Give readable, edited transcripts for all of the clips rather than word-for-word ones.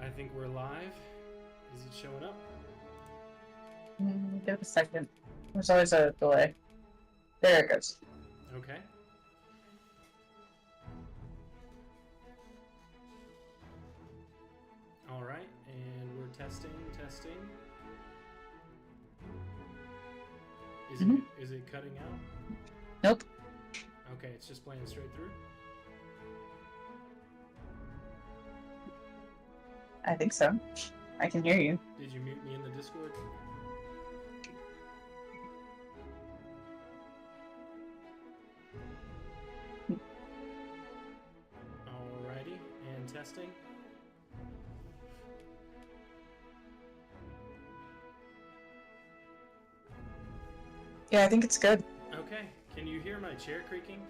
I think we're live. Is it showing up? Give it a second. There's always a delay. There it goes. Okay. All right, and we're testing. Is it cutting out? Nope. Okay, it's just playing straight through. I think so. I can hear you. Did you mute me in the Discord? Alrighty, and testing. Yeah, I think it's good. Okay, can you hear my chair creaking?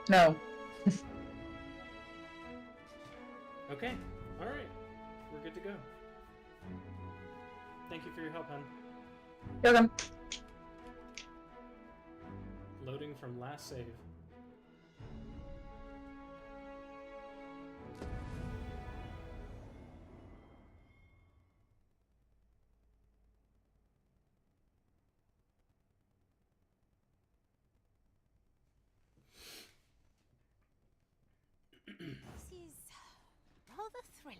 No. Okay, alright. We're good to go. Thank you for your help, hon. You're welcome. Loading from last save. This is rather thrilling.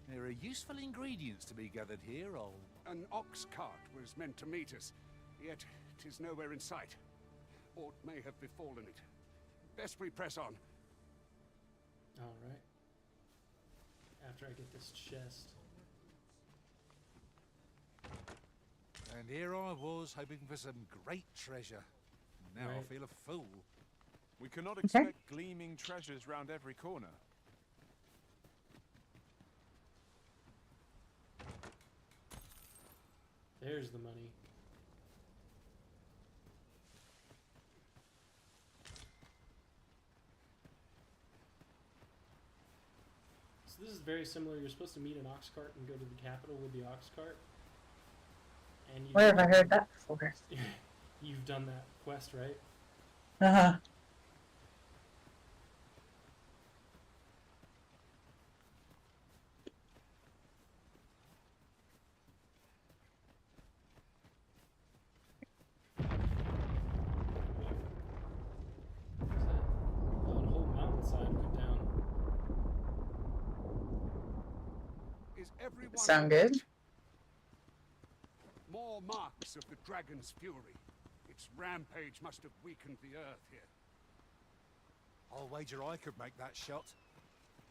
There are useful ingredients to be gathered here, old. An ox cart was meant to meet us, yet 'tis nowhere in sight. Aught may have befallen it. Best we press on. Alright. After I get this chest. And here I was, hoping for some great treasure. Now I Right. feel a fool. We cannot expect gleaming treasures round every corner. There's the money. So this is very similar. You're supposed to meet an ox cart and go to the capital with the ox cart. And Where have I heard that before? You've done that quest, right? Uh-huh. What was that? Oh, the whole mountainside went down. Is everyone Sound good? More marks of the dragon's fury. Its rampage must have weakened the earth here. I'll wager I could make that shot.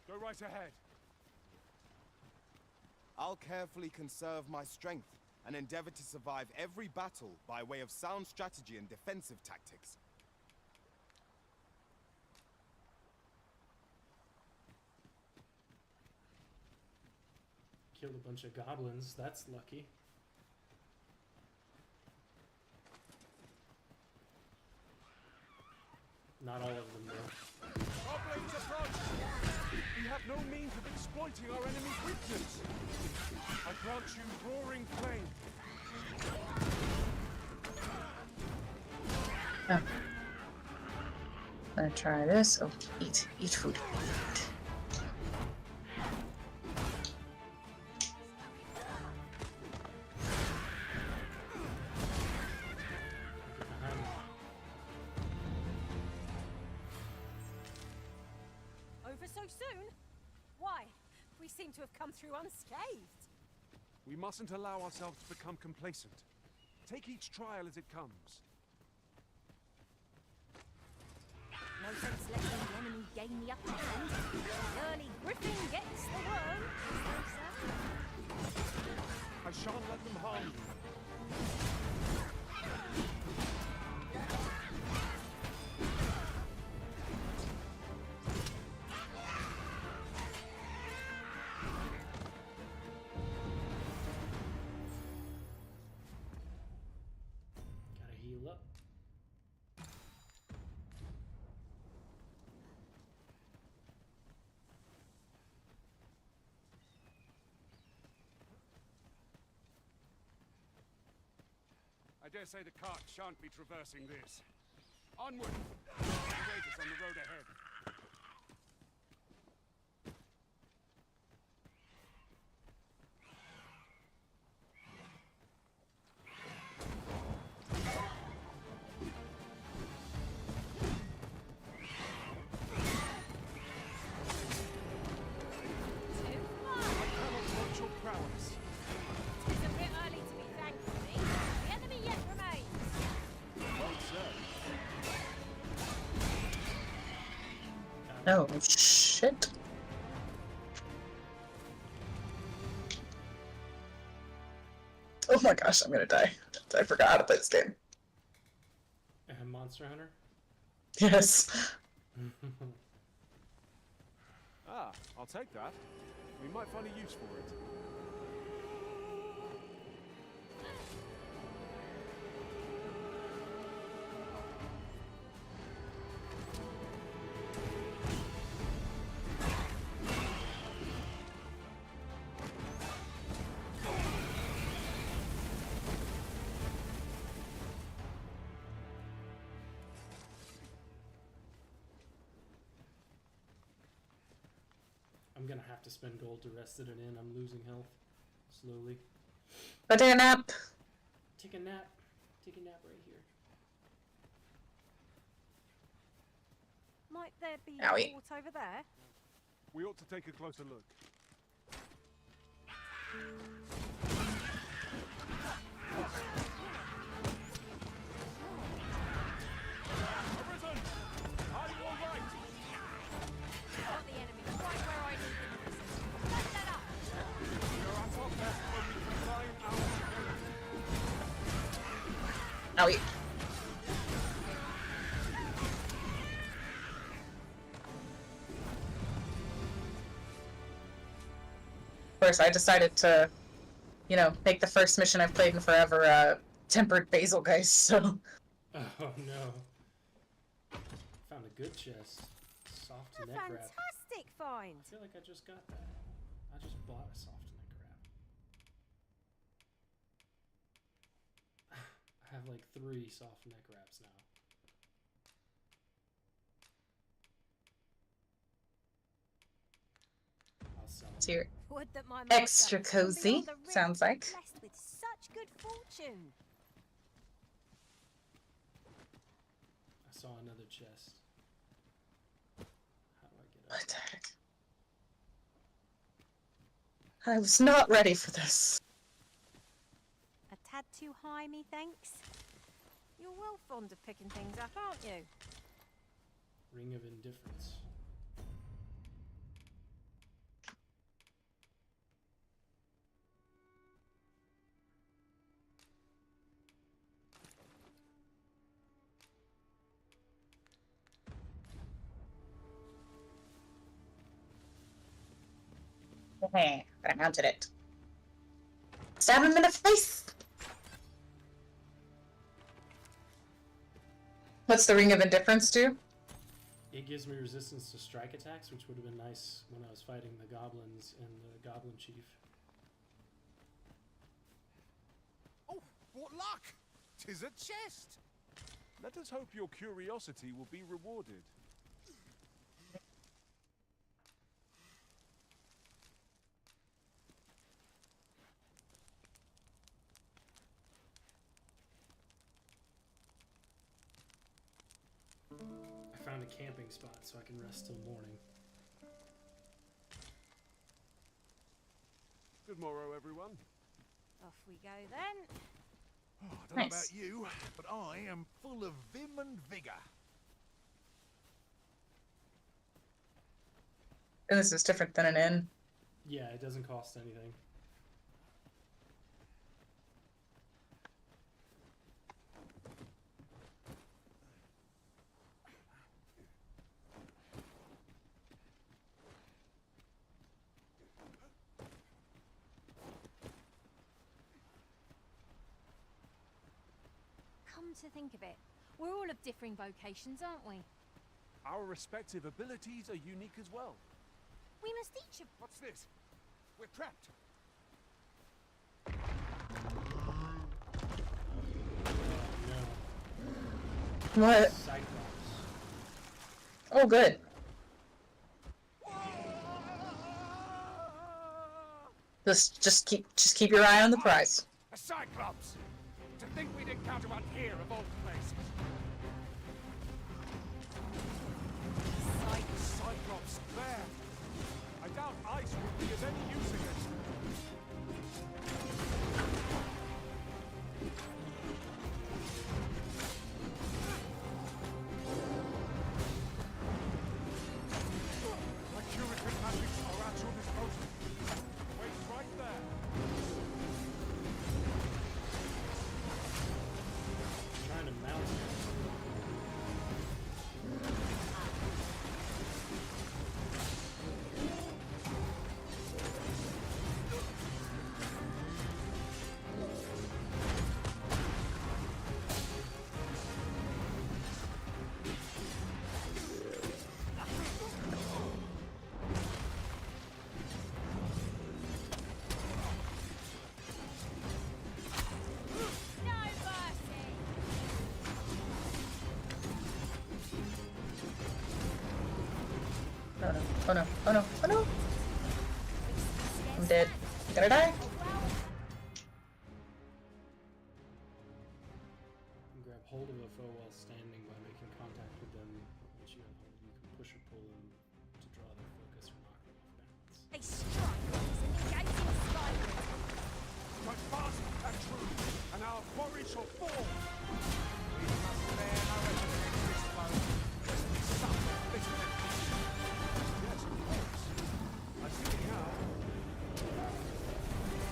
Go right ahead. I'll carefully conserve my strength and endeavor to survive every battle by way of sound strategy and defensive tactics. Killed a bunch of goblins. That's lucky. Not all of them, though. Goblins approach! We have no means of exploiting our enemy's weakness. I grant you roaring flame. Oh. Gonna try this. Oh, eat food. Eat. Get behind me. Over so soon? Why? We seem to have come through unscathed. We mustn't allow ourselves to become complacent. Take each trial as it comes. No sense letting the enemy gain the upper hand. The early griffin gets the worm, as they say. I shan't let them harm you. Gotta heal up. dare say the cart shan't be traversing this. Onward! Await us on the road ahead. Too far. I cannot watch your prowess. It's a bit early to be thankful me. The enemy yet remains. Well said. Oh, shit. Oh my gosh, I'm gonna die. I forgot how to play this game. Monster Hunter? Yes. Ah, I'll take that. We might find a use for it. I'm gonna have to spend gold to rest it in. I'm losing health slowly. Go take a nap. Take a nap. Take a nap right here. Might there be Owie. port over there? We ought to take a closer look. Arisen! Are you all right? Got the enemy right where I need them. Don't let up. You're at our best when we combine our strength. Owie. Of course, I decided to, you know, make the first mission I've played in forever, tempered basil, guys, so. Oh no. Found a good chest. Soft A neck wrap. fantastic find. I feel like I just got that. I just bought a soft neck wrap. I have like 3 soft neck wraps now. I'll sell them. It's here. Would that my Extra master from cozy, beyond the rift sounds were like. blessed with such good fortune. I saw another chest. How do I get up? What the heck? I was not ready for this. A tad too high, methinks. You're well fond of picking things up, aren't you? Ring of Indifference. Okay, I mounted it. Stab him in the face! What's the Ring of Indifference do? It gives me resistance to strike attacks, which would have been nice when I was fighting the goblins and the goblin chief. Oh, what luck! 'Tis a chest! Let us hope your curiosity will be rewarded. I found a camping spot so I can rest till morning. Good morrow, everyone. Off we go then. Oh, I don't know Nice. about you, but I am full of vim and vigour. And this is different than an inn. Yeah, it doesn't cost anything. Come to think of it, we're all of differing vocations, aren't we? Our respective abilities are unique as well. We must each have... What's this? We're trapped. What? Cyclops. Oh, good. Just keep your eye on the prize. A Cyclops! To think we'd encounter one here of all places. Cyclops there. I doubt ice would be of any use against it. My curative magics are at your disposal. Wait right there. Trying to mount it. No mercy! Oh no! Oh no! Oh no! Oh no! I'm dead. Gonna die. You can grab hold of a foe while standing by making contact with them. Once you have hold, you can push or pull them to draw their focus or knock them off balance. They strike us and engage in skyward. Strike fast and true, and our quarry shall fall. We must bear no weapon against this foe, lest we suffer bitterly. Yes, of course. I see it now.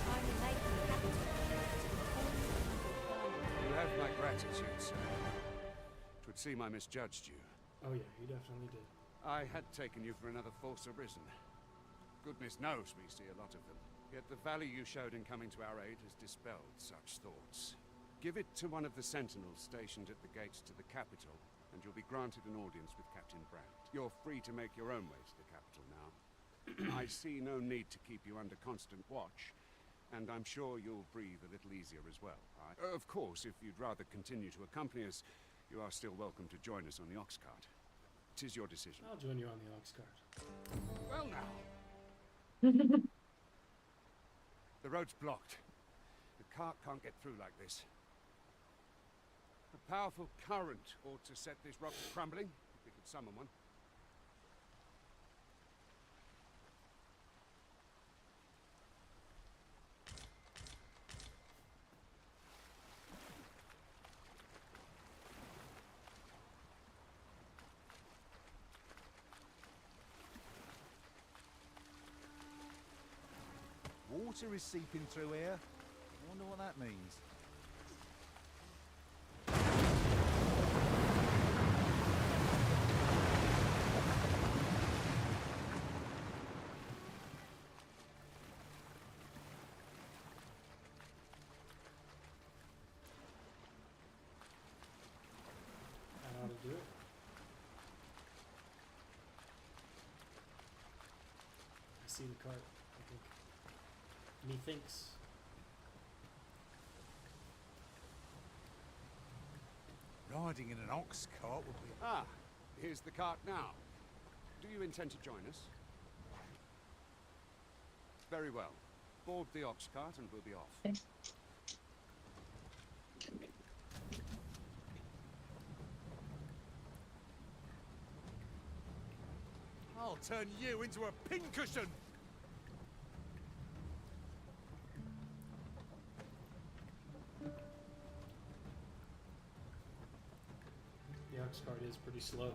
Only made them happy. You have my gratitude, sir. 'Twould seem I misjudged you. Oh yeah, you definitely did. I had taken you for another force arisen. Goodness knows we see a lot of them. Yet the value you showed in coming to our aid has dispelled such thoughts. Give it to one of the sentinels stationed at the gates to the capital, and you'll be granted an audience with Captain Brandt. You're free to make your own way to the capital now. I see no need to keep you under constant watch, and I'm sure you'll breathe a little easier as well. Of course, if you'd rather continue to accompany us, you are still welcome to join us on the ox cart. 'Tis your decision. I'll join you on the ox cart. Well now. The road's blocked. The cart can't get through like this. A powerful current ought to set this rock crumbling, if we could summon one. Water is seeping through here. I wonder what that means. That ought to do it. I see the cart, I think. Methinks. Riding in an ox cart would be... Ah, here's the cart now. Do you intend to join us? Very well. Board the ox cart and we'll be off. I'll turn you into a pincushion. The ox cart is pretty slow.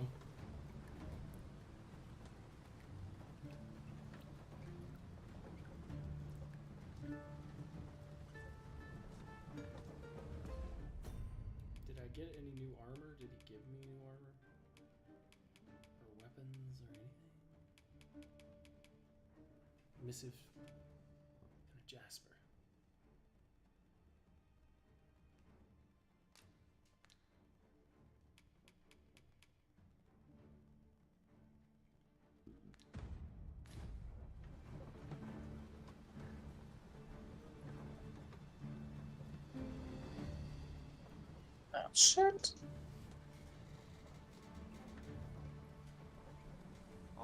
Did I get any new armor? Did he give me new armor? Or weapons or anything? Missive and a jasper. Oh shit.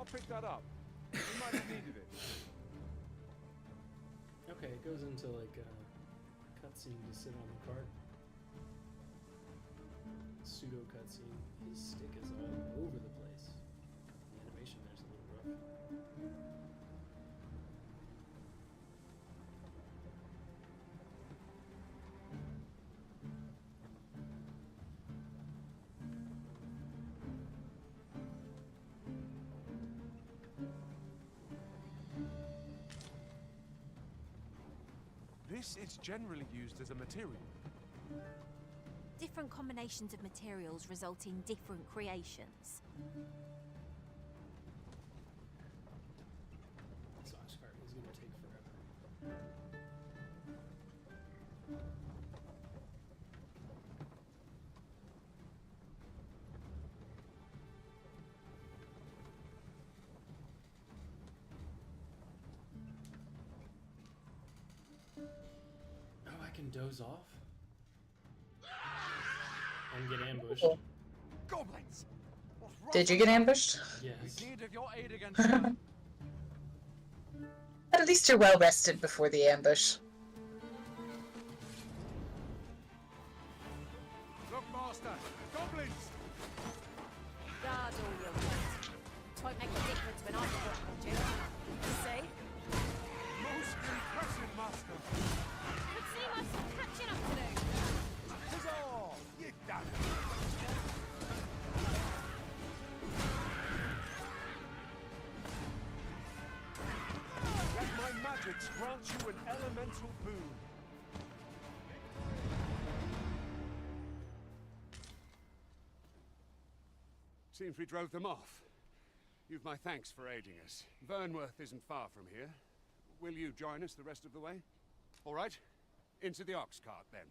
I'll pick that up. We might have needed it. Okay, it goes into like a cutscene to sit on the cart. Pseudo cutscene. His stick is all over the place. The animation there's a little rough. This is generally used as a material. Different combinations of materials result in different creations. This ox cart is gonna take forever. Oh, I can doze off and get ambushed. Cool. Goblins! What's wrong? Did you get ambushed? Yes. We need of your aid against them. But at least you're well rested before the ambush. Look, Master! Goblins! Guard all your words. Twon't make a difference when I'm watching you. See? Most impressive, Master! Could see my some catching up to do. Huzzah! You done it! Let my magics grant you an elemental boon. Seems we drove them off. You've my thanks for aiding us. Vernworth isn't far from here. Will you join us the rest of the way? All right. Into the ox cart, then.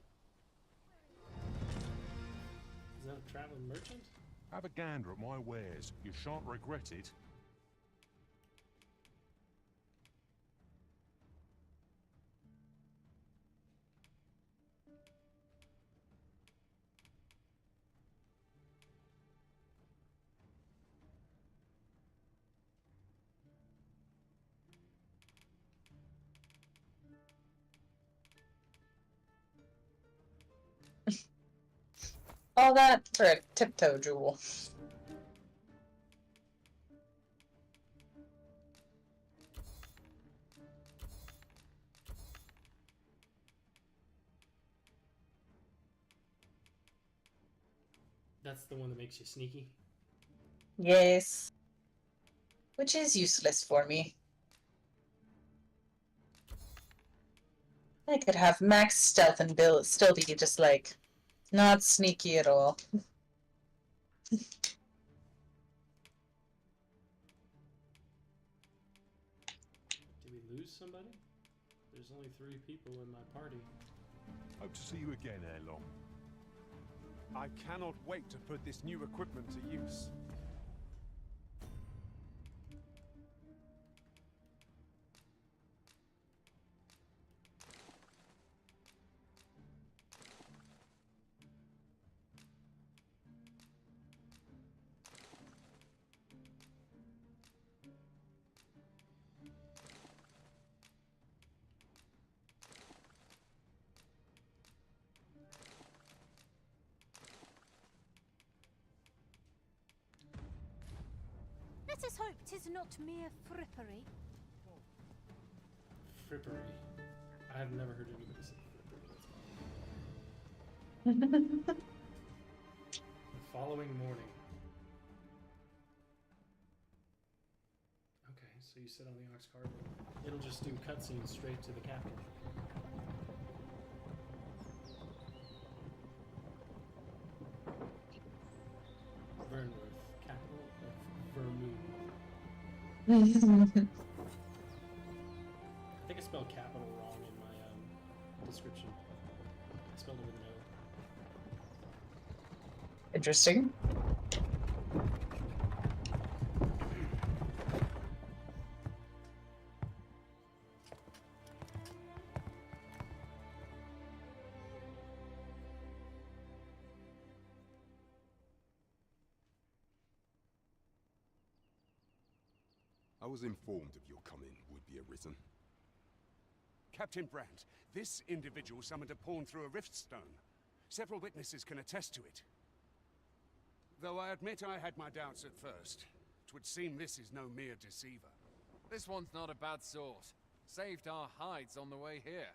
Is that a traveling merchant? Have a gander at my wares. You shan't regret it. All that for a tiptoe jewel. That's the one that makes you sneaky. Yes. Which is useless for me. I could have max stealth and still be just like not sneaky at all. Did we lose somebody? There's only 3 people in my party. Hope to see you again ere long. I cannot wait to put this new equipment to use. Let us hope 'tis not mere frippery. Frippery. I have never heard anybody say frippery. The following morning. Okay, so you sit on the ox cart. It'll just do cutscenes straight to the captain. Vernworth, capital of Vermouth. I think I spelled capital wrong in my description. I spelled it with an O. Interesting. I was informed of your coming, would-be Arisen. Captain Brandt, this individual summoned a pawn through a rift stone. Several witnesses can attest to it. Though I admit I had my doubts at first. 'Twould seem this is no mere deceiver. This one's not a bad sort. Saved our hides on the way here.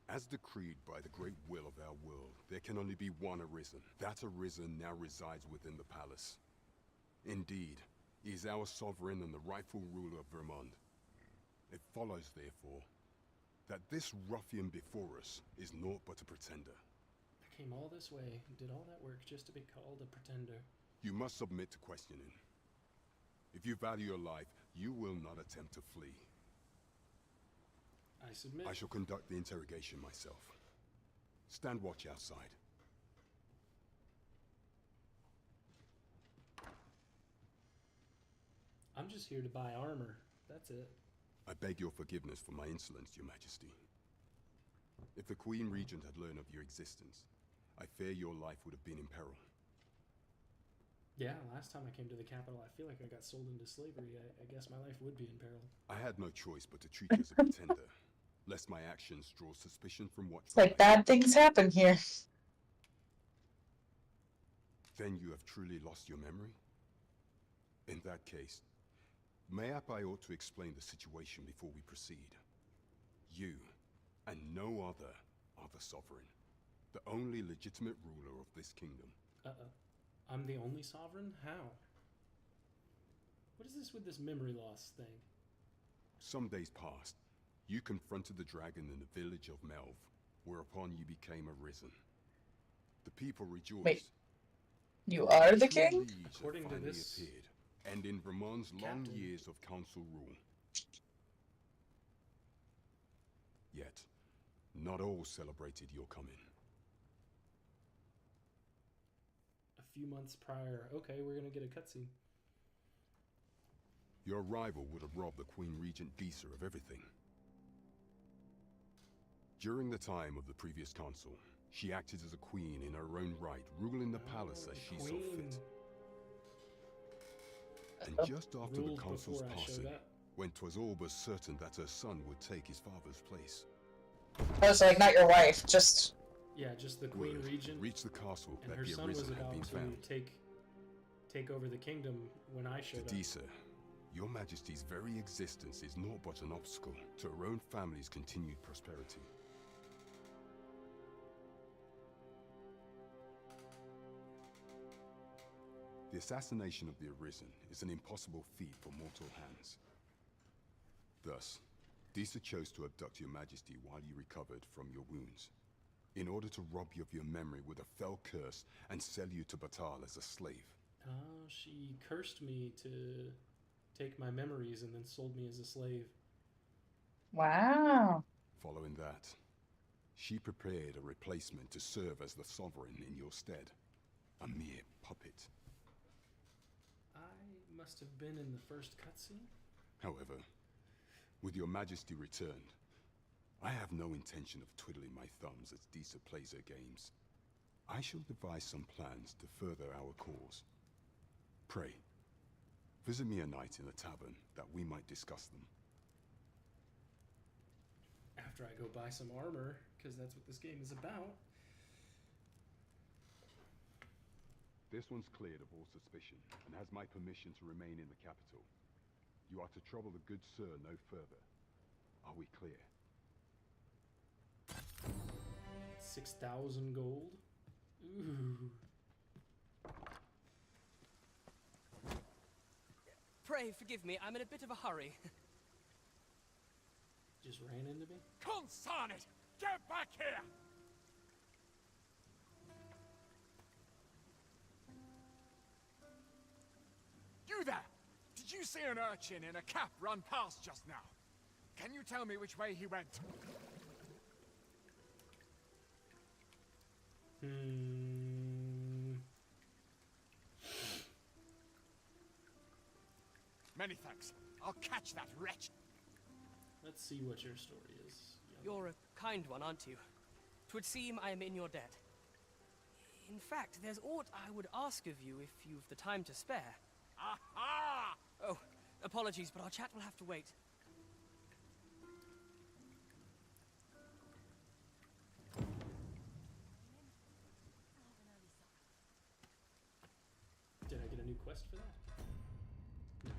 As decreed by the great will of our world, there can only be one Arisen. That Arisen now resides within the palace. Indeed, he is our sovereign and the rightful ruler of Vermont. It follows, therefore, that this ruffian before us is naught but a pretender. I came all this way, did all that work just to be called a pretender. You must submit to questioning. If you value your life, you will not attempt to flee. I submit. I shall conduct the interrogation myself. Stand watch outside. I'm just here to buy armor. That's it. I beg your forgiveness for my insolence, Your Majesty. If the Queen Regent had learned of your existence, I fear your life would have been in peril. Yeah, last time I came to the capital, I feel like I got sold into slavery. I guess my life would be in peril. I had no choice but to treat you as a pretender, lest my actions draw suspicion from what... Like, bad things happen here. Then you have truly lost your memory? In that case, mayhap I ought to explain the situation before we proceed. You, and no other, are the sovereign. The only legitimate ruler of this kingdom. Uh-oh. I'm the only sovereign? How? What is this with this memory loss thing? Some days passed. You confronted the dragon in the village of Melv, whereupon you became Arisen. The people rejoiced. Wait. You are the king? According to this appeared, and in Vermont's long captain. years of council rule. Yet, not all celebrated your coming. A few months prior. Okay, we're gonna get a cutscene. Your arrival would have robbed the Queen Regent Disa of everything. During the time of the previous consul, she acted as a queen in her own right, ruling the palace as she saw fit. And just after the Ruled consul's before I showed passing, up. when 'twas all but certain that her son would take his father's place, Oh, so like not your wife, just Yeah, just the Queen word Regent. reached the castle And that her the son was Arisen had about been to found. take over the kingdom when I To showed up. Disa, your Majesty's very existence is naught but an obstacle to her own family's continued prosperity. The assassination of the Arisen is an impossible feat for mortal hands. Thus, Disa chose to abduct your Majesty while you recovered from your wounds, in order to rob you of your memory with a fell curse and sell you to Batal as a slave. Oh, she cursed me to take my memories and then sold me as a slave. wow. Following that, she prepared a replacement to serve as the sovereign in your stead. A mere puppet. I must have been in the first cutscene. However, with your Majesty returned, I have no intention of twiddling my thumbs as Disa plays her games. I shall devise some plans to further our cause. Pray, visit me a night in the tavern that we might discuss them. After I go buy some armor, because that's what this game is about. This one's cleared of all suspicion, and has my permission to remain in the capital. You are to trouble the good sir no further. Are we clear? 6,000 gold. Ooh. Pray forgive me, I'm in a bit of a hurry. Just ran into me? Consign it! Get back here! You there! Did you see an urchin in a cap run past just now? Can you tell me which way he went? Many thanks. I'll catch that wretch. Let's see what your story is. You're a kind one, aren't you? 'Twould seem I am in your debt. In fact, there's aught I would ask of you if you've the time to spare. Aha! Oh, Apologies, but our chat will have to wait. Did I get a new quest for that? No.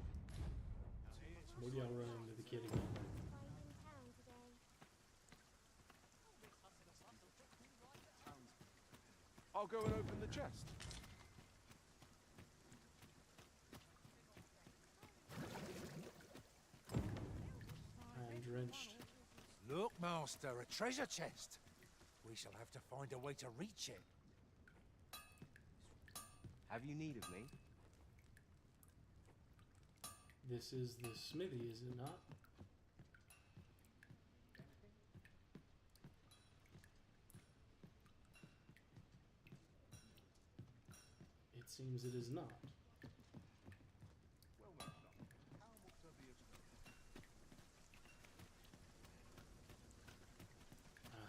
Maybe I'll run into the kid again. I'll go and open the chest. I'm drenched. Look, Master, a treasure chest. We shall have to find a way to reach it. Have you need of me? This is the smithy, is it not? It seems it is not.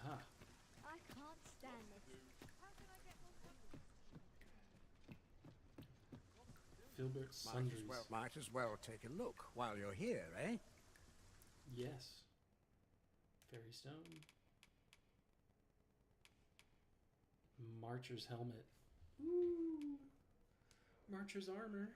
Aha. I can't stand this. Filbert Sundries. Might as well take a look while you're here, eh? Yes. Fairy Stone. Marcher's helmet. Ooh. Marcher's armor.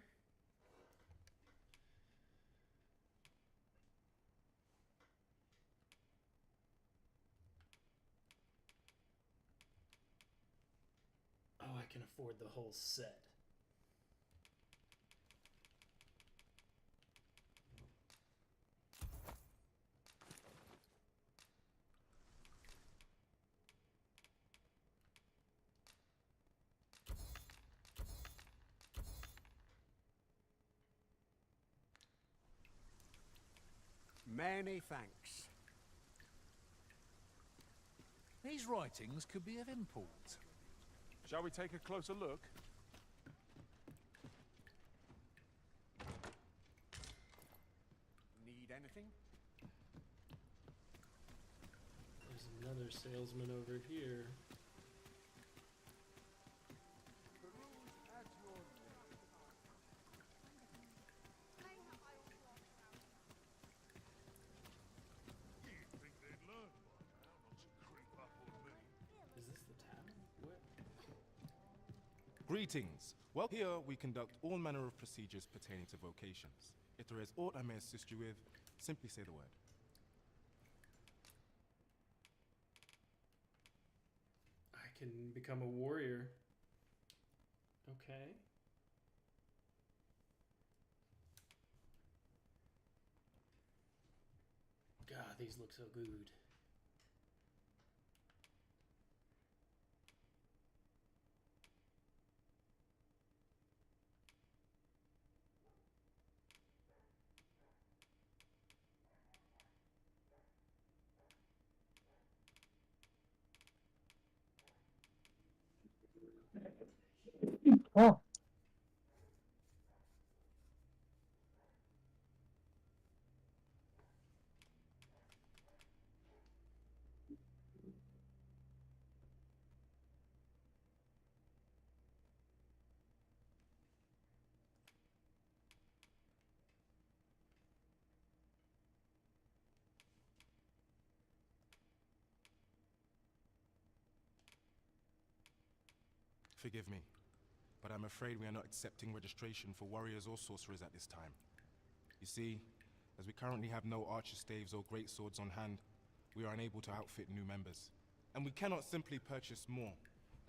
Oh, I can afford the whole set. Many thanks. These writings could be of import. Shall we take a closer look? Need anything? There's another salesman over here. Is this the tavern? What? Greetings. Well, here we conduct all manner of procedures pertaining to vocations. If there is aught I may assist you with, simply say the word. I can become a warrior. Okay. God, these look so good. Oh. Forgive me, but I'm afraid we are not accepting registration for warriors or sorcerers at this time. You see, as we currently have no archer staves or great swords on hand, we are unable to outfit new members. And we cannot simply purchase more,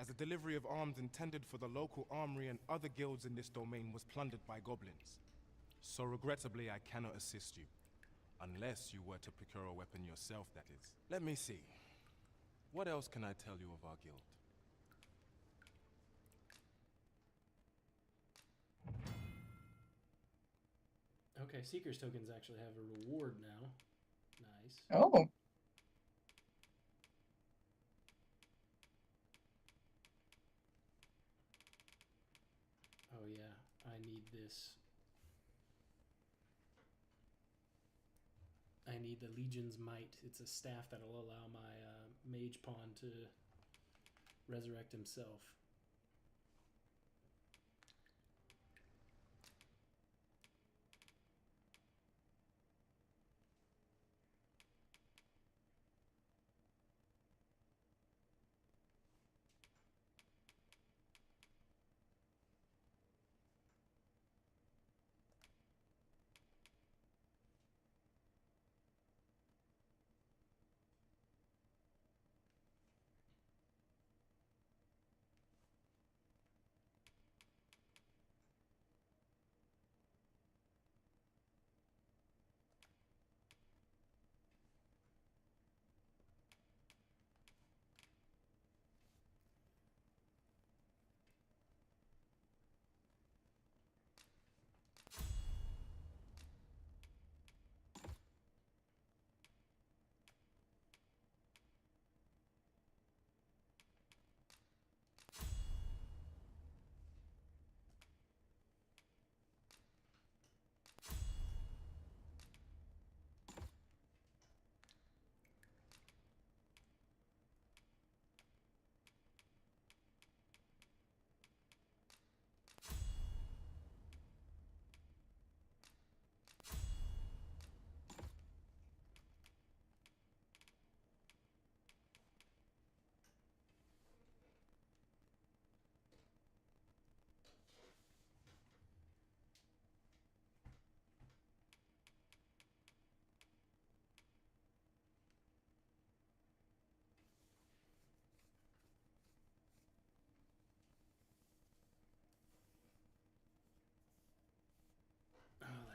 as the delivery of arms intended for the local armory and other guilds in this domain was plundered by goblins. So regrettably, I cannot assist you. Unless you were to procure a weapon yourself, that is. Let me see. What else can I tell you of our guild? Okay, Seeker's tokens actually have a reward now. Nice. Oh. Oh yeah, I need this. I need the Legion's Might. It's a staff that'll allow my mage pawn to resurrect himself.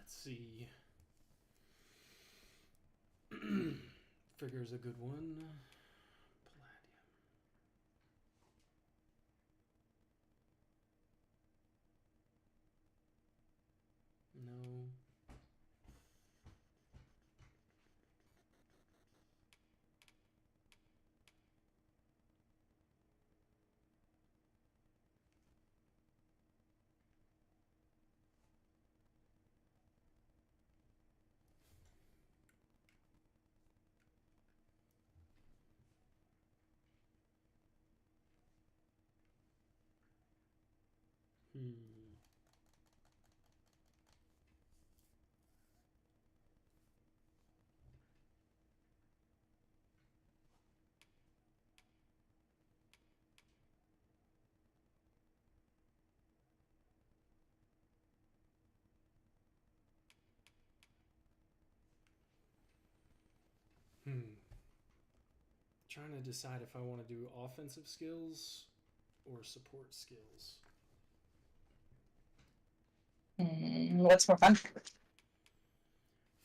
Let's see. Figure's a good one. Palladium. No. Trying to decide if I want to do offensive skills or support skills. What's more fun?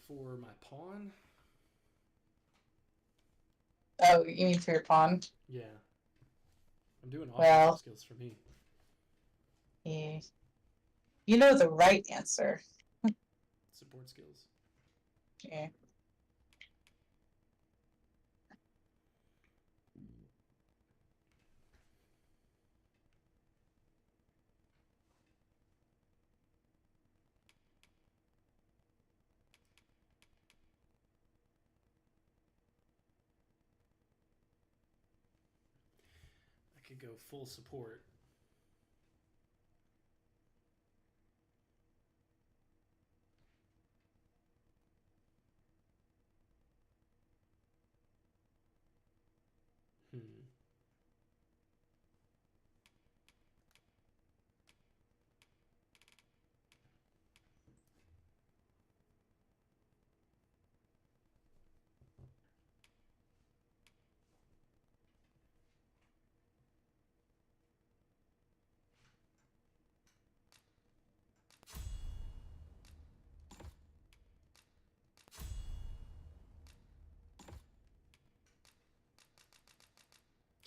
For my pawn? Oh, you mean for your pawn? Yeah. I'm doing offensive Well, skills for me. Yeah. You know the right answer. Support skills. Yeah. I could go full support.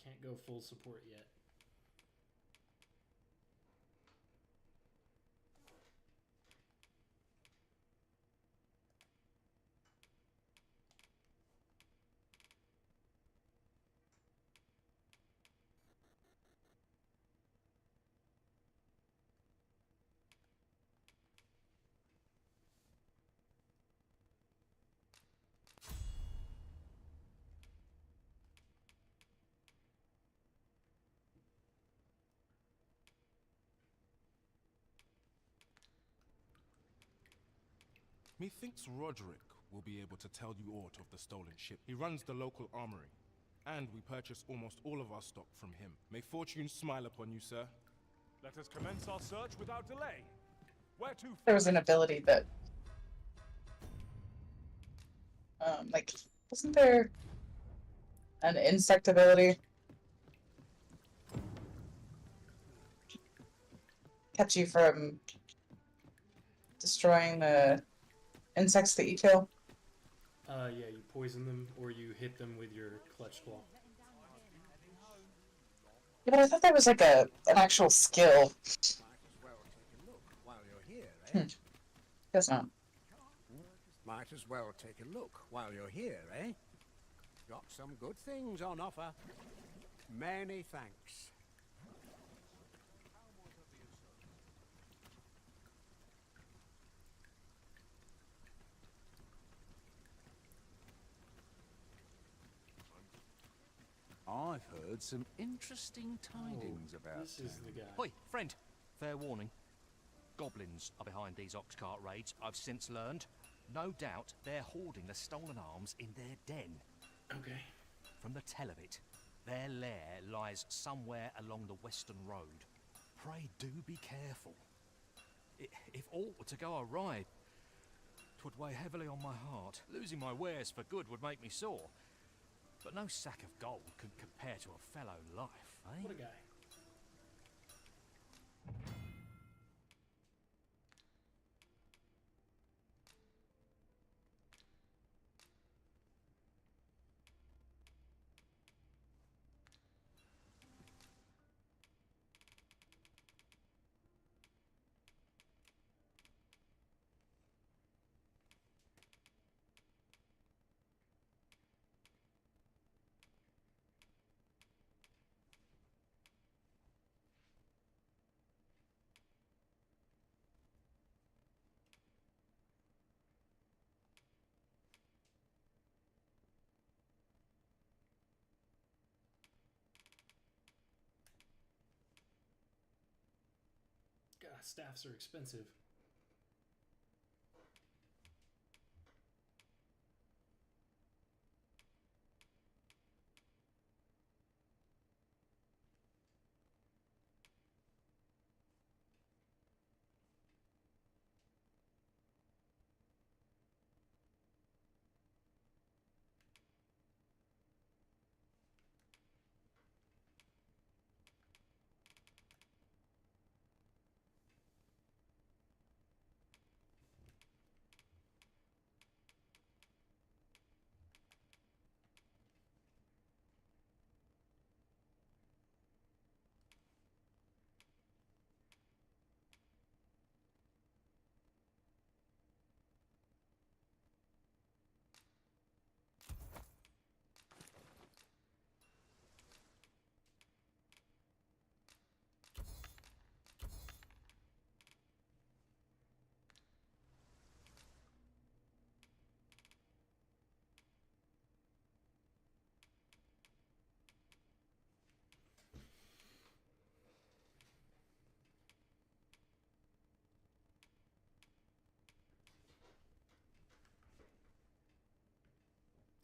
Can't go full support yet. Methinks Roderick will be able to tell you aught of the stolen ship. He runs the local armory, and we purchase almost all of our stock from him. May fortune smile upon you, sir. Let us commence our search without delay. Where to? There was an ability that, like, wasn't there an insect ability? Kept you from destroying the insects that you kill? Yeah, you poison them or you hit them with your clutch claw. Yeah, but I thought that was like an actual skill. Guess not. Might as well take a look while you're here, eh? Got some good things on offer. Many thanks. I've heard some interesting tidings about This is the guy. Hoi, friend. Fair warning. Goblins are behind these ox cart raids, I've since learned. No doubt they're hoarding the stolen arms in their den. Okay. From the tell of it, their lair lies somewhere along the western road. Pray do be careful. If aught were to go awry, 'twould weigh heavily on my heart. Losing my wares for good would make me sore. But no sack of gold could compare to a fellow life, eh? What a guy. God, staffs are expensive.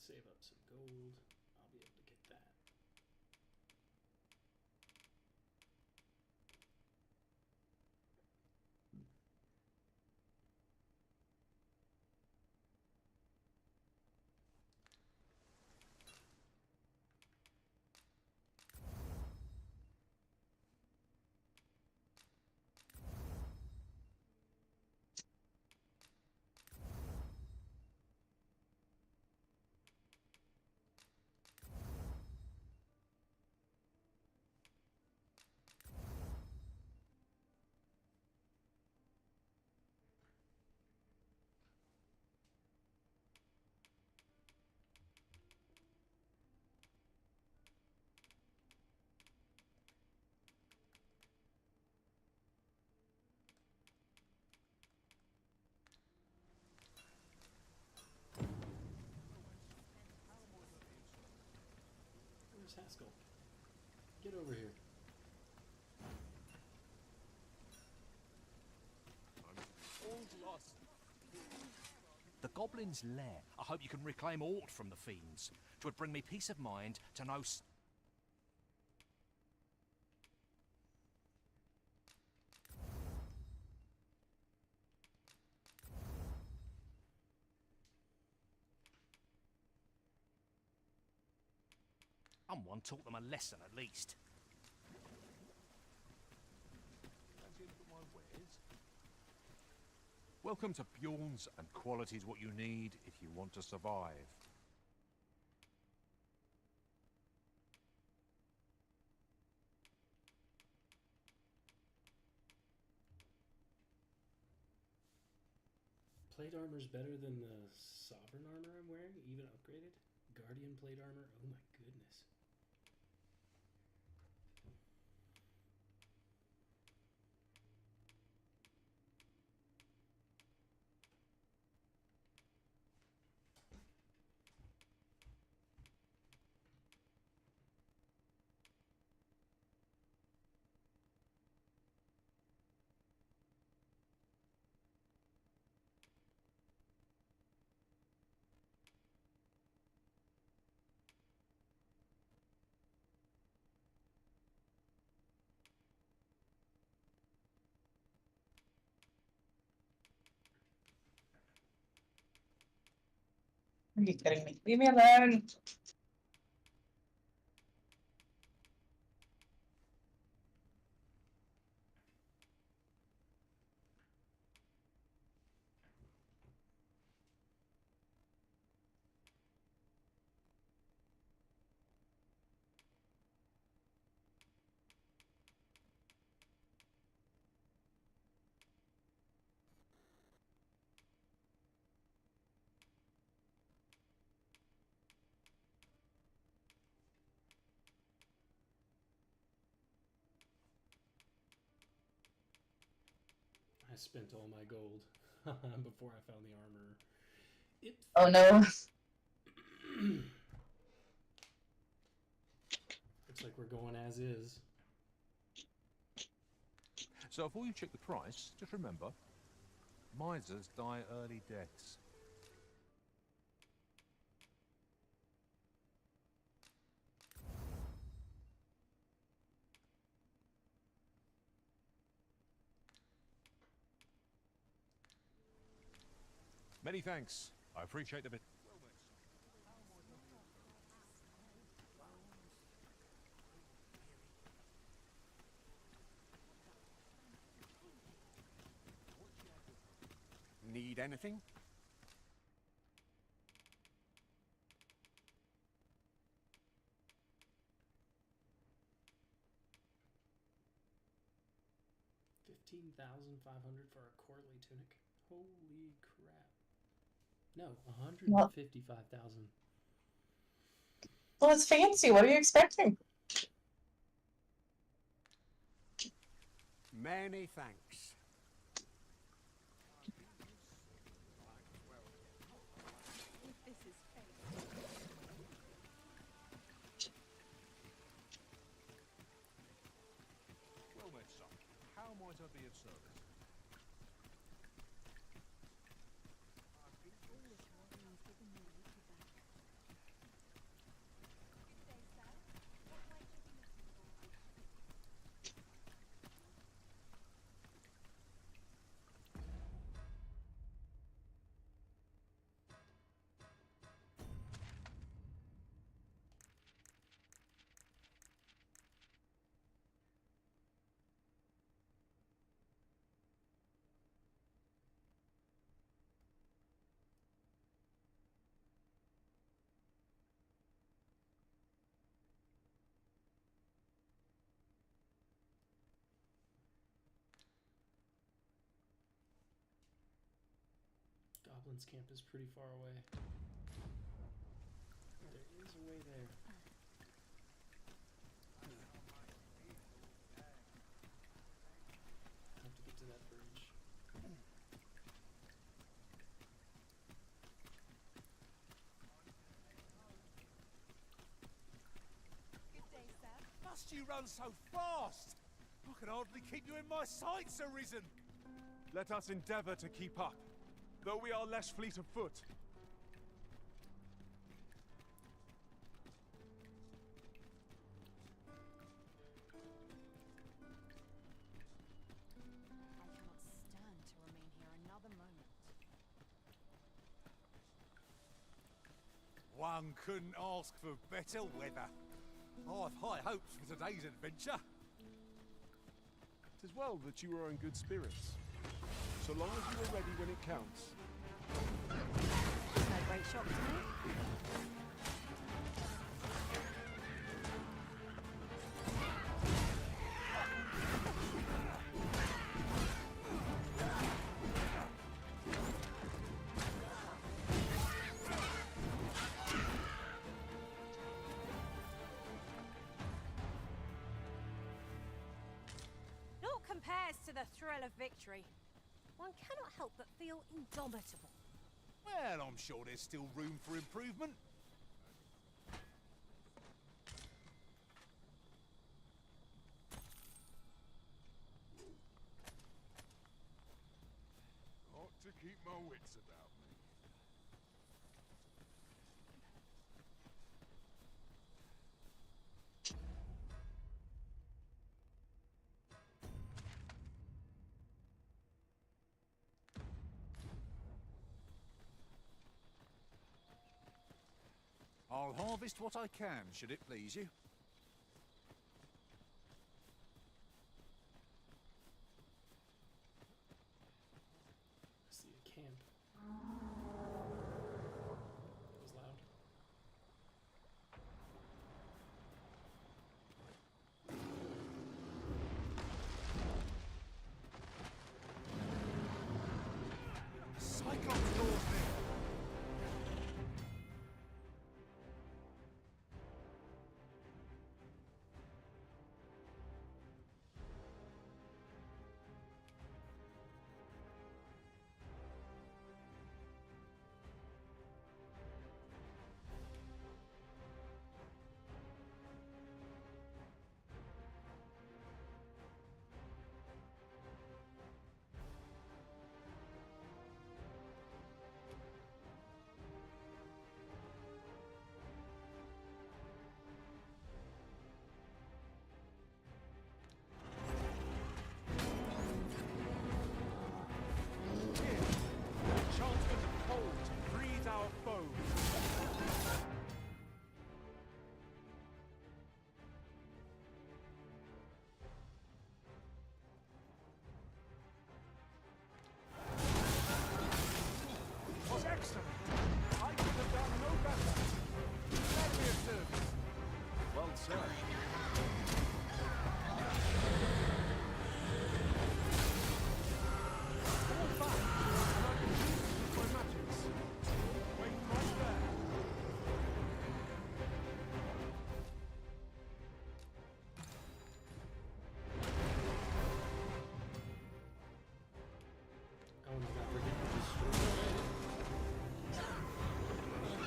Save up some gold. I'll be able to get that. Where's Haskell? Get over here. The Goblin's Lair. I hope you can reclaim aught from the fiends. 'Twould bring me peace of mind to know. Someone taught them a lesson at least. Welcome to Bjorn's, and quality's what you need if you want to survive. Plate armor's better than the Sovereign armor I'm wearing, even upgraded? Guardian plate armor? Oh my goodness. Are you kidding me? Leave me alone. I spent all my gold before I found the armor. Oh no. Looks like we're going as is. So before you check the price, just remember, misers die early deaths. Many thanks. I appreciate the bit. Need anything? $15,500 for a courtly tunic. Holy crap! No, 155,000. Well, it's fancy. What are you expecting? Many thanks. Well met, son. How might I be of service? Goblin's camp is pretty far away. There is a way there. I have to get to that bridge. Must you run so fast? I can hardly keep you in my sights, Arisen. Let us endeavor to keep up, though we are less fleet of foot. I cannot stand to remain here another moment. One couldn't ask for better weather. I've high hopes for today's adventure. Tis well that you are in good spirits. So long as you are ready when it counts. No great shock to me. Naught compares to the thrill of victory. One cannot help but feel indomitable. Well, I'm sure there's still room for improvement. Ought to keep my wits about me. I'll harvest what I can, should it please you. I see a camp. That was loud. Cyclops doors me.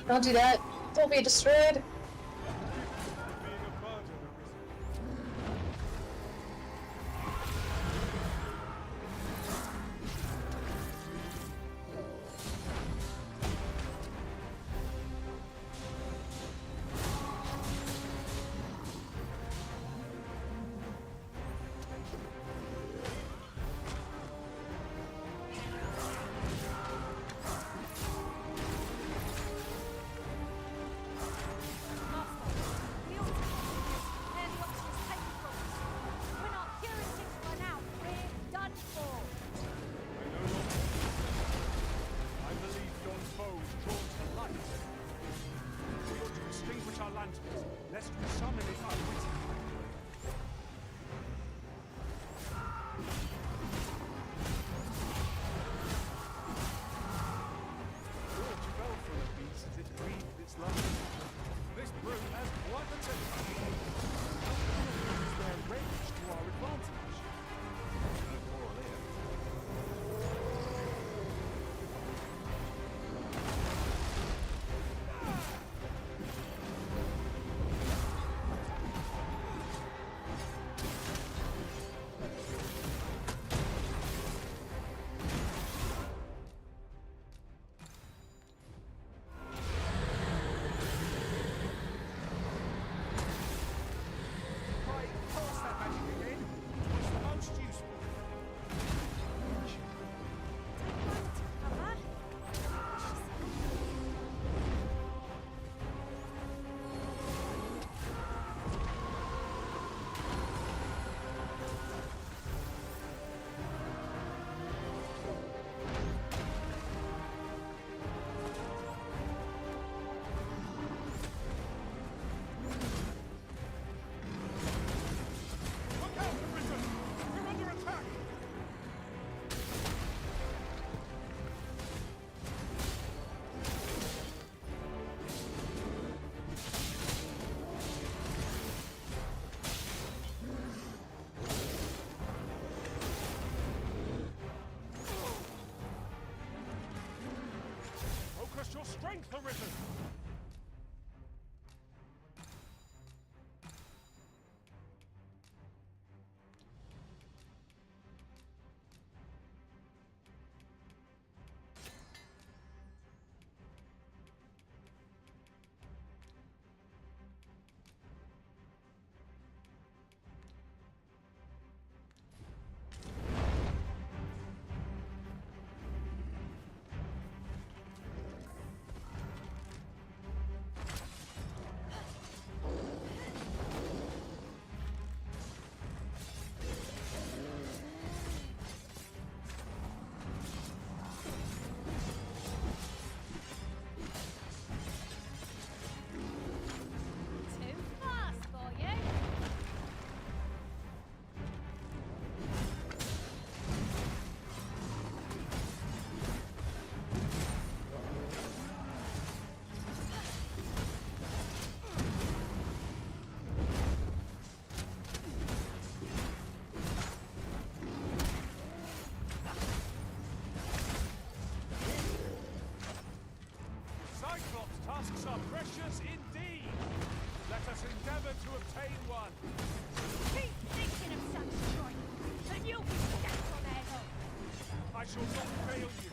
Don't do that. Don't be destroyed. Lest we summon it unwittingly. George fell from a beast as it breathed its last. This brood has quite a temper. Use their rage to our advantage. No quarrel here. Your strength, Arisen! Tasks are precious indeed. Let us endeavor to obtain one. Keep thinking of such strength, and you'll be stacked on their head. I shall not fail you.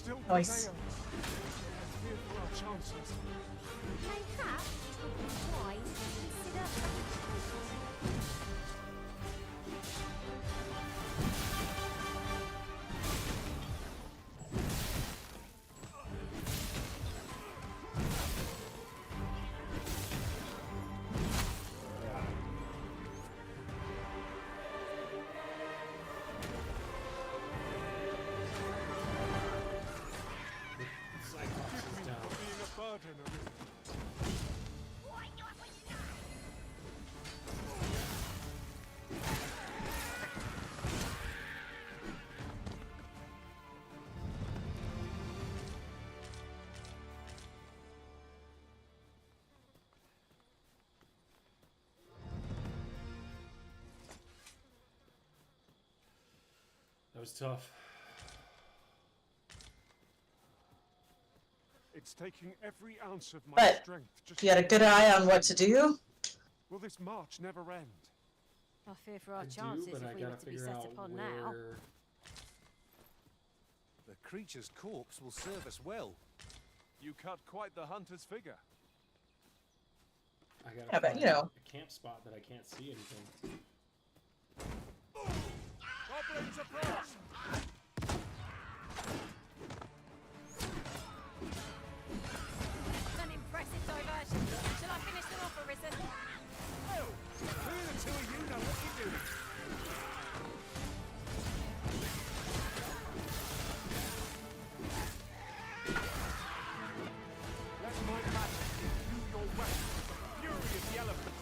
still Nice. prevail. I fear for our chances. Mayhap it would be wise to consider Cyclops is down. Being a burden, Arisen. That was tough. It's taking every ounce of my But strength. Just you had a good eye on what to do. Will this march never end? I fear for our I chances do, but I if we were gotta to be figure set out upon where. now. The creature's corpse will serve us well. You cut quite the hunter's figure. I gotta Yeah, but, find you know. a camp spot that I can't see anything. Goblins approach! An impressive diversion. Shall I finish them off, Arisen? Oh, who the two of you know what you're doing? Let my magic give you your weapon, the fury of the elements.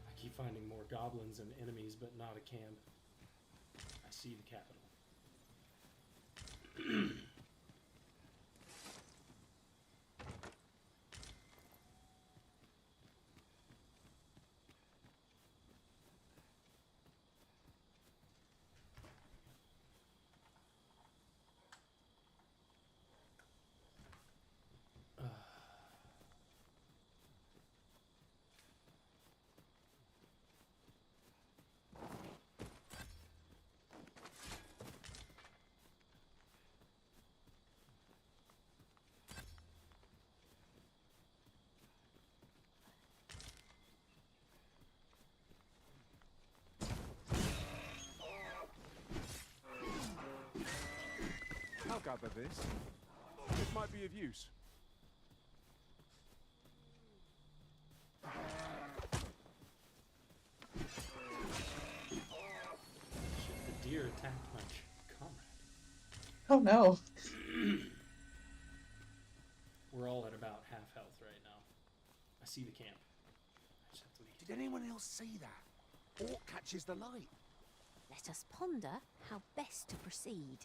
I keep finding more goblins and enemies, but not a camp. I see the capital. I'll gather this. It might be of use. Shit, the deer attacked my comrade. Oh no. We're all at about half health right now. I see the camp. I just have to leave. Did anyone else see that? Orc catches the light. Let us ponder how best to proceed.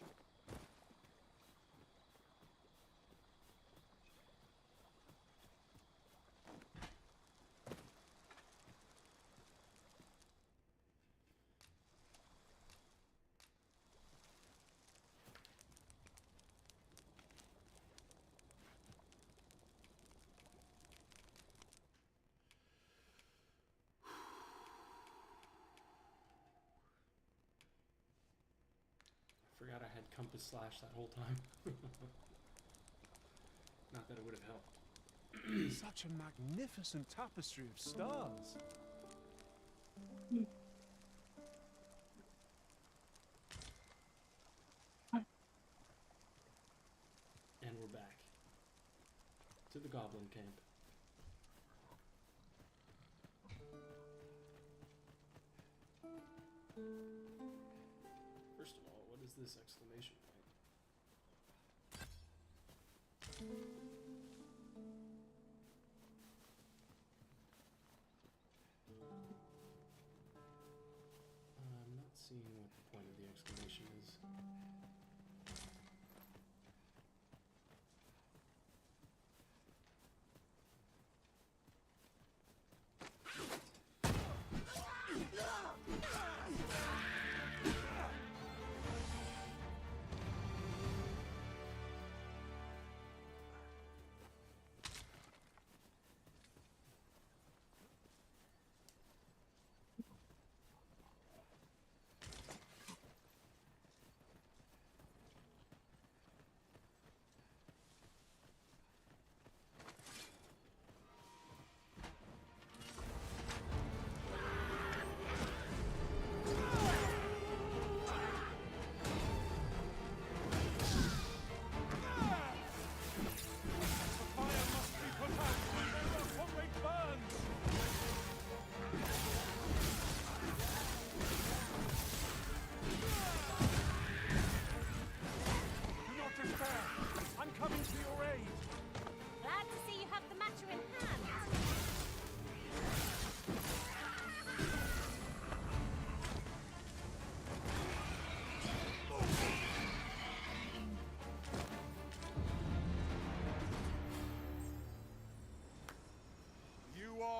Forgot I had compass slash that whole time. Not that it would have helped. Such a magnificent tapestry of stars. And we're back to the goblin camp. First of all, what is this exclamation point? I'm not seeing what the point of the exclamation is.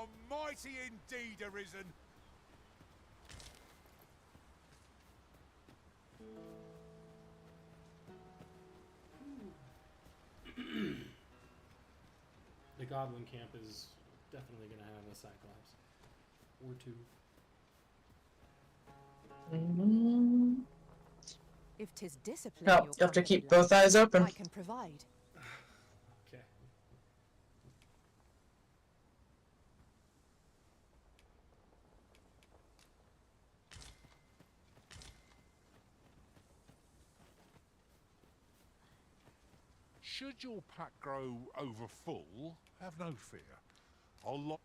are mighty indeed, Arisen. The Goblin Camp is definitely going to have a Cyclops. Or two. If 'tis discipline No, you're you have to come keep lack, both eyes open. I can provide. Okay. Should your pack grow over full, have no fear. I'll lock.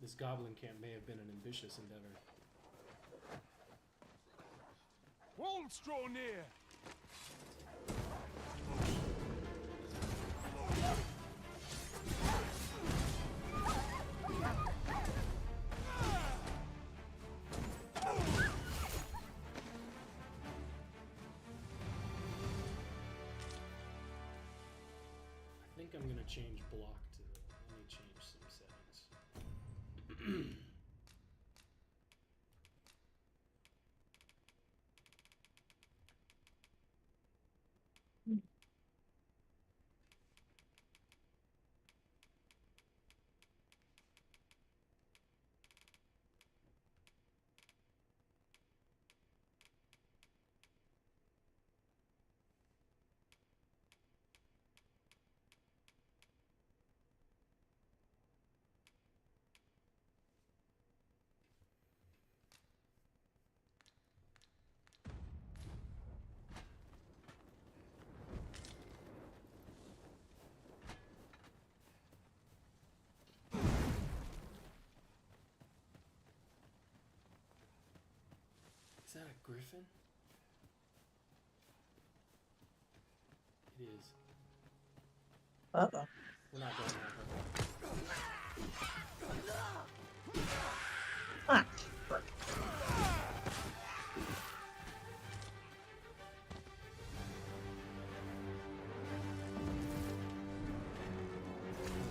This Goblin Camp may have been an ambitious endeavor. Walls draw near. I think I'm going to change block to... Let me change some settings. Is that a griffin? It is. Uh-oh. We're not going that Ah.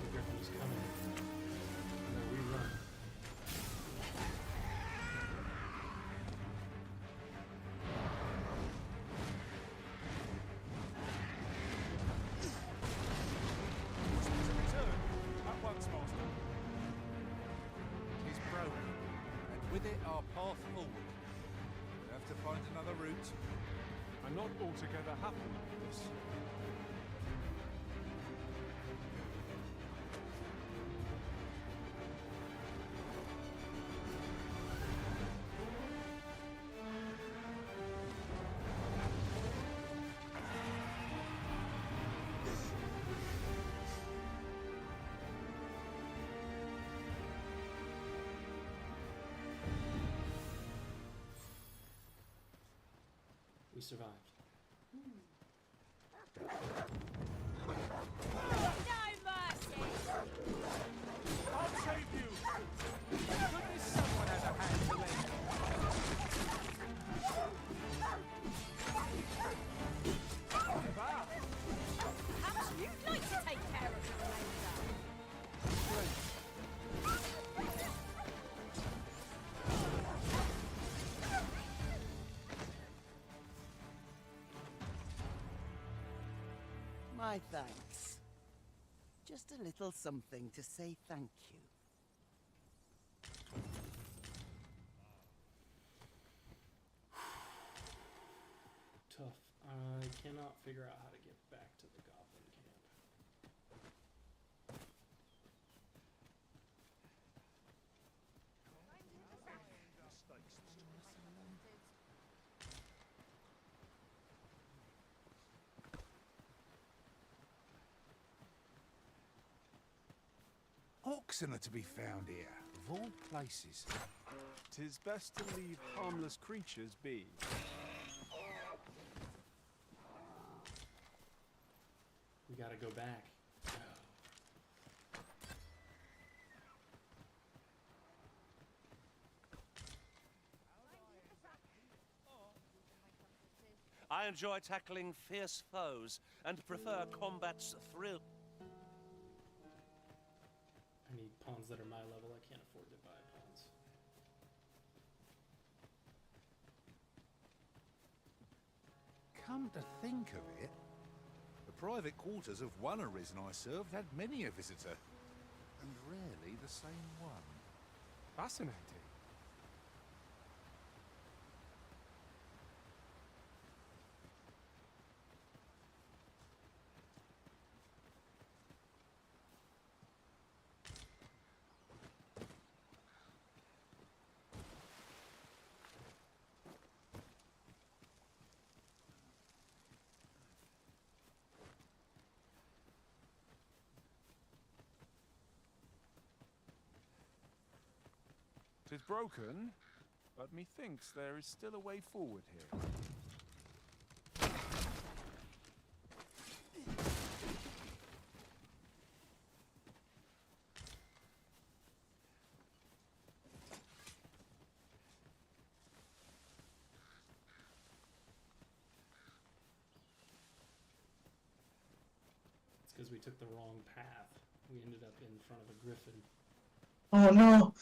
The griffin is coming. No, we run. At once, Master. It is broken, and with it our path forward. We'll have to find another route. I'm not altogether happy with this. We survived. No mercy! I'll save you! Goodness, someone has a hand to lend. Perhaps you'd like to take care of the remainder. My thanks. Just a little something to say thank you. Tough. I cannot figure out how to get back to the Goblin Camp. Oxen are to be found here, of all places. 'Tis best to leave harmless creatures be. We gotta go back. I enjoy tackling fierce foes and prefer combat's thrill. I need pawns that are my level. I can't afford to buy pawns. Come to think of it, the private quarters of one arisen I served had many a visitor, and rarely the same one. Fascinating. It is broken, but methinks there is still a way forward here. It's because we took the wrong path. We ended up in front of a griffin. Oh no!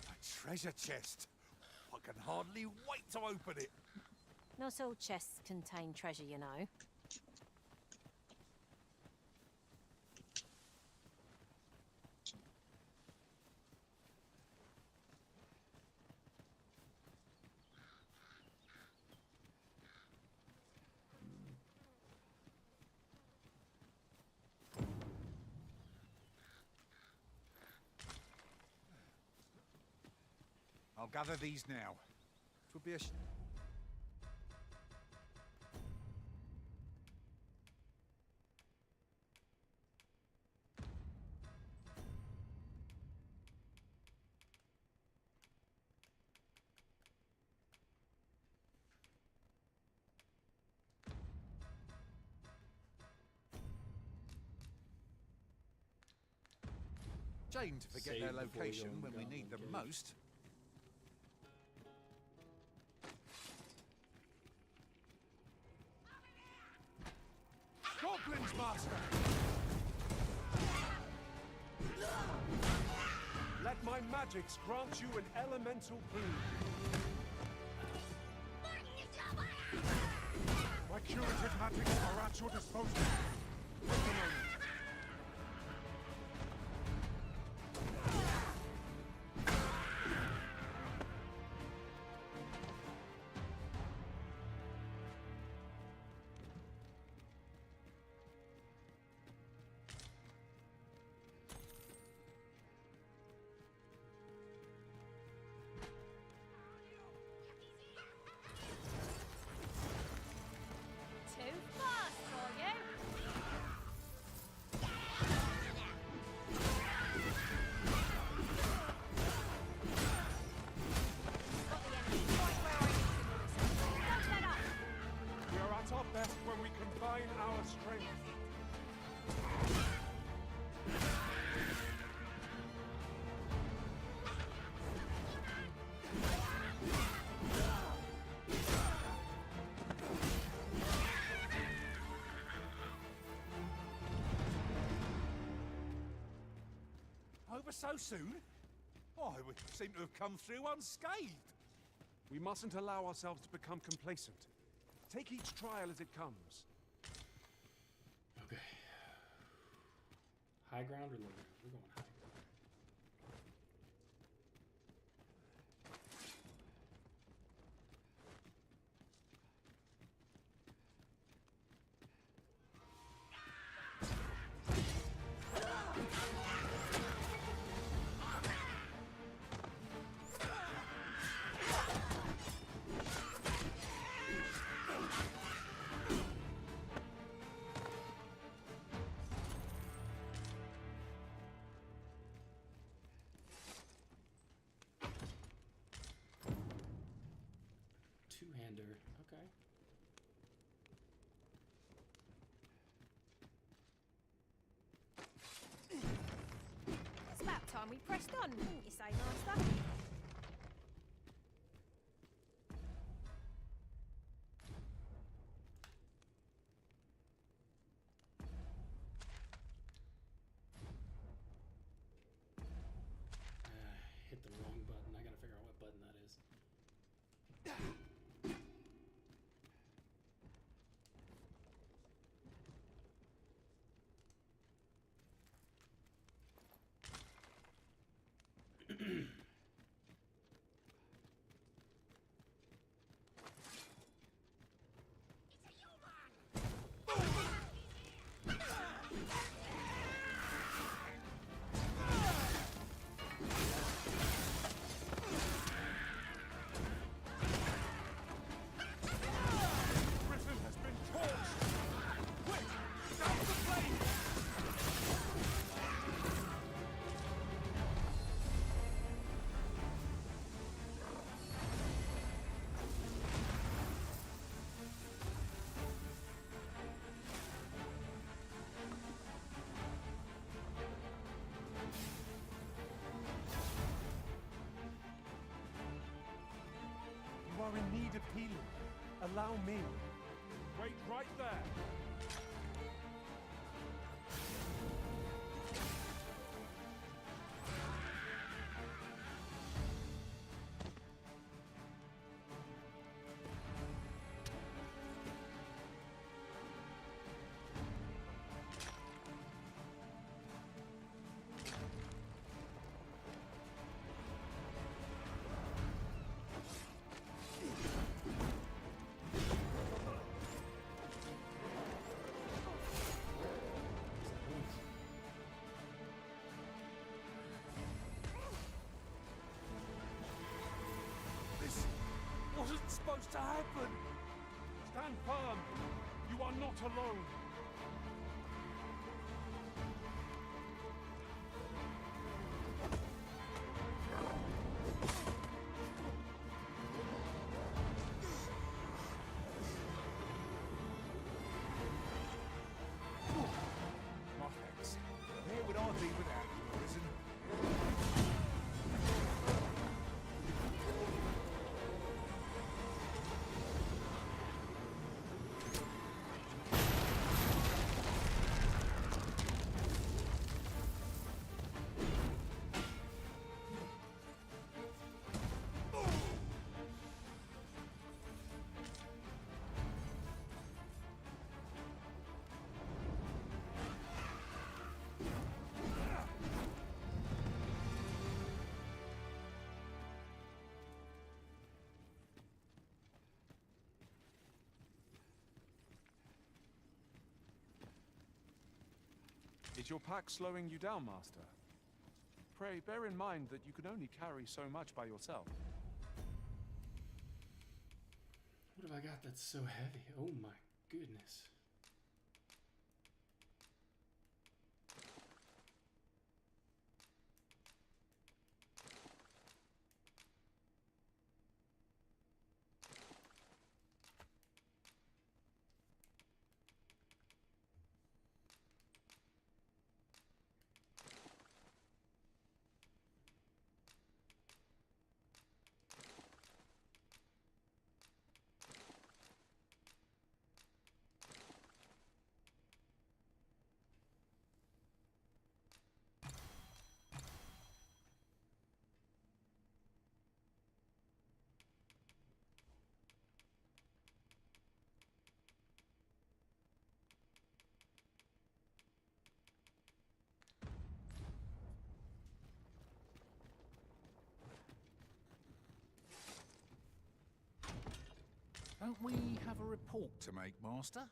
A treasure chest! I can hardly wait to open it! Not all chests contain treasure, you know. I'll gather these now. It would be a shame to forget Save their before we go location in when we Goblin need them Cave. most. Goblins, Master! Let my magics grant you an elemental boon. My curative magics are at your disposal. Wait a moment. Too fast for you. Got the enemy right where I need them. Don't let up. We are at our best when we combine our strength. Over so soon? Oh, we seem to have come through unscathed. We mustn't allow ourselves to become complacent. Take each trial as it comes. Okay. High ground or low ground? We're going high ground. commander. Okay. It's about time we pressed on, wouldn't you say, Master? Hit the wrong button. I gotta figure out what button that is. Griffin has been torched! Quick! Down the flame! You are in need of healing. Allow me. Wait right there! This wasn't supposed to happen! Stand firm! You are not alone! My thanks. Where would I be without you, Risen? Is your pack slowing you down, Master? Pray bear in mind that you can only carry so much by yourself. What have I got that's so heavy? Oh my goodness. Don't we have a report to make, Master?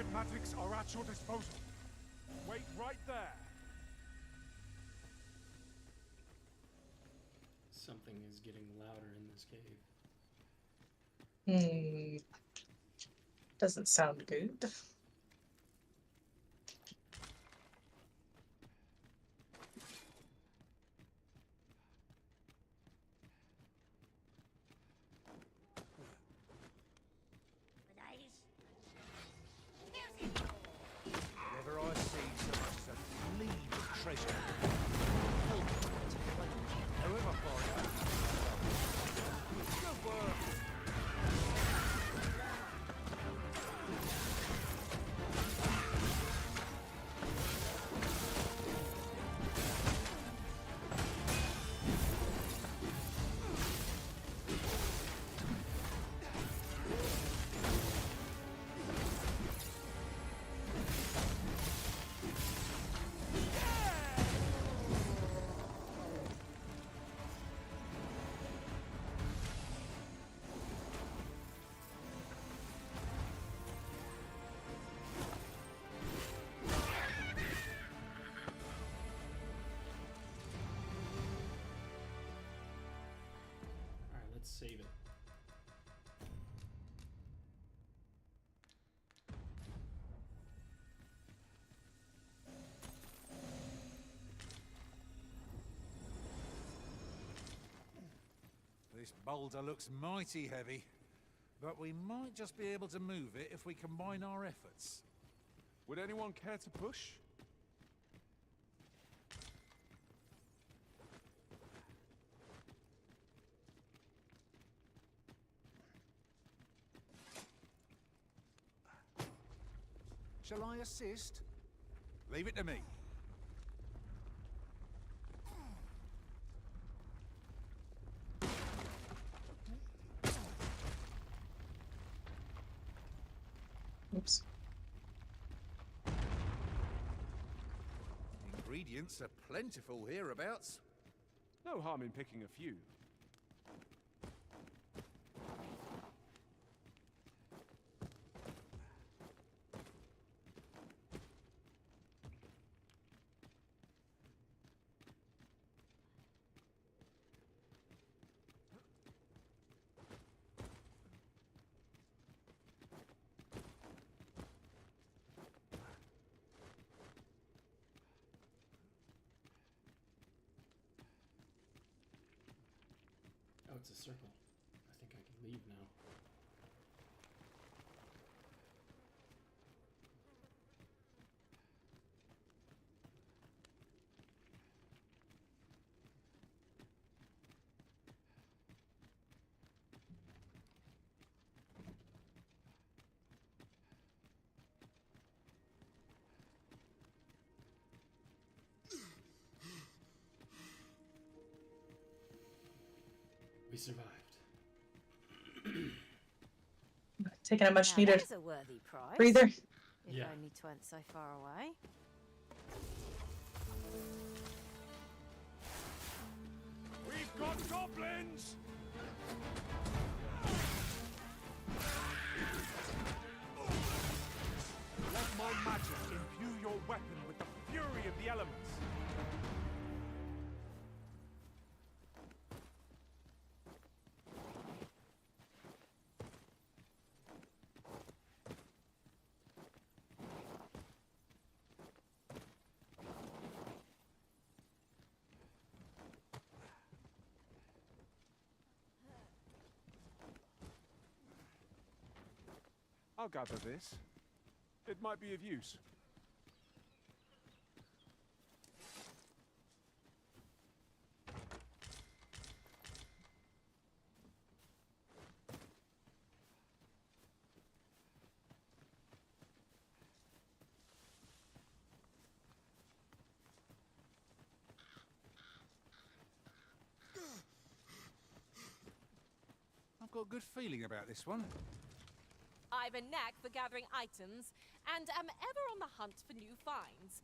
Pragmatics are at your disposal. Wait right there. Something is getting louder in this cave. Doesn't sound good. Whenever I see so much as a gleam of treasure, however far it goes, good work. Alright, let's save it. This boulder looks mighty heavy, but we might just be able to move it if we combine our efforts. Would anyone care to push? Shall I assist? Leave it to me. Oops. Ingredients are plentiful hereabouts. No harm in picking a few. Oh, it's a circle. I think I can leave now. We survived. Taking a much Now needed there's a worthy prize. breather. If Yeah. only 'tweren't so far away. We've got goblins! Let my magic imbue your weapon with the fury of the elements. I'll gather this. It might be of use. I've got a good feeling about this one. I've a knack for gathering items, and am ever on the hunt for new finds.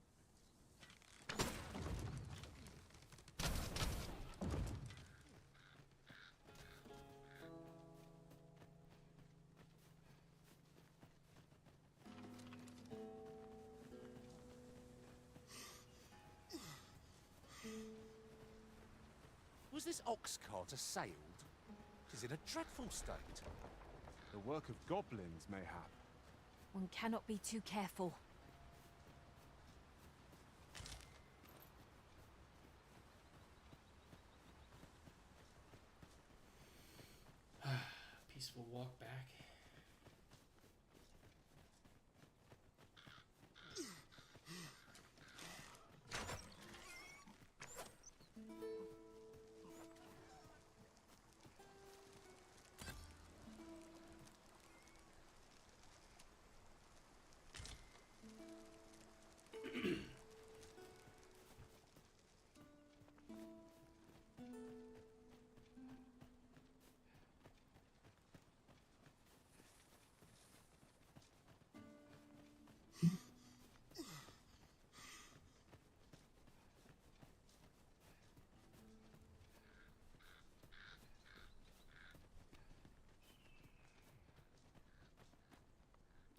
Was this ox cart assailed? It is in a dreadful state. The work of goblins, mayhap. One cannot be too careful. Peaceful walk back.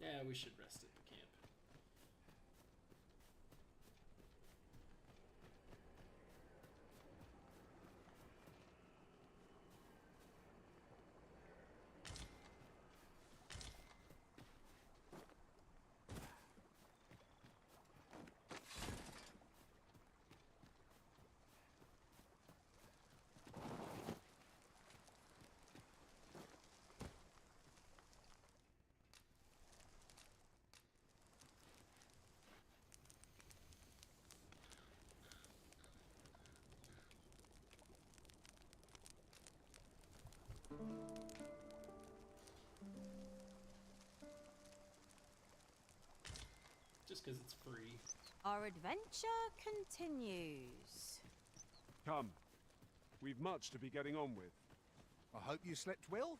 Yeah, we should rest at the camp. Just because it's free. Our adventure continues. Come. We've much to be getting on with. I hope you slept well.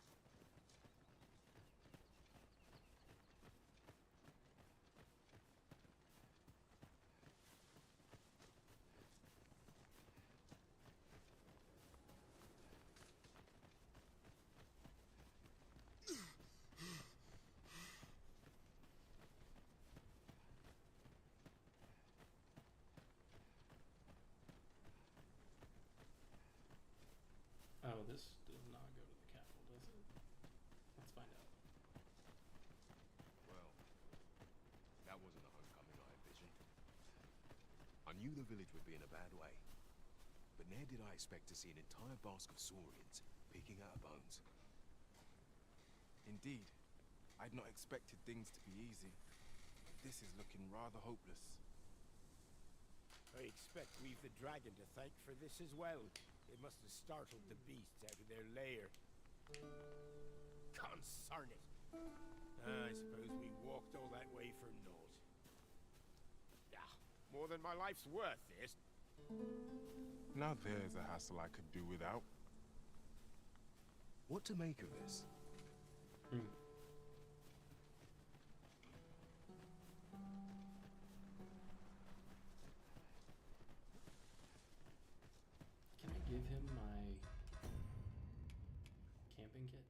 Oh, this does not go to the capital, does it? Let's find out. Well, that wasn't the homecoming I envisioned. I knew the village would be in a bad way, but ne'er did I expect to see an entire basque of saurians picking out bones. Indeed. I'd not expected things to be easy. This is looking rather hopeless. I expect we've the dragon to thank for this as well. It must have startled the beasts out of their lair. Consarn it! I suppose we walked all that way for naught. Ah, more than my life's worth, this. Now there's a hassle I could do without. What to make of this? Can I give him my camping kit?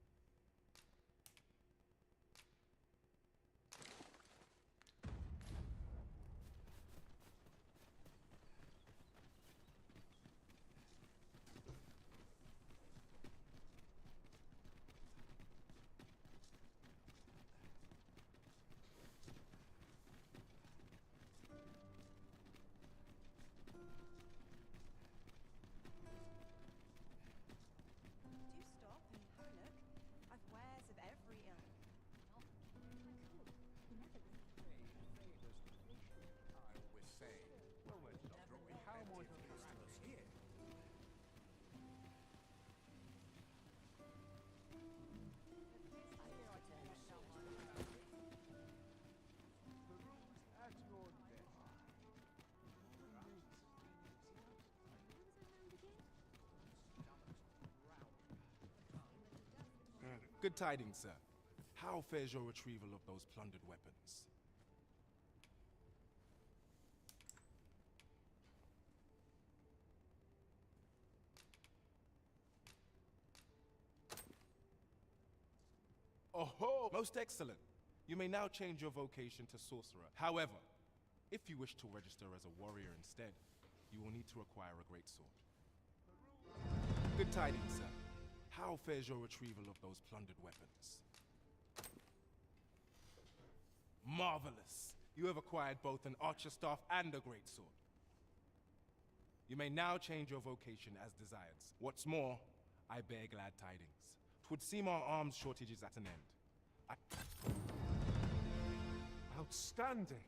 Do stop and have a look. I've wares of every ilk. I always say, well, let's not drop it. How am I to customers here? The rules at your desk. Good tidings, sir. How fares your retrieval of those plundered weapons? Oh, most excellent. You may now change your vocation to sorcerer. However, if you wish to register as a warrior instead, you will need to acquire a greatsword. good tidings, sir. How fares your retrieval of those plundered weapons? Marvelous! You have acquired both an archer staff and a greatsword. You may now change your vocation as desired. What's more, I bear glad tidings. 'Twould seem our arms shortage is at an end. Outstanding.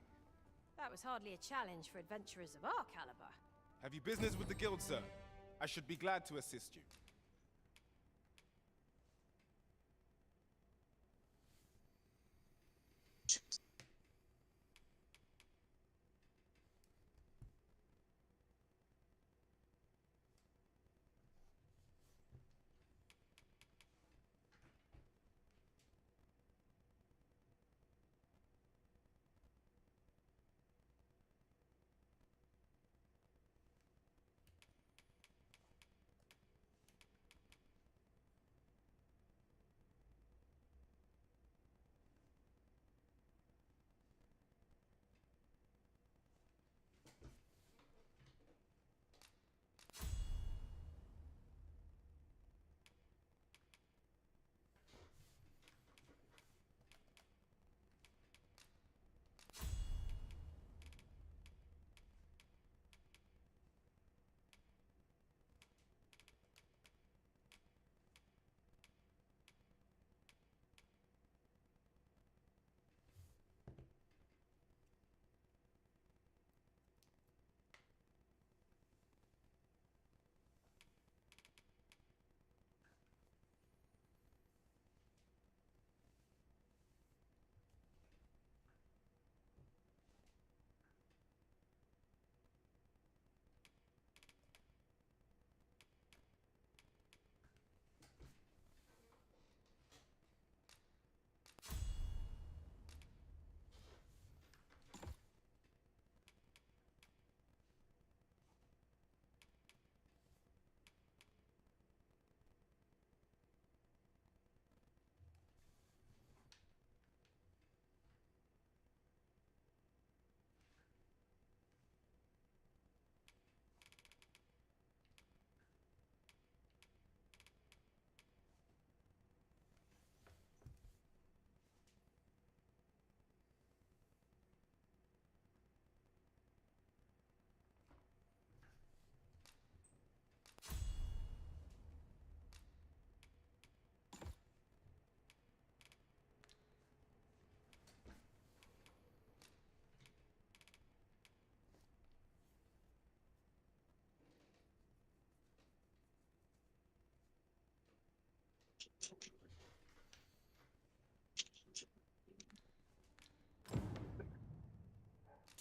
That was hardly a challenge for adventurers of our caliber. Have you business with the guild, sir? I should be glad to assist you.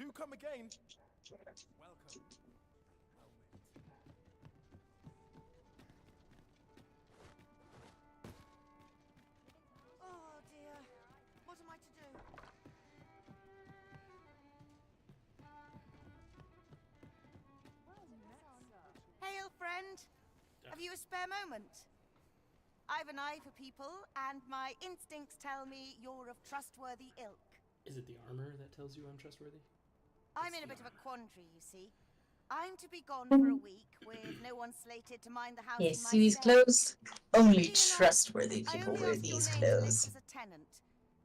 Do come again. Welcome. Oh dear. What am I to do? Hail, friend. Have you a spare moment? I've an eye for people, and my instincts tell me you're of trustworthy ilk. Is it the armor that tells you I'm trustworthy? I'm in a bit of a quandary, you see. I'm to be gone for a week with no one slated to mind the house Yeah, in my see these stead. clothes? Only Do you know, trustworthy I people only wear ask your these name to list clothes. as a tenant.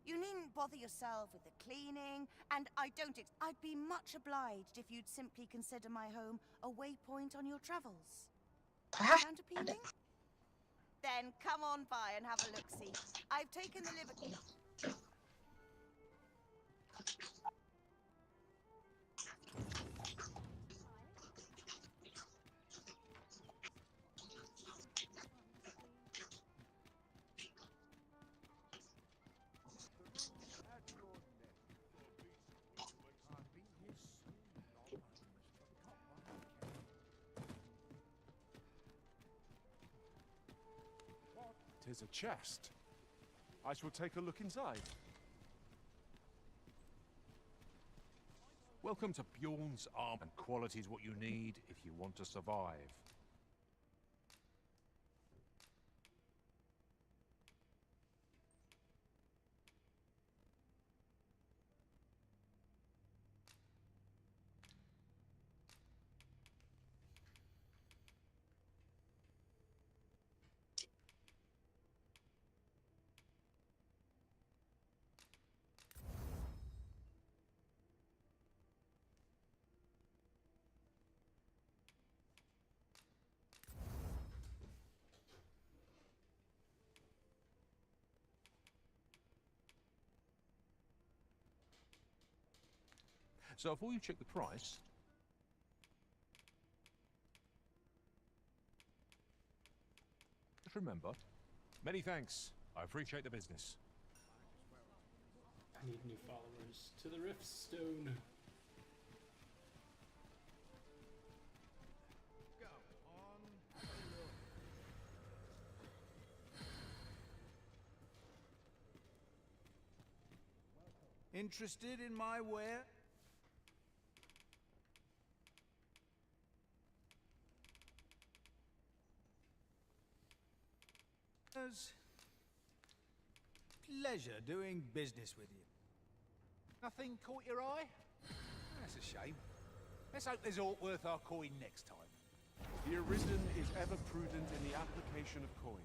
You needn't bother yourself with the cleaning, and I'd be much obliged if you'd simply consider my home a waypoint on your travels. Sound appealing? Then come on by and have a look-see. I've taken the liberty. Tis a chest. I shall take a look inside. Welcome to Bjorn's Arm, and quality is what you need if you want to survive. So before you check the price... Just remember, many thanks. I appreciate the business. I need new followers to the Riftstone. Interested in my ware? Pleasure doing business with you. Nothing caught your eye? That's a shame. Let's hope there's aught worth our coin next time. The Arisen is ever prudent in the application of coin.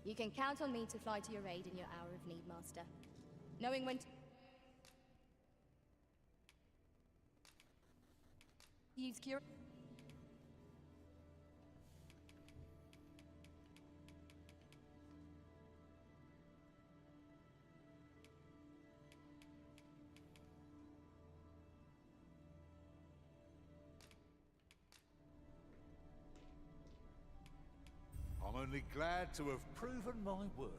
You can count on me to fly to your aid in your hour of need, Master. Knowing when to use cure. I'm only glad to have proven my worth.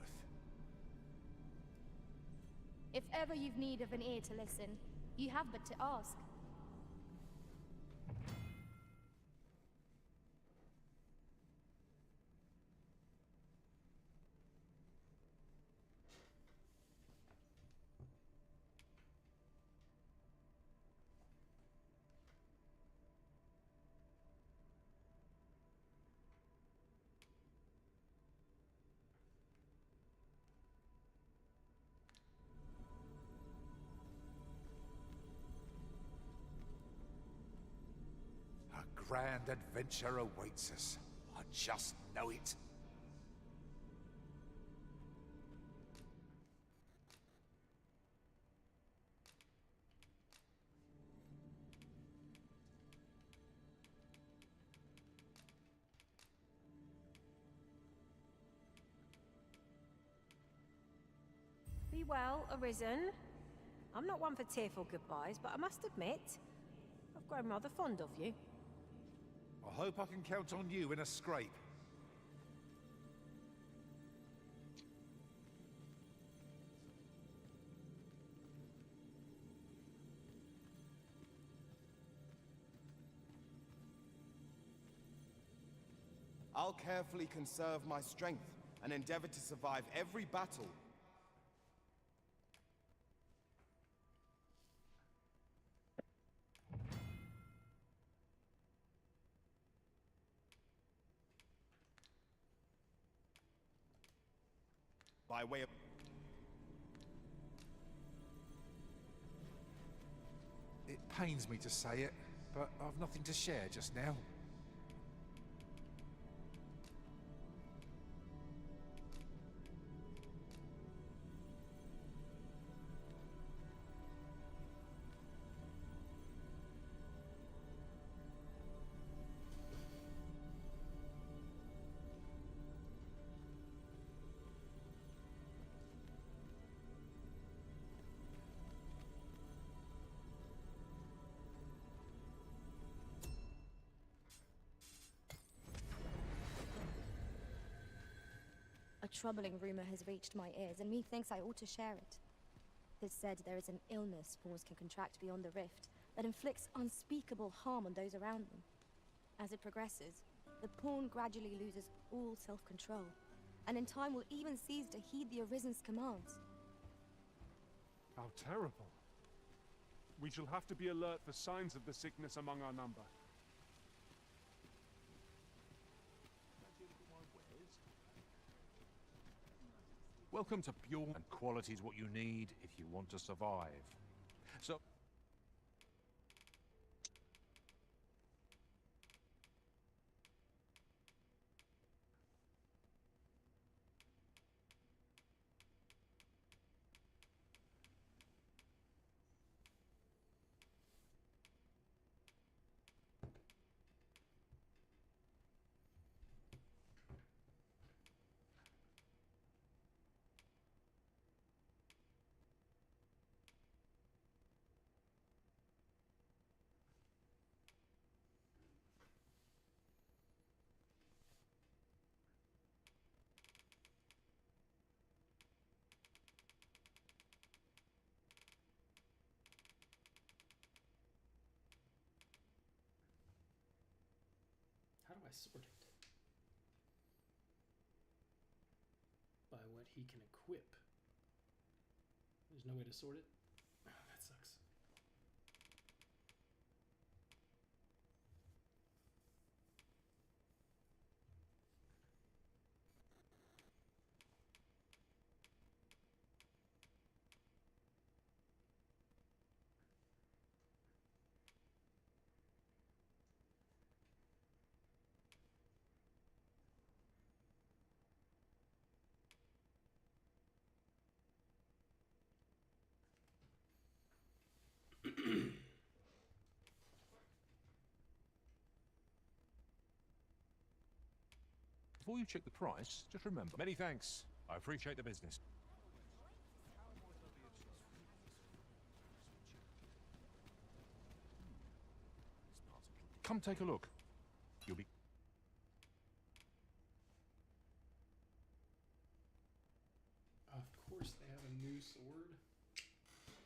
If ever you've need of an ear to listen, you have but to ask. A grand adventure awaits us. I just know it. Be well, Arisen. I'm not one for tearful goodbyes, but I must admit, I've grown rather fond of you. I hope I can count on you in a scrape. I'll carefully conserve my strength and endeavor to survive every battle. By way of... pains me to say it, but I've nothing to share just now. A troubling rumor has reached my ears, and methinks I ought to share it. It's said there is an illness pawns can contract beyond the rift that inflicts unspeakable harm on those around them. As it progresses, the pawn gradually loses all self-control, and in time will even cease to heed the Arisen's commands. How terrible. We shall have to be alert for signs of the sickness among our number. Welcome to Pure, and quality is what you need if you want to survive. So... How do I sort it? By what he can equip. There's no way to sort it? Oh, that sucks. Before you check the price, just remember... Many thanks. I appreciate the business. Come take a look. You'll be... Of course they have a new sword. Damn.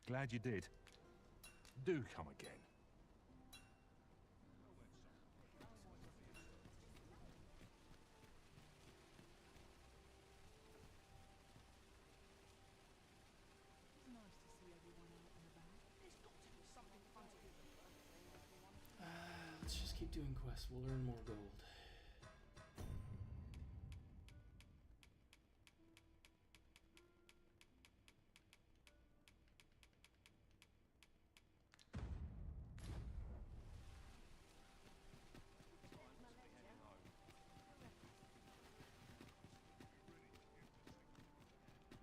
Glad you did. Do come again. Let's just keep doing quests. We'll earn more gold.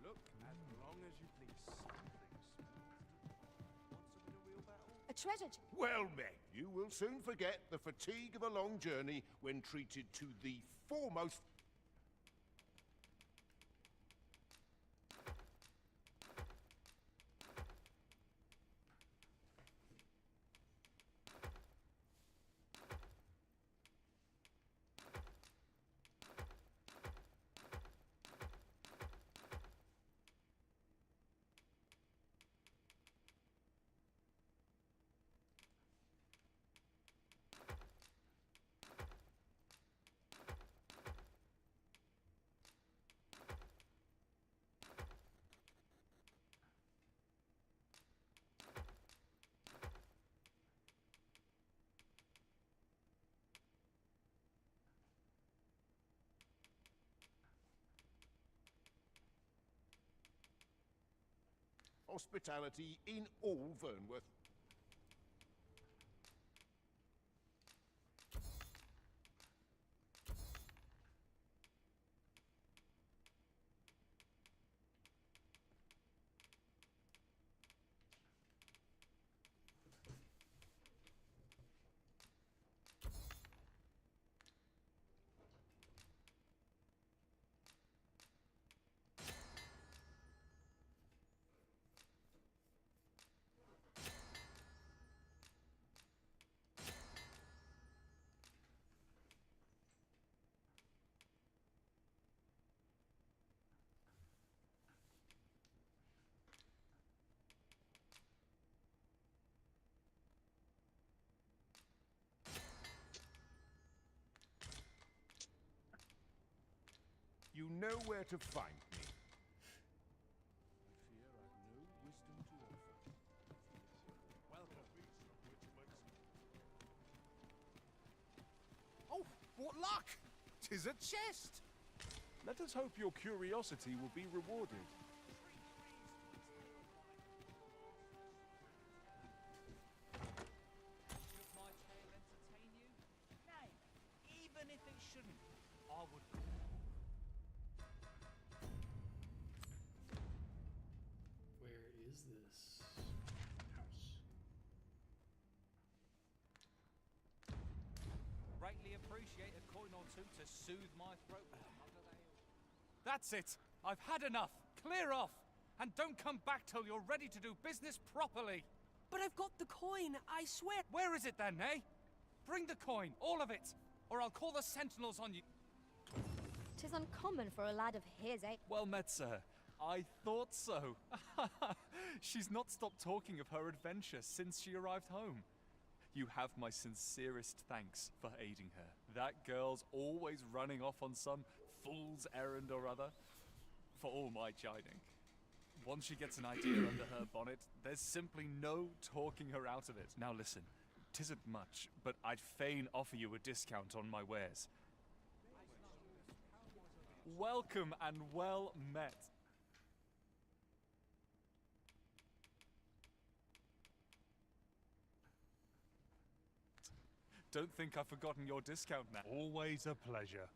Look as long as you please. A treasure. Well met. You will soon forget the fatigue of a long journey when treated to the foremost... hospitality in all Vernworth. You know where to find me. I fear I've no wisdom to offer. Welcome. Oh, what luck! 'Tis a chest! Let us hope your curiosity will be rewarded. Should my tale entertain you? Nay, even if it shouldn't, I would... Where is this house? Greatly appreciate a coin or two to soothe my throat. That's it! I've had enough! Clear off! And don't come back till you're ready to do business properly! But I've got the coin, I swear. Where is it then, eh? Bring the coin, all of it, or I'll call the sentinels on you. 'Tis uncommon for a lad of his age. Well met, sir. I thought so. She's not stopped talking of her adventure since she arrived home. You have my sincerest thanks for aiding her. That girl's always running off on some fool's errand or other. For all my chiding. Once she gets an idea under her bonnet, there's simply no talking her out of it. Now listen, 'tisn't much, but I'd fain offer you a discount on my wares. Welcome and well met. Don't think I've forgotten your discount now. Always a pleasure.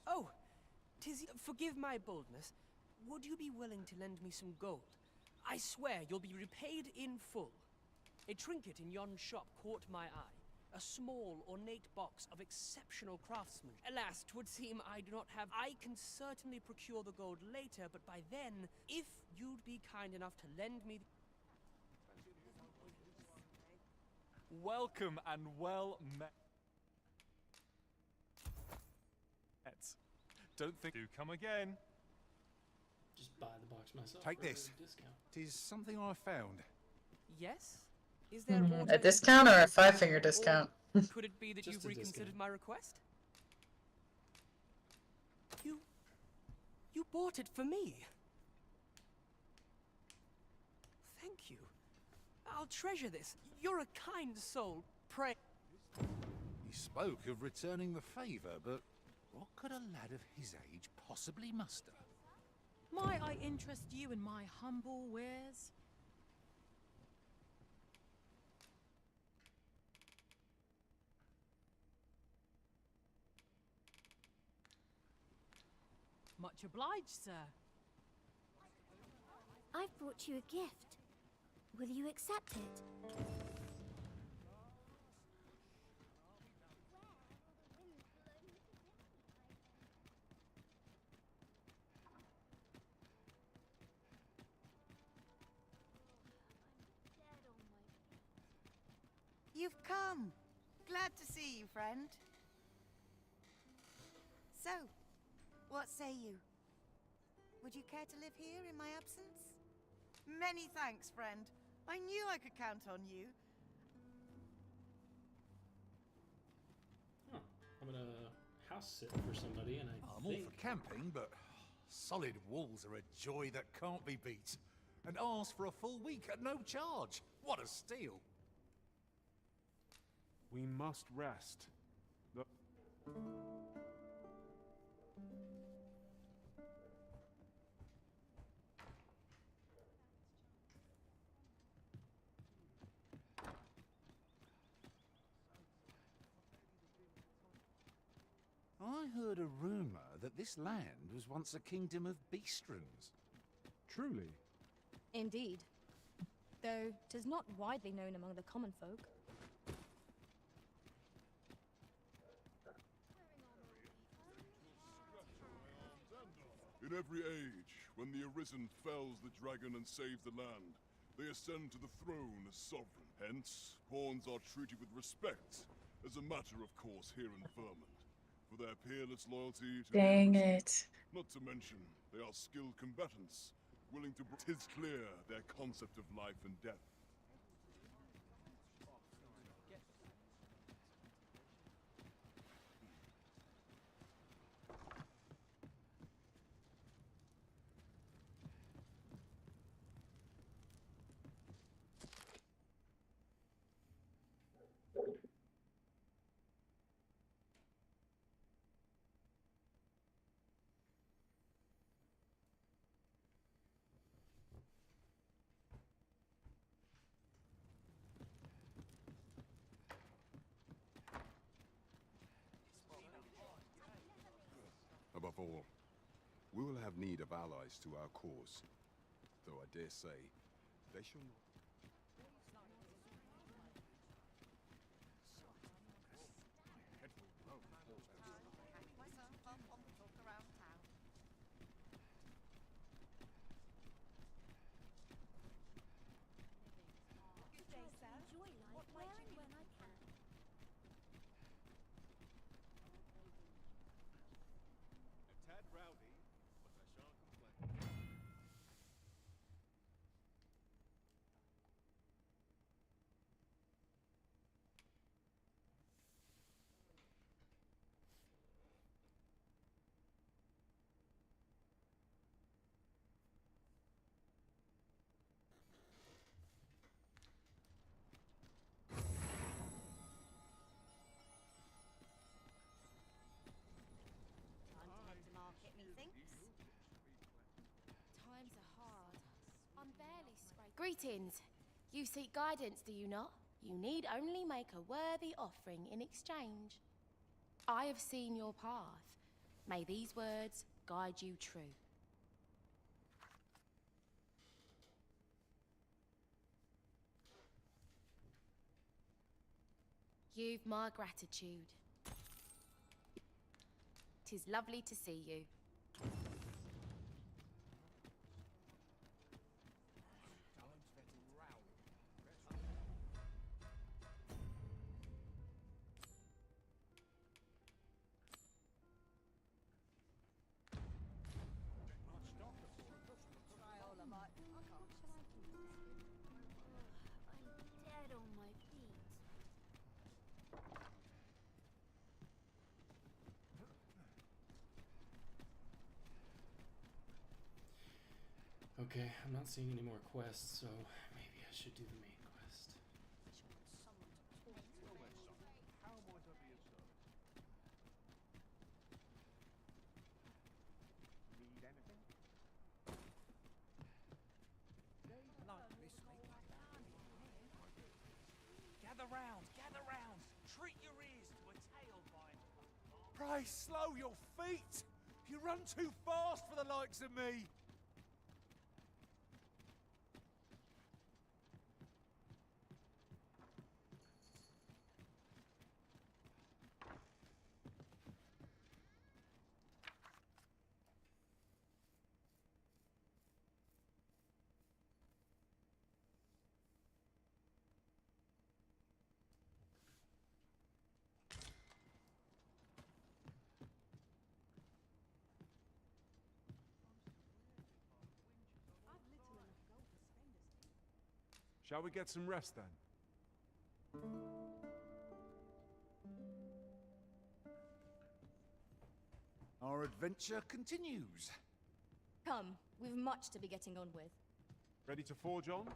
Oh, forgive my boldness. Would you be willing to lend me some gold? I swear you'll be repaid in full. A trinket in yon shop caught my eye. A small, ornate box of exceptional craftsmanship. Alas, 'twould seem I do not have... I can certainly procure the gold later, but by then, if you'd be kind enough to lend me... Welcome and well met. Don't think do come again. Just buy the box myself. Take for a this. discount. Tis something I found. Yes? Is there aught A discount or a five-finger discount? Could it be that Just you've a reconsidered discount. my request? You bought it for me. Thank you. I'll treasure this. You're a kind soul. Pray. He spoke of returning the favour, but what could a lad of his age possibly muster? Might I interest you in my humble wares? Much obliged, sir. I've brought you a gift. Will you accept it? You've come. Glad to see you, friend. So, what say you? Would you care to live here in my absence? Many thanks, friend. I knew I could count on you. Huh. I'm gonna house sit for somebody, and I'm all for camping, but solid walls are a joy that can't be beat. And ours for a full week at no charge. What a steal! We must rest. I heard a rumour that this land was once a kingdom of beastrons. Truly? Indeed. Though 'tis not widely known among the common folk. In every age, when the Arisen fells the dragon and saves the land, they ascend to the throne as sovereign. Hence, pawns are treated with respect, as a matter of course here in Vermont, for their peerless loyalty to Dang the Arisen. it. Not to mention, they are skilled combatants, willing to... 'Tis clear their concept of life and death. Above all, we will have need of allies to our cause. Though I dare say, they shall not... A tad rowdy, but I shan't complain. Time to head to market, methinks. Times are hard. I'm barely scraping. Greetings. You seek guidance, do you not? You need only make a worthy offering in exchange. I have seen your path. May these words guide you true. You've my gratitude. 'Tis lovely to see you. I'm dead on my feet. Okay, I'm not seeing any more quests, so maybe I should do the main quest. How might I be of service? Need anything? Gather round! Treat your ears to a tale by... Pray, slow your feet! You run too fast for the likes of me! Shall we get some rest then? Our adventure continues. Come, we've much to be getting on with. Ready to forge on?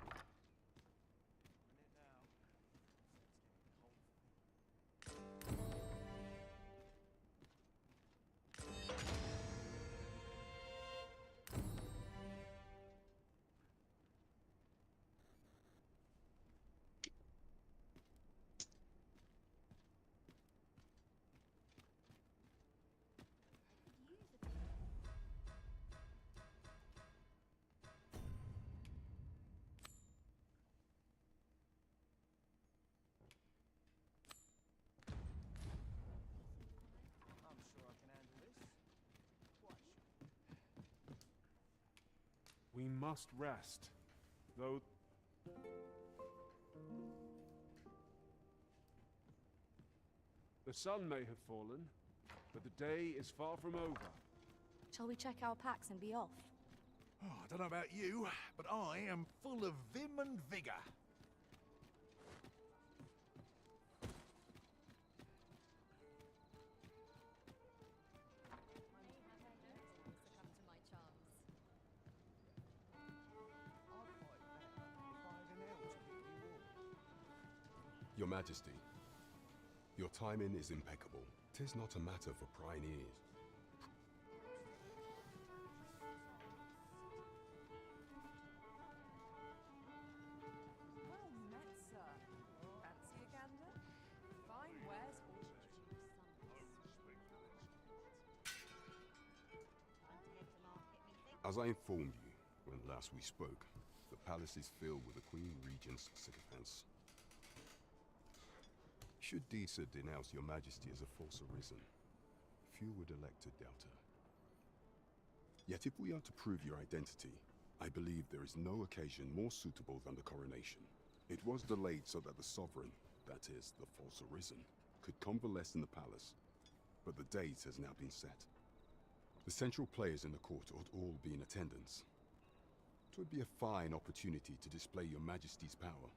We must rest, though... The sun may have fallen, but the day is far from over. Shall we check our packs and be off? Oh, I don't know about you, but I am full of vim and vigour. Your Majesty, your timing is impeccable. 'Tis not a matter for prying ears. Well met, sir. Fancy a gander? Fine wares As I informed you when last we spoke, the palace is filled with the Queen Regent's sycophants. Should Disa denounce your Majesty as a false arisen, few would elect to doubt her. Yet if we are to prove your identity, I believe there is no occasion more suitable than the coronation. It was delayed so that the sovereign, that is, the false arisen, could convalesce in the palace, but the date has now been set. The central players in the court ought all be in attendance. 'Twould be a fine opportunity to display your Majesty's power.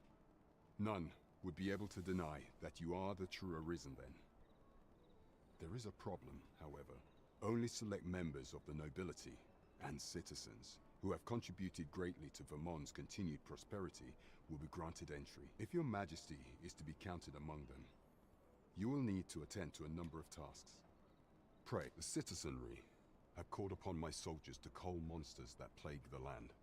None would be able to deny that you are the true arisen then. There is a problem, however. Only select members of the nobility and citizens who have contributed greatly to Vermont's continued prosperity will be granted entry. If your Majesty is to be counted among them, you will need to attend to a number of tasks. Pray, the citizenry have called upon my soldiers to cull monsters that plague the land.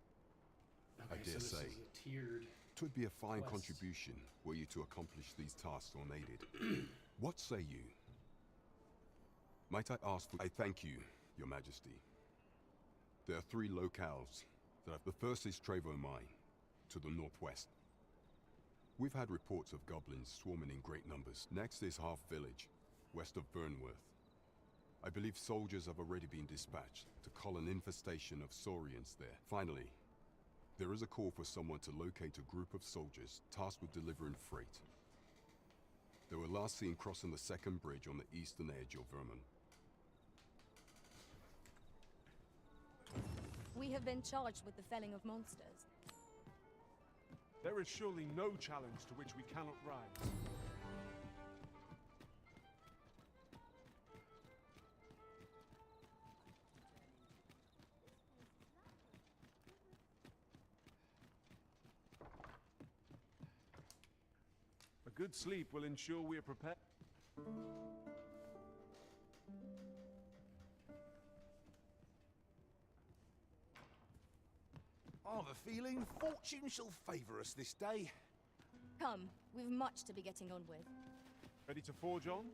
Okay, I dare so this say, is a tiered 'twould be a fine quest. contribution were you to accomplish these tasks unaided. What say you? Might I ask for... I thank you, your Majesty. There are 3 locales that have... The first is Trevo Mine, to the northwest. We've had reports of goblins swarming in great numbers. Next is Half Village, west of Burnworth. I believe soldiers have already been dispatched to cull an infestation of saurians there. Finally, there is a call for someone to locate a group of soldiers tasked with delivering freight. They were last seen crossing the second bridge on the eastern edge of Vermont. We have been charged with the felling of monsters. There is surely no challenge to which we cannot rise. A good sleep will ensure we are prepared. I've a feeling fortune shall favour us this day. Come, we've much to be getting on with. Ready to forge on?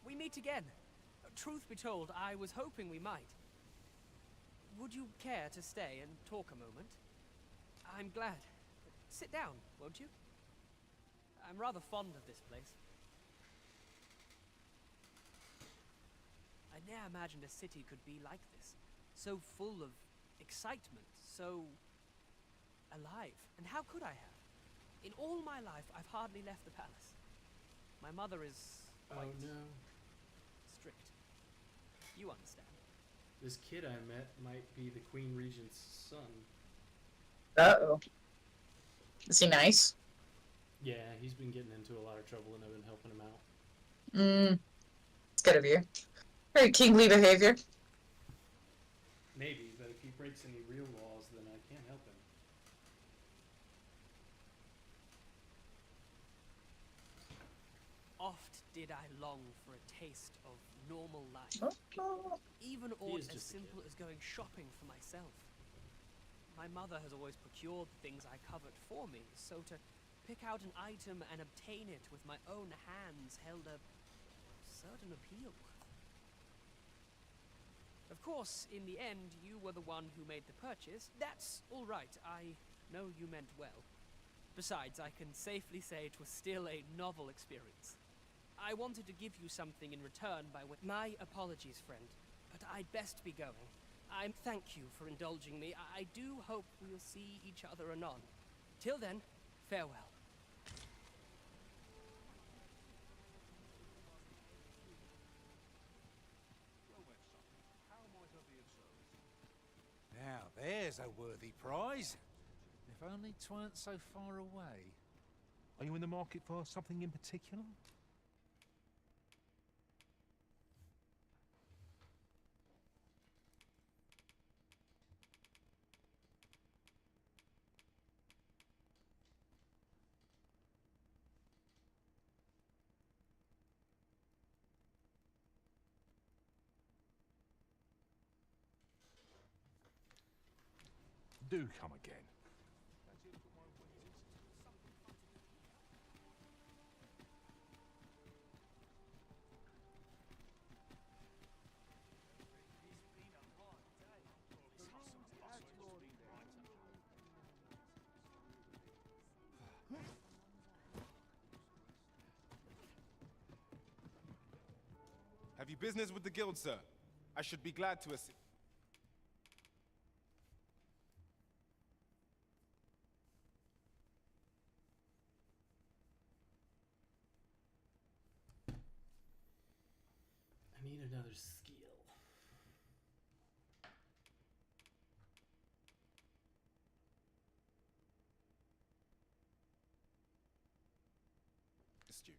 We meet again. Truth be told, I was hoping we might. Would you care to stay and talk a moment? I'm glad. Sit down, won't you? I'm rather fond of this place. I ne'er imagined a city could be like this. So full of excitement, so alive. And how could I have? In all my life, I've hardly left the palace. My mother is quite strict. You understand. This kid I met might be the Queen Regent's son. Uh-oh. Is he nice? Yeah, he's been getting into a lot of trouble and I've been helping him out. It's good of you. Very kingly behavior. Maybe, but if he breaks any real laws, then I can't help him. Oft did I long for a taste of normal life. Even He aught is as just a simple as going shopping for myself. My mother has always procured the things I covet for me, so to pick out an item and obtain it with my own hands held a certain appeal. Of course, in the end, you were the one who made the purchase. That's all right. I know you meant well. Besides, I can safely say it was still a novel experience. I wanted to give you something in return by way. My apologies, friend, but I'd best be going. I thank you for indulging me. I do hope we'll see each other anon. Till then, farewell. Now, there's a worthy prize. If only 'tweren't so far away. Are you in the market for something in particular? Do come again. Have you business with the guild, sir? I should be glad to assist. I need another skill. Astute.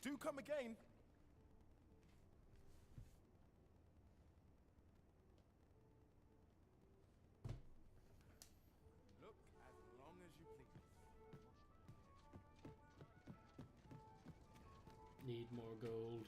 Do come again. Look as long as you please. Need more gold.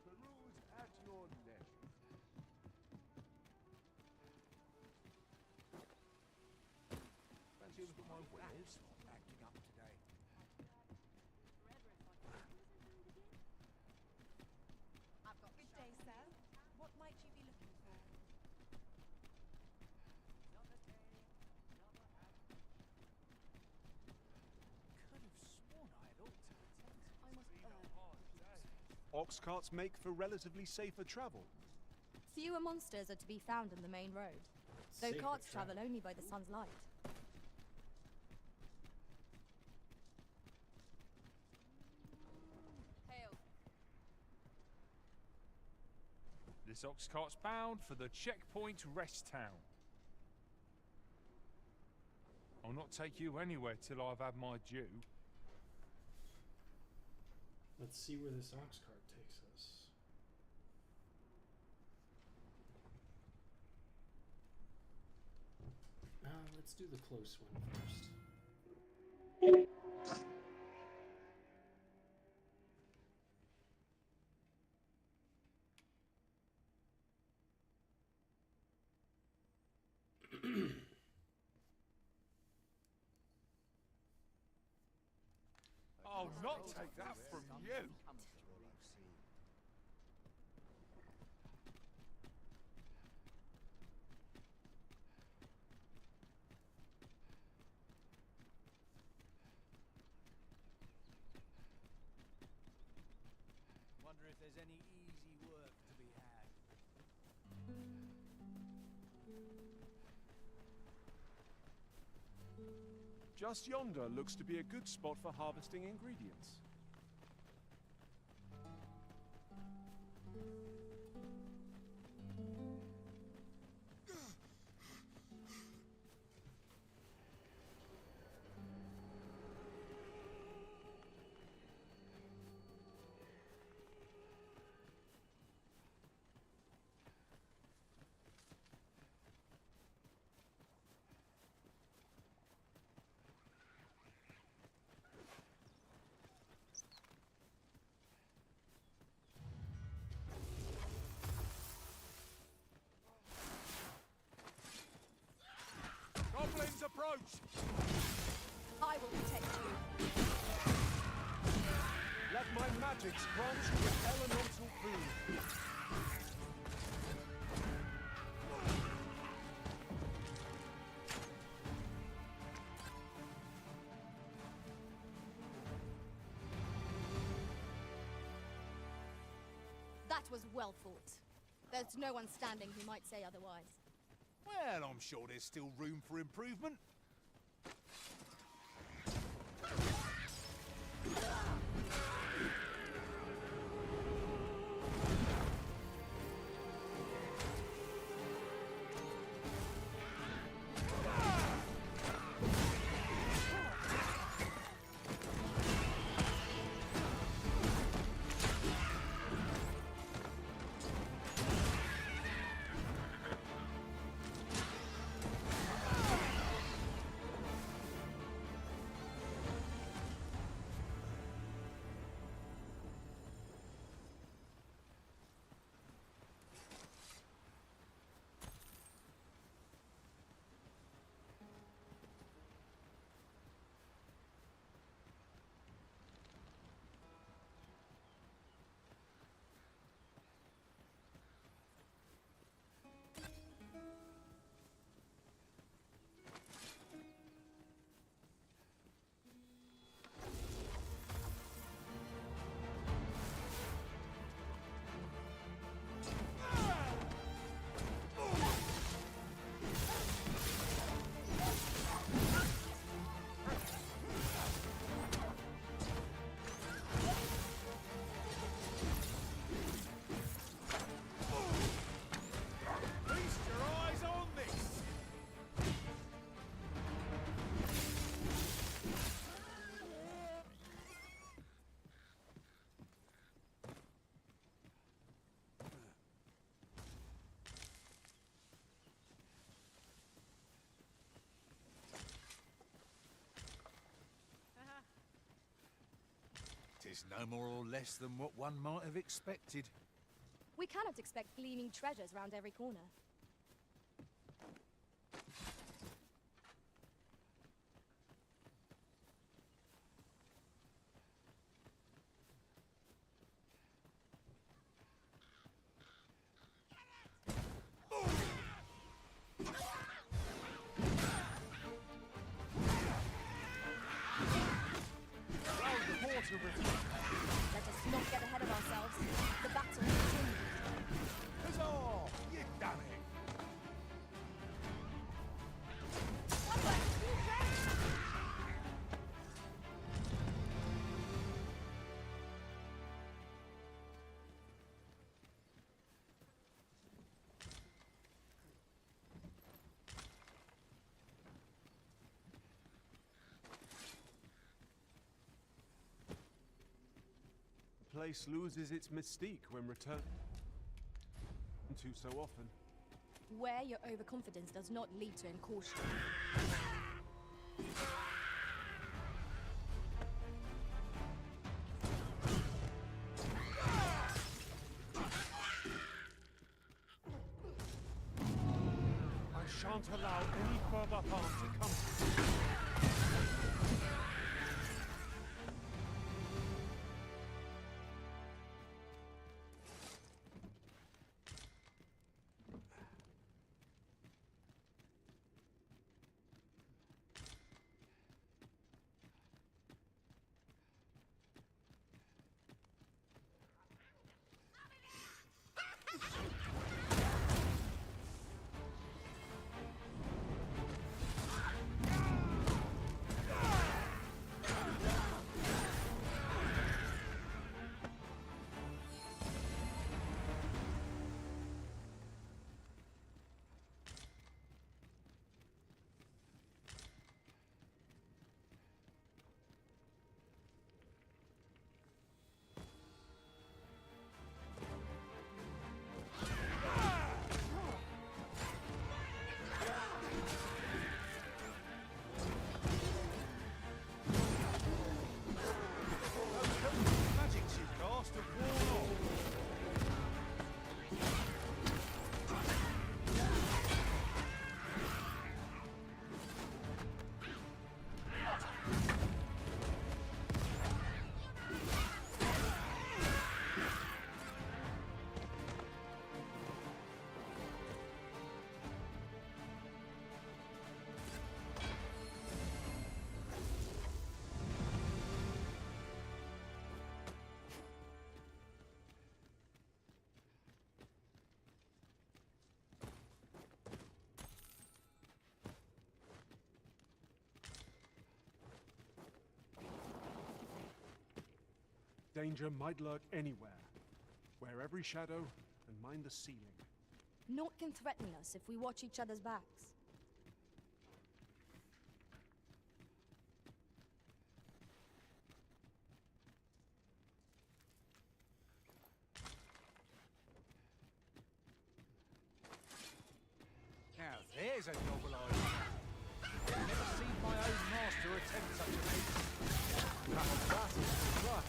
Peruse at your leisure. Fancy a look at my wares? Acting up today. I've got good day, sir. What might you be looking for? Could have sworn I had ought to attend. I must Ox carts make for relatively safer travel. Fewer monsters are to be found on the main road, though Safer carts travel. travel only by the sun's light. Hail. This ox cart's bound for the checkpoint rest town. I'll not take you anywhere till I've had my due. Let's see where this ox cart takes us. Let's do the close one first. I'll not take that from you. Wonder if there's any easy work to be had. Just yonder looks to be a good spot for harvesting ingredients. Goblins approach! I will protect you. Let my magics grant you with elemental food. That was well fought. There's no one standing who might say otherwise. Well, I'm sure there's still room for improvement. Tis no more or less than what one might have expected. We cannot expect gleaming treasures round every corner. Let us not get ahead of ourselves. The battle continues. Huzzah! You've done it! place loses its mystique when returned to so often. Where your overconfidence does not lead to caution. I shan't allow any further harm to come to you. Danger might lurk anywhere, where every shadow and mind the ceiling. Naught can threaten us if we watch each other's backs. Now, there's a novel idea. I've never seen my own master attempt such an act. Now that is right.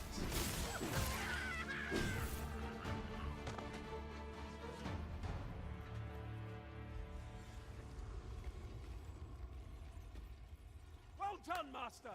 Well done, Master!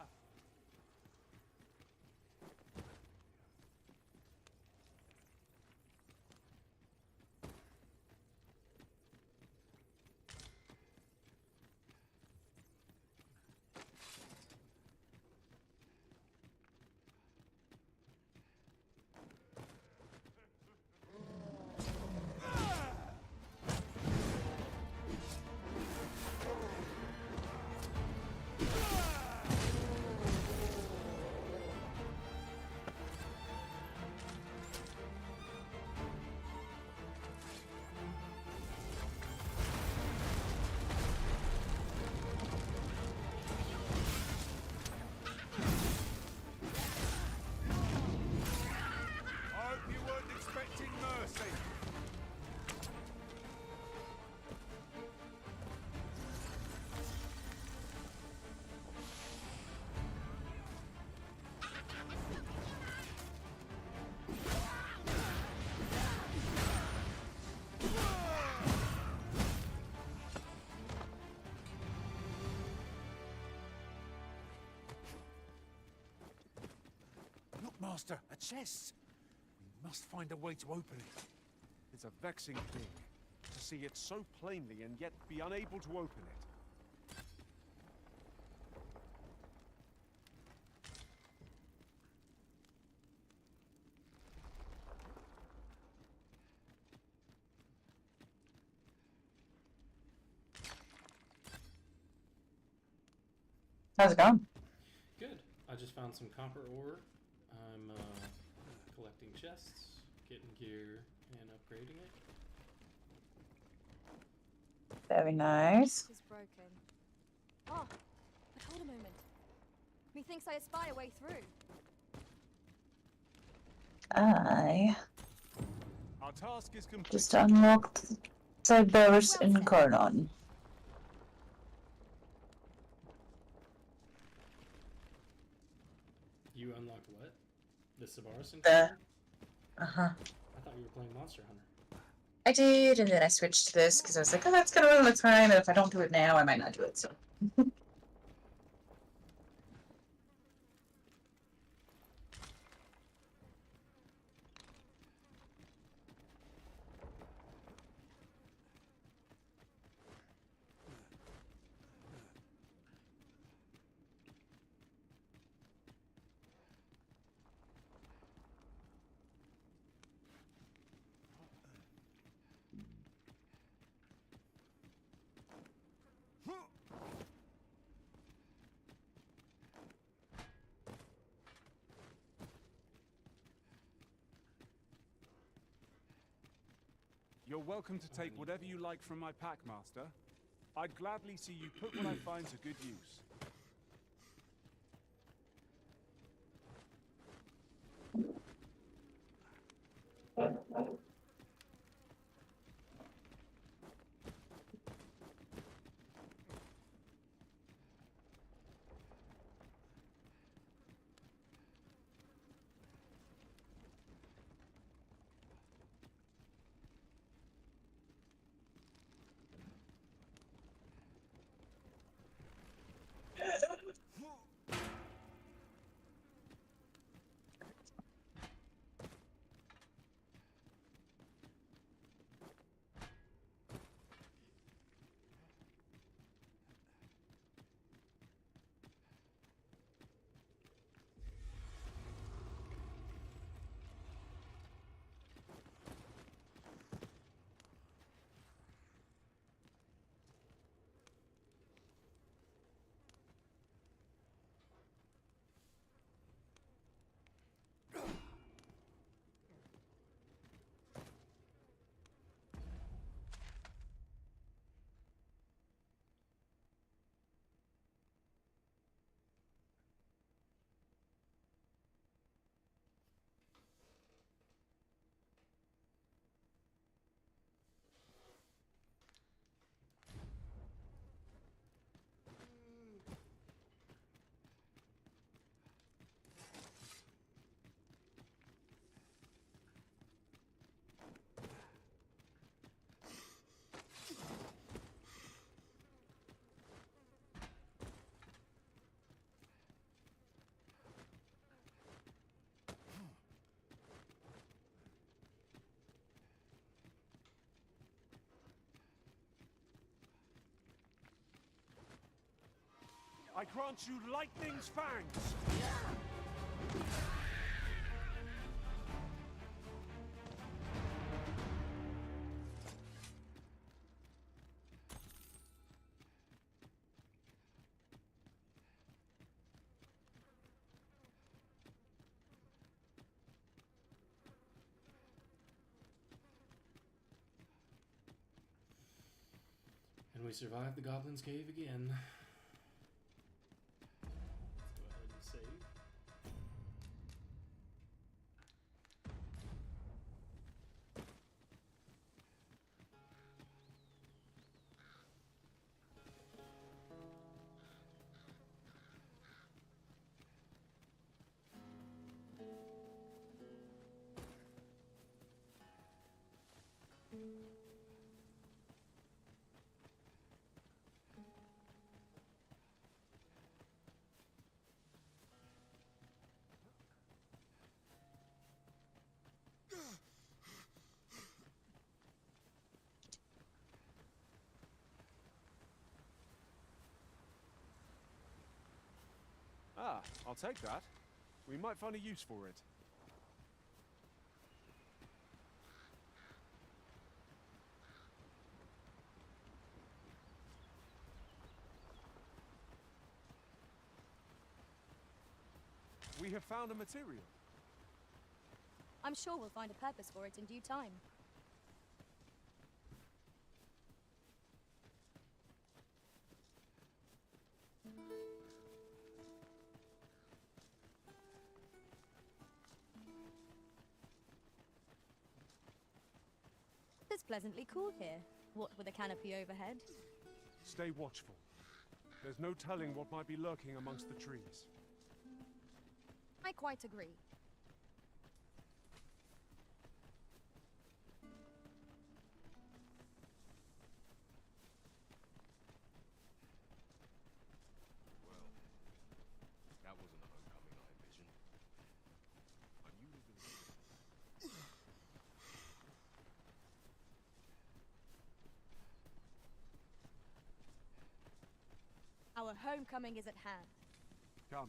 Master, a chest! We must find a way to open it. It's a vexing thing, to see it so plainly and yet be unable to open it. How's it going? Good. I just found some copper ore. I'm collecting chests, getting gear, and upgrading it. Very nice. It's broken. Oh, but hold a moment. Methinks I espy a way through. I Our task is complete. just unlocked Cyberus in Carnon. You unlocked what? The Sabaris The encounter? Uh-huh. I thought you were playing Monster Hunter. I did, and then I switched to this because I was like, oh, that's gonna run out of time, and if I don't do it now, I might not do it, so. You're welcome to take whatever you like from my pack, Master. I'd gladly see you put what I find to good use. I grant you lightning's fangs! And we survived the Goblin's Cave again. Let's go ahead and save. Ah, I'll take that. We might find a use for it. We have found a material. I'm sure we'll find a purpose for it in due time. pleasantly cool here. What with a canopy overhead? Stay watchful. There's no telling what might be lurking amongst the trees. I quite agree. Well, that wasn't the homecoming I envisioned. Are you even... Our homecoming is at hand. Come.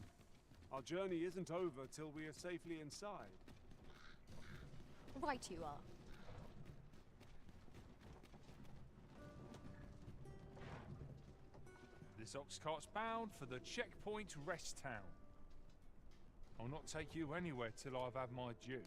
Our journey isn't over till we are safely inside. Right you are. This ox cart's bound for the checkpoint rest town. I'll not take you anywhere till I've had my due.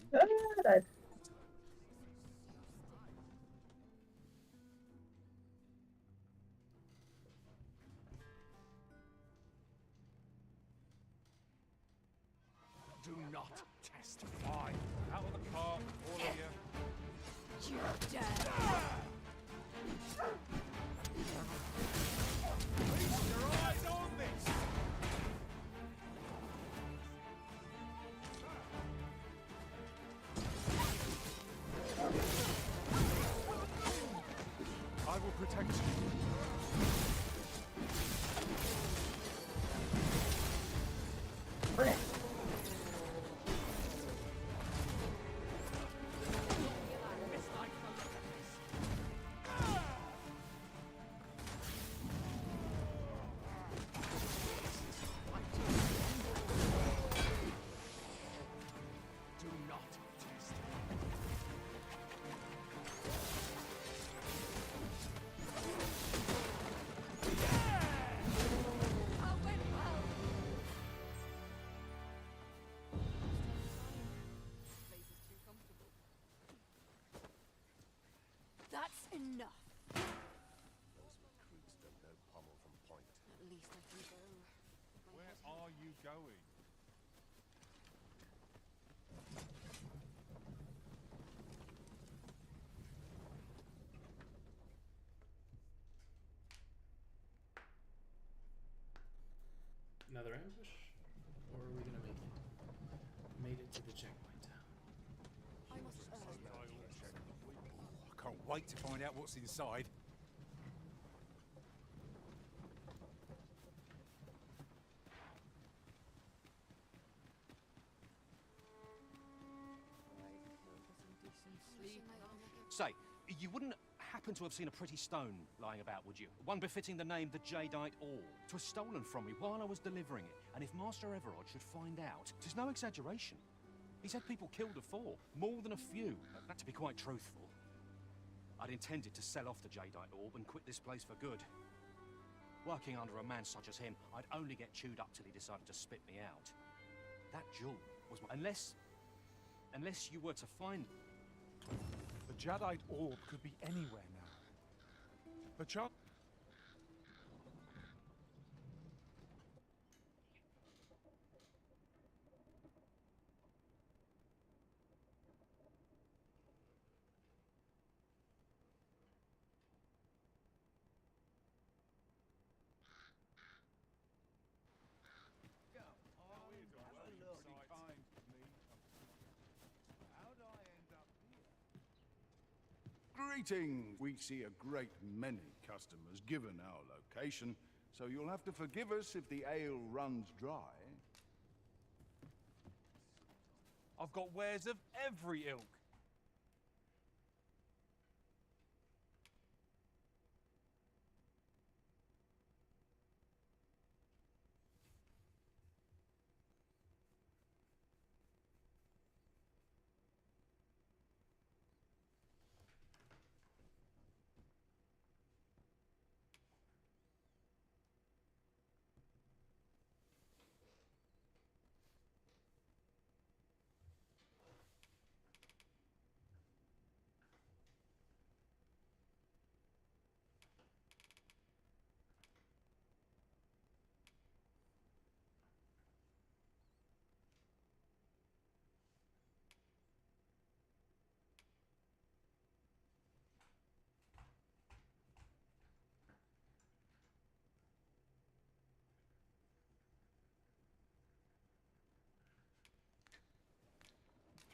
Do not testify. Out of the car, all of you. You dare! Keep your eyes on this! I will protect you. Do not test That's enough. Those recruits don't know pommel from point. At least I can go. Where are you going? Another ambush? Or are we gonna make it? Made it to the checkpoint town. I must I can't wait to find out what's inside. Say, you wouldn't happen to have seen a pretty stone lying about, would you? One befitting the name the Jadeite Orb. 'Twas stolen from me while I was delivering it, and if Master Everard should find out, 'tis no exaggeration. He's had people killed afore, more than a few. That to be quite truthful. I'd intended to sell off the Jadeite Orb and quit this place for good. Working under a man such as him, I'd only get chewed up till he decided to spit me out. That jewel was my... Unless you were to find... The Jadeite orb could be anywhere now. The chance. Greetings! We see a great many customers given our location, so you'll have to forgive us if the ale runs dry. I've got wares of every ilk.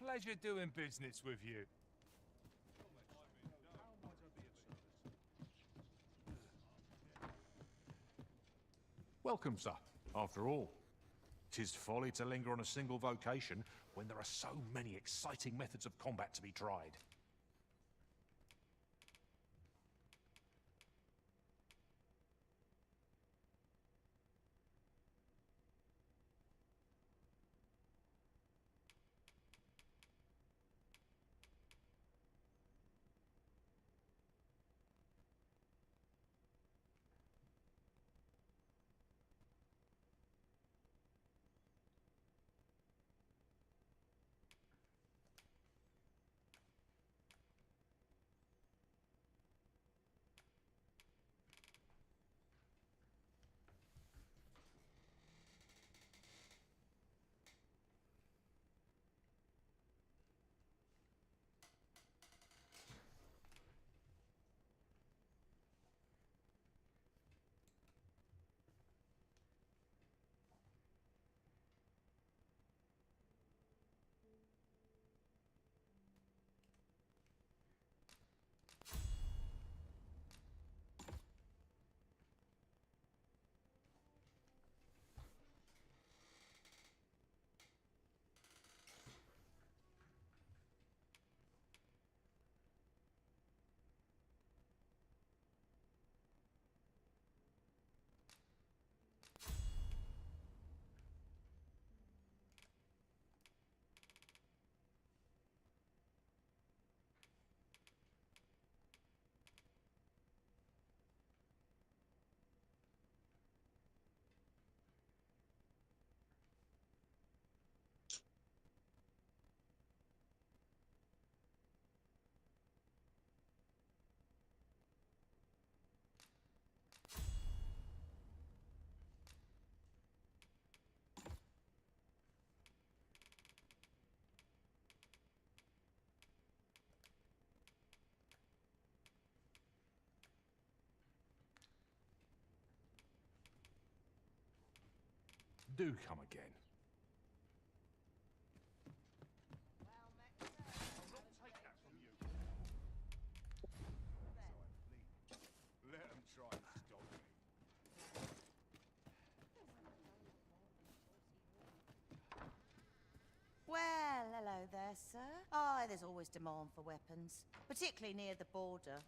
pleasure doing business with you. Welcome, sir. After all, 'tis folly to linger on a single vocation when there are so many exciting methods of combat to be tried. Do come again. Let them try to stop me. Well, hello there, sir. Oh, there's always demand for weapons, particularly near the border.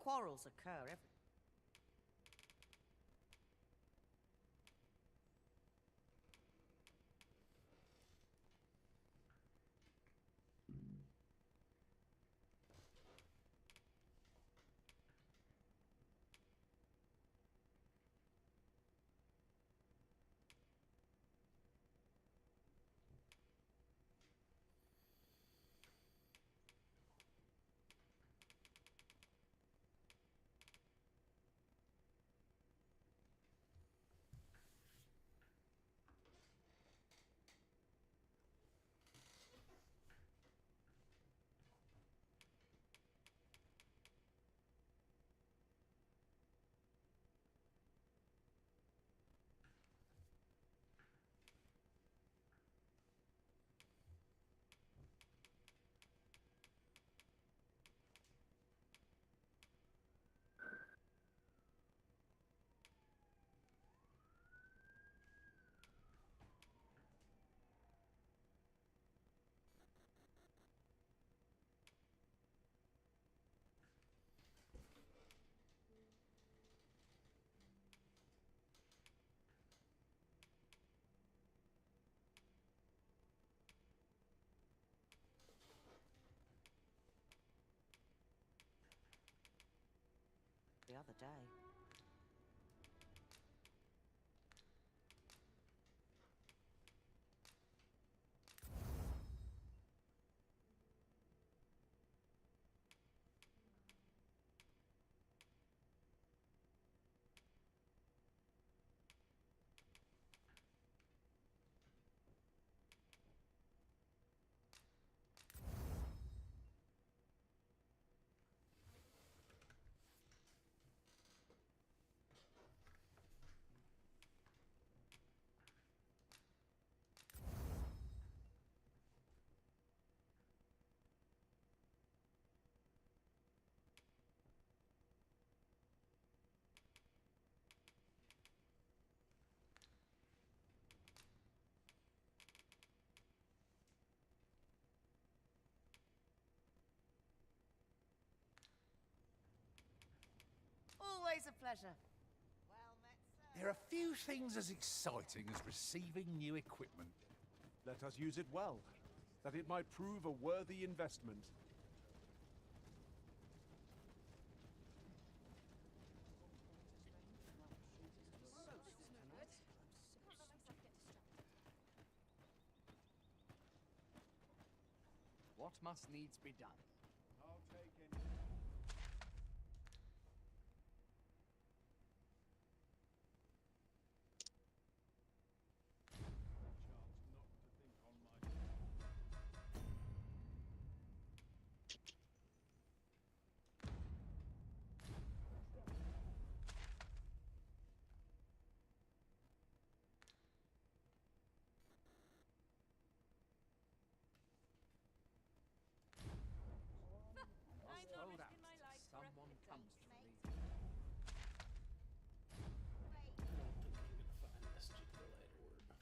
Quarrels occur every... The other day. Always a pleasure. Well met, sir. There are few things as exciting as receiving new equipment. Let us use it well, that it might prove a worthy investment. What must needs be done? I'll take any. Hold out. Someone comes to me. I don't think I'm gonna find this Jiggalite orb.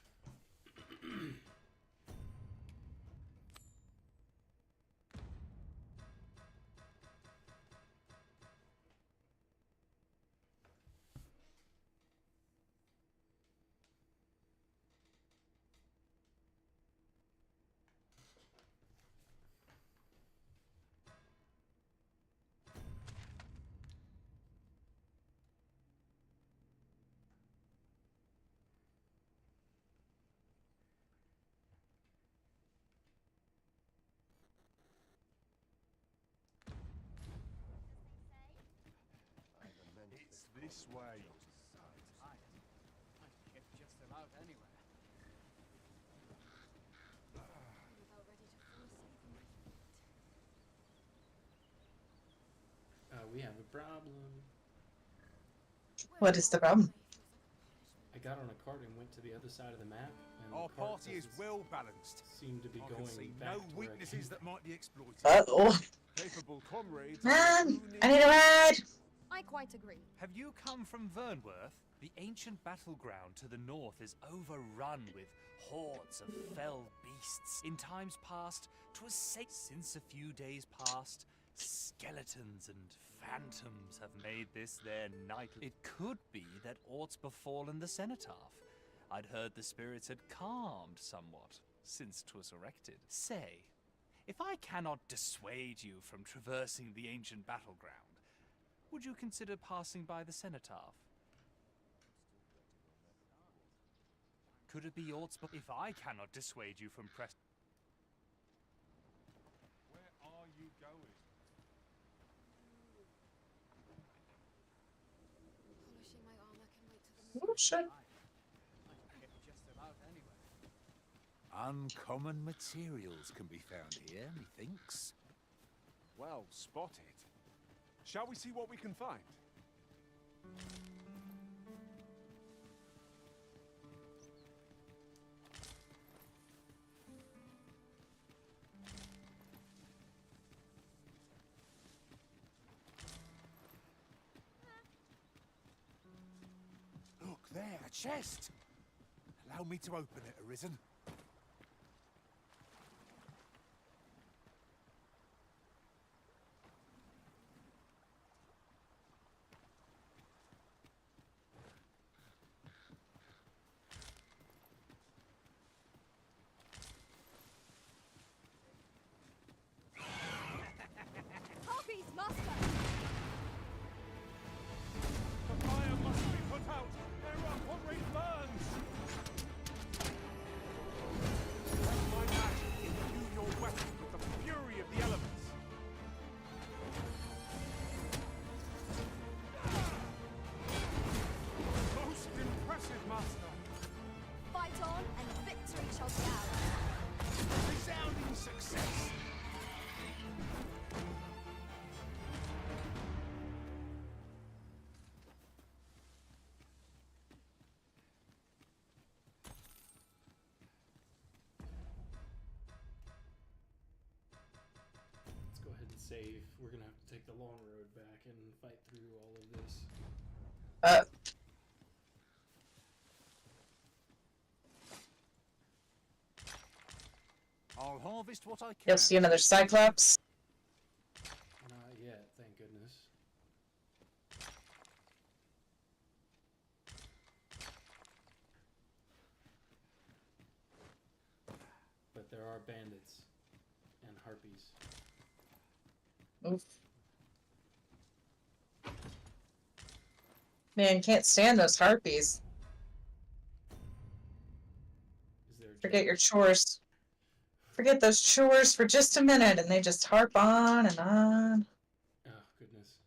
It's this way. I'd get just about anywhere. We have a problem. What is the problem? I got on a cart and went to the other side of the map, and Our the cart party is doesn't well balanced. seem to be I going can see back no to where it weaknesses came that might be exploited. Uh-oh. Capable comrades. Man, I need a ride! I quite agree. Have you come from Vernworth? The ancient battleground to the north is overrun with hordes of fell beasts. In times past, 'twas safe. Since a few days past, skeletons and phantoms have made this their night. It could be that aught's befallen the cenotaph. I'd heard the spirits had calmed somewhat since 'twas erected. Say, if I cannot dissuade you from traversing the ancient battleground, would you consider passing by the cenotaph? Could it be aught's if I cannot dissuade you from press? Where are you going? Polishing my armor can wait till the Oh, shit. Just about anyway. Uncommon materials can be found here, methinks. Well spotted. Shall we see what we can find? Look there, a chest! Allow me to open it, Arisen. Harpies, master! The fire must be put out ere our comrade burns! Let my magic imbue your weapon with the fury of the elements. Most impressive, Master. Fight on, and victory shall be ours. Resounding success! Let's go ahead and save. We're gonna have to take the long road back and fight through all of this. I'll harvest what I can. You'll see another Cyclops. Not yet, thank goodness. But there are bandits and harpies. Oof. Man, can't stand those harpies. Is there a Forget your chores. Forget those chores for just a minute, and they just harp on and on. Oh, goodness.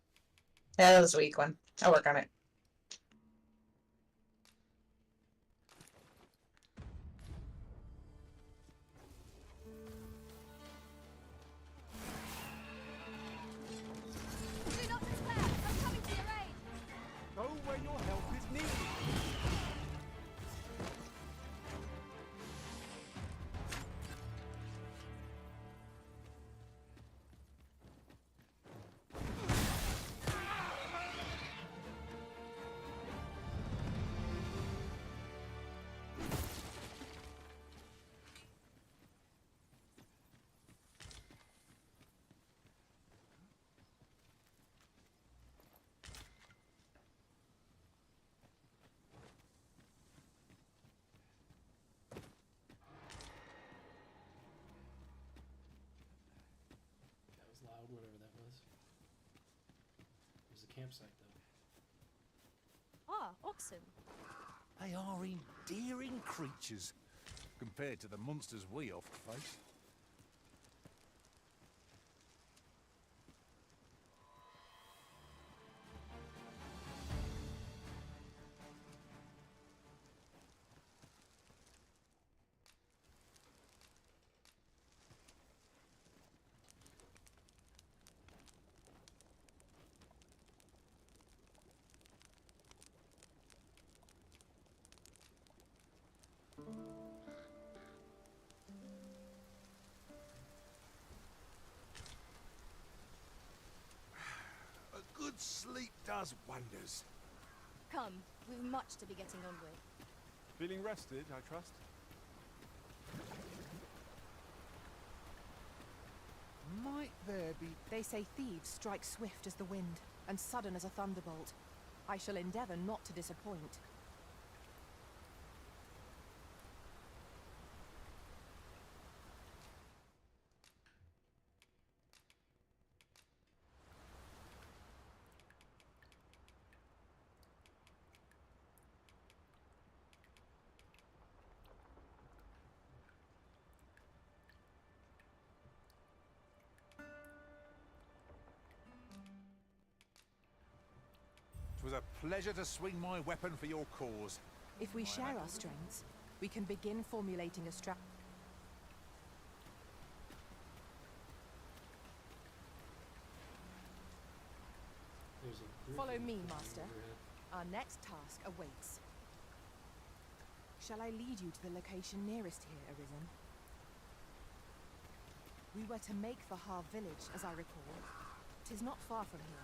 Yeah, that was a weak one. I'll work on it. Do not despair! I'm coming to your aid! Go where your help is needed. That was loud, whatever that was. It was a campsite, though. Ah, oxen. They are endearing creatures, compared to the monsters we oft face. A good sleep does wonders. Come, we've much to be getting on with. Feeling rested, I trust? Might there be... They say thieves strike swift as the wind, and sudden as a thunderbolt. I shall endeavour not to disappoint. It was a pleasure to swing my weapon for your cause. If we share our strengths, we can begin formulating a strategy. Follow me, Master. Our next task awaits. Shall I lead you to the location nearest here, Arisen? We were to make for Har village, as I recall. 'Tis not far from here.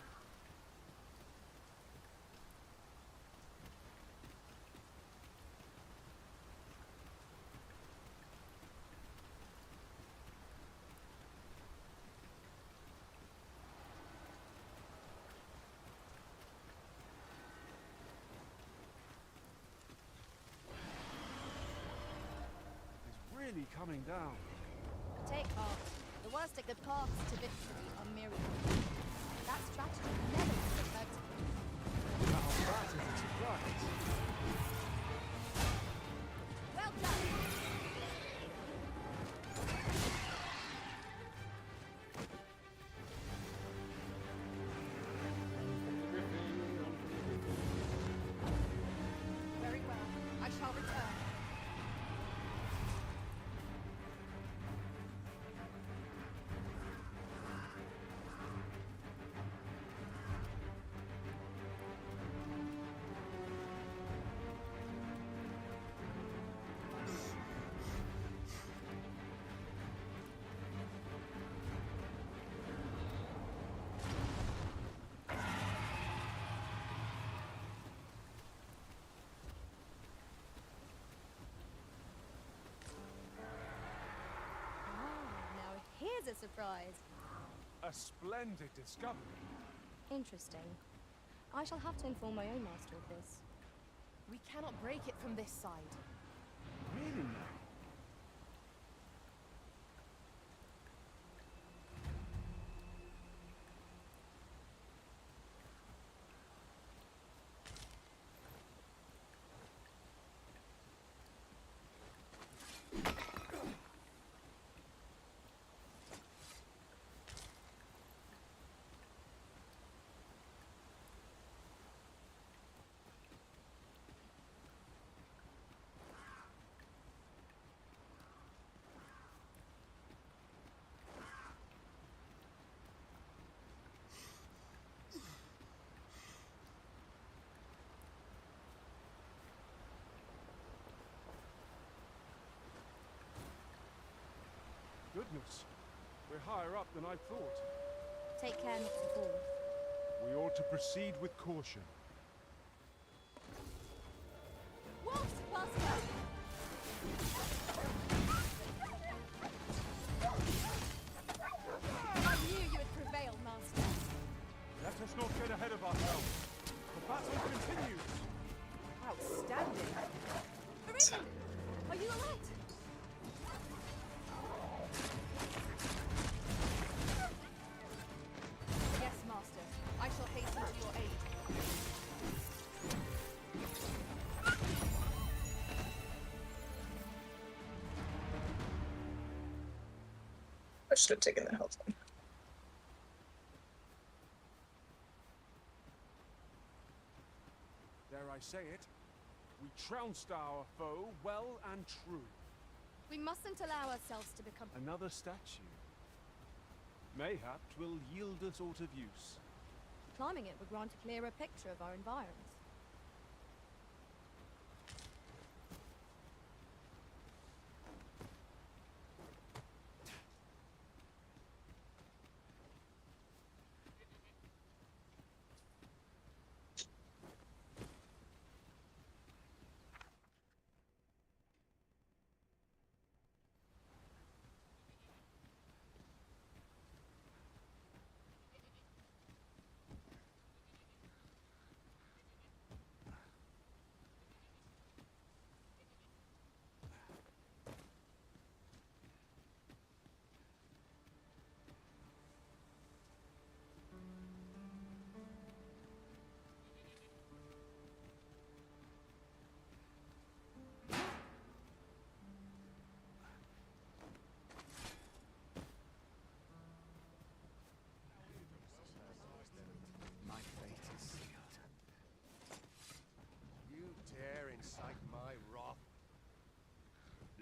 Really coming down. Take heart. The worsted paths to victory are myriad. That strategy never occurred to me. Now that is a surprise. Well done! Very well. I shall return. Here's a surprise. A splendid discovery. Interesting. I shall have to inform my own master of this. We cannot break it from this side. Really now? Goodness, we're higher up than I thought. Take care not to fall. We ought to proceed with caution. Wolves, Master! I knew you would prevail, Master. Let us not get ahead of ourselves. The battle continues. Outstanding. Arisen! Are you alright? Yes, Master. I shall hasten to your aid. I should have taken the health one. Dare I say it? We trounced our foe well and true. We mustn't allow ourselves to become... Another statue. Mayhap 'twill yield us aught of use. Climbing it would grant a clearer picture of our environs.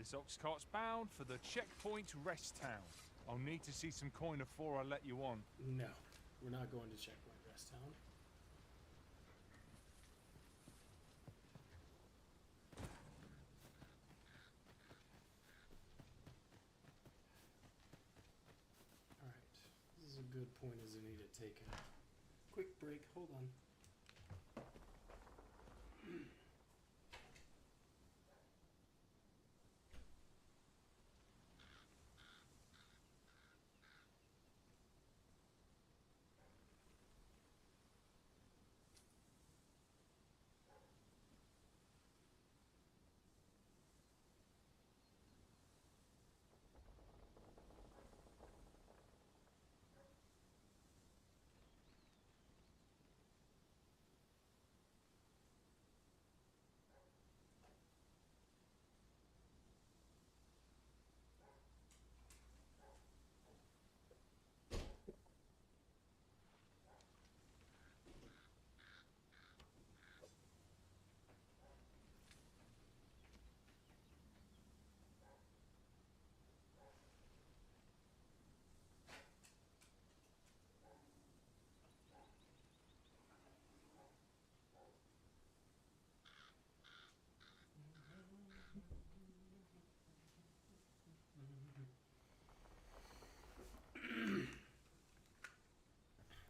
This ox cart's bound for the checkpoint rest town. I'll need to see some coin before I let you on. No, we're not going to checkpoint rest town. Alright, this is a good point as I need to take a quick break. Hold on.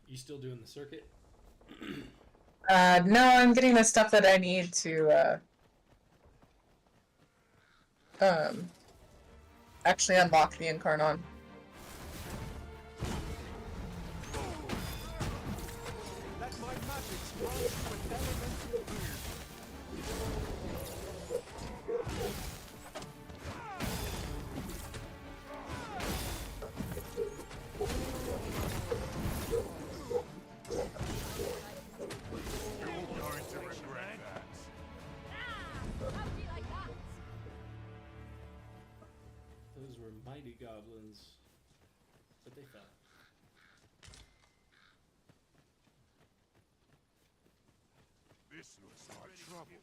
You still doing the circuit? No, I'm getting the stuff that I need to, actually unlock the Incarnon. Let my magic strike you with elemental food. Those were mighty goblins, but they fell. This looks like trouble.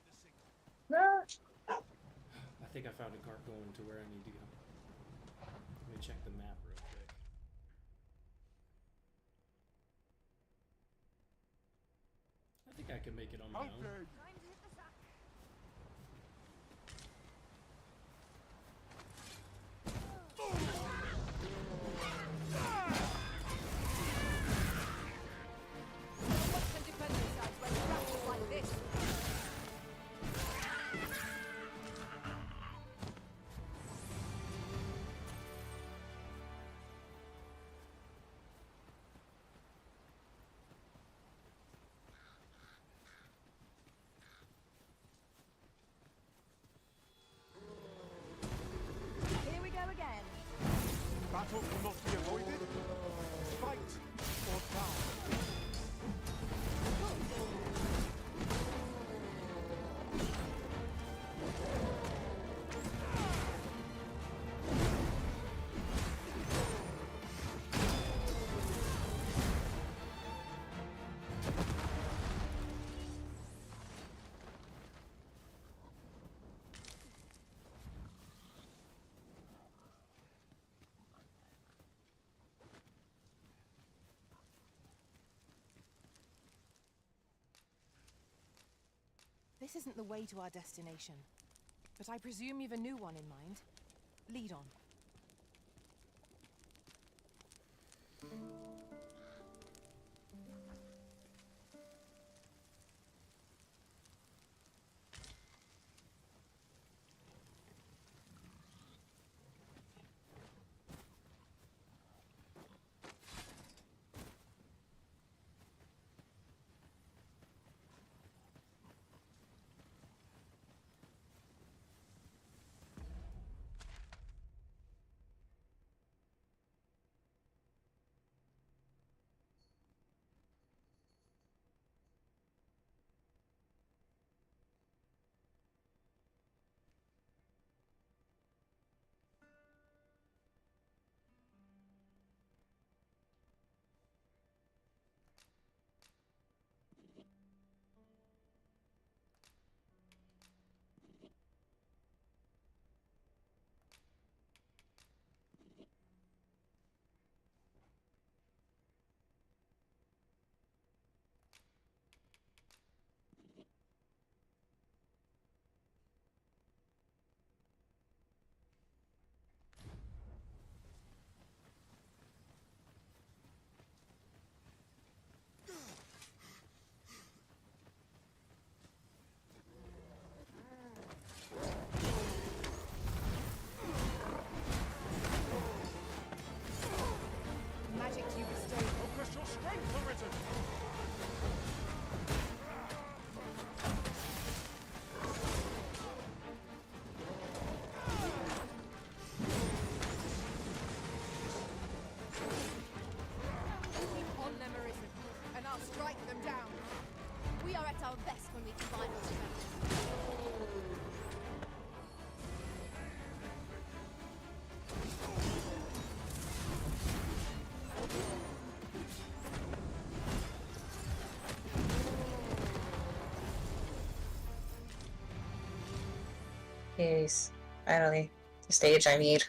I think I found a cart going to where I need to go. Let me check the map real quick. I think I can make it on my own. Here we go again. Battle cannot be avoided. Fight or die. This isn't the way to our destination, but I presume you've a new one in mind. Lead on. Jeez. Finally. The stage I need.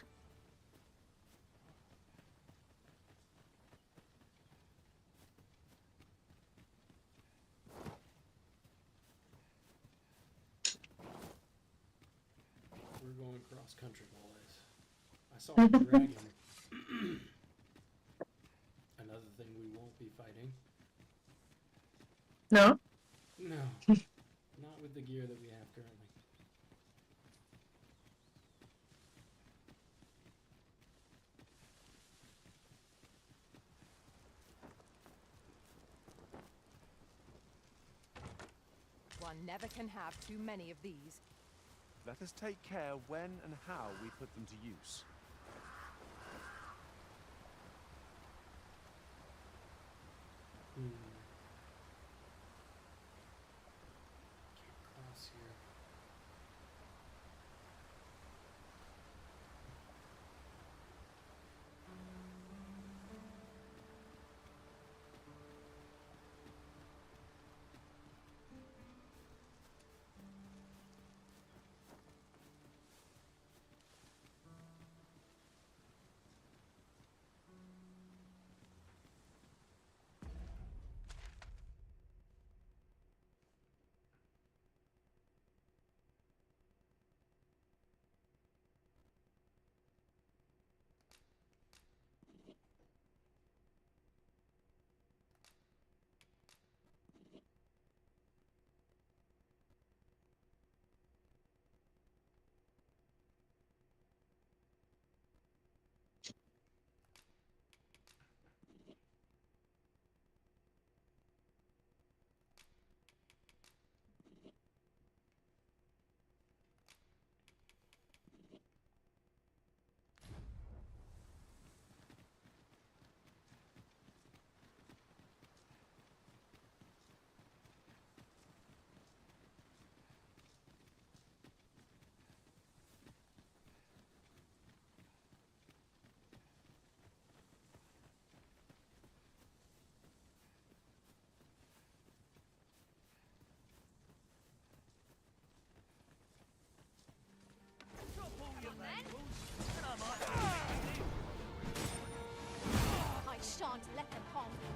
We're going cross country, boys. I saw a dragon. Another thing we won't be fighting. No? No. Not with the gear that we have currently. One never can have too many of these. Let us take care when and how we put them to use. Can't cross here. I shan't let them harm me.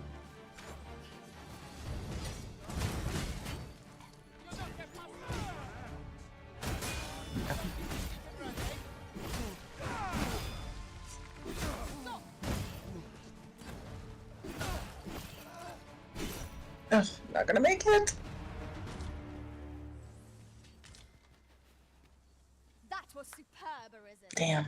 Ugh, not gonna make it. That was superb, Arisen. Damn.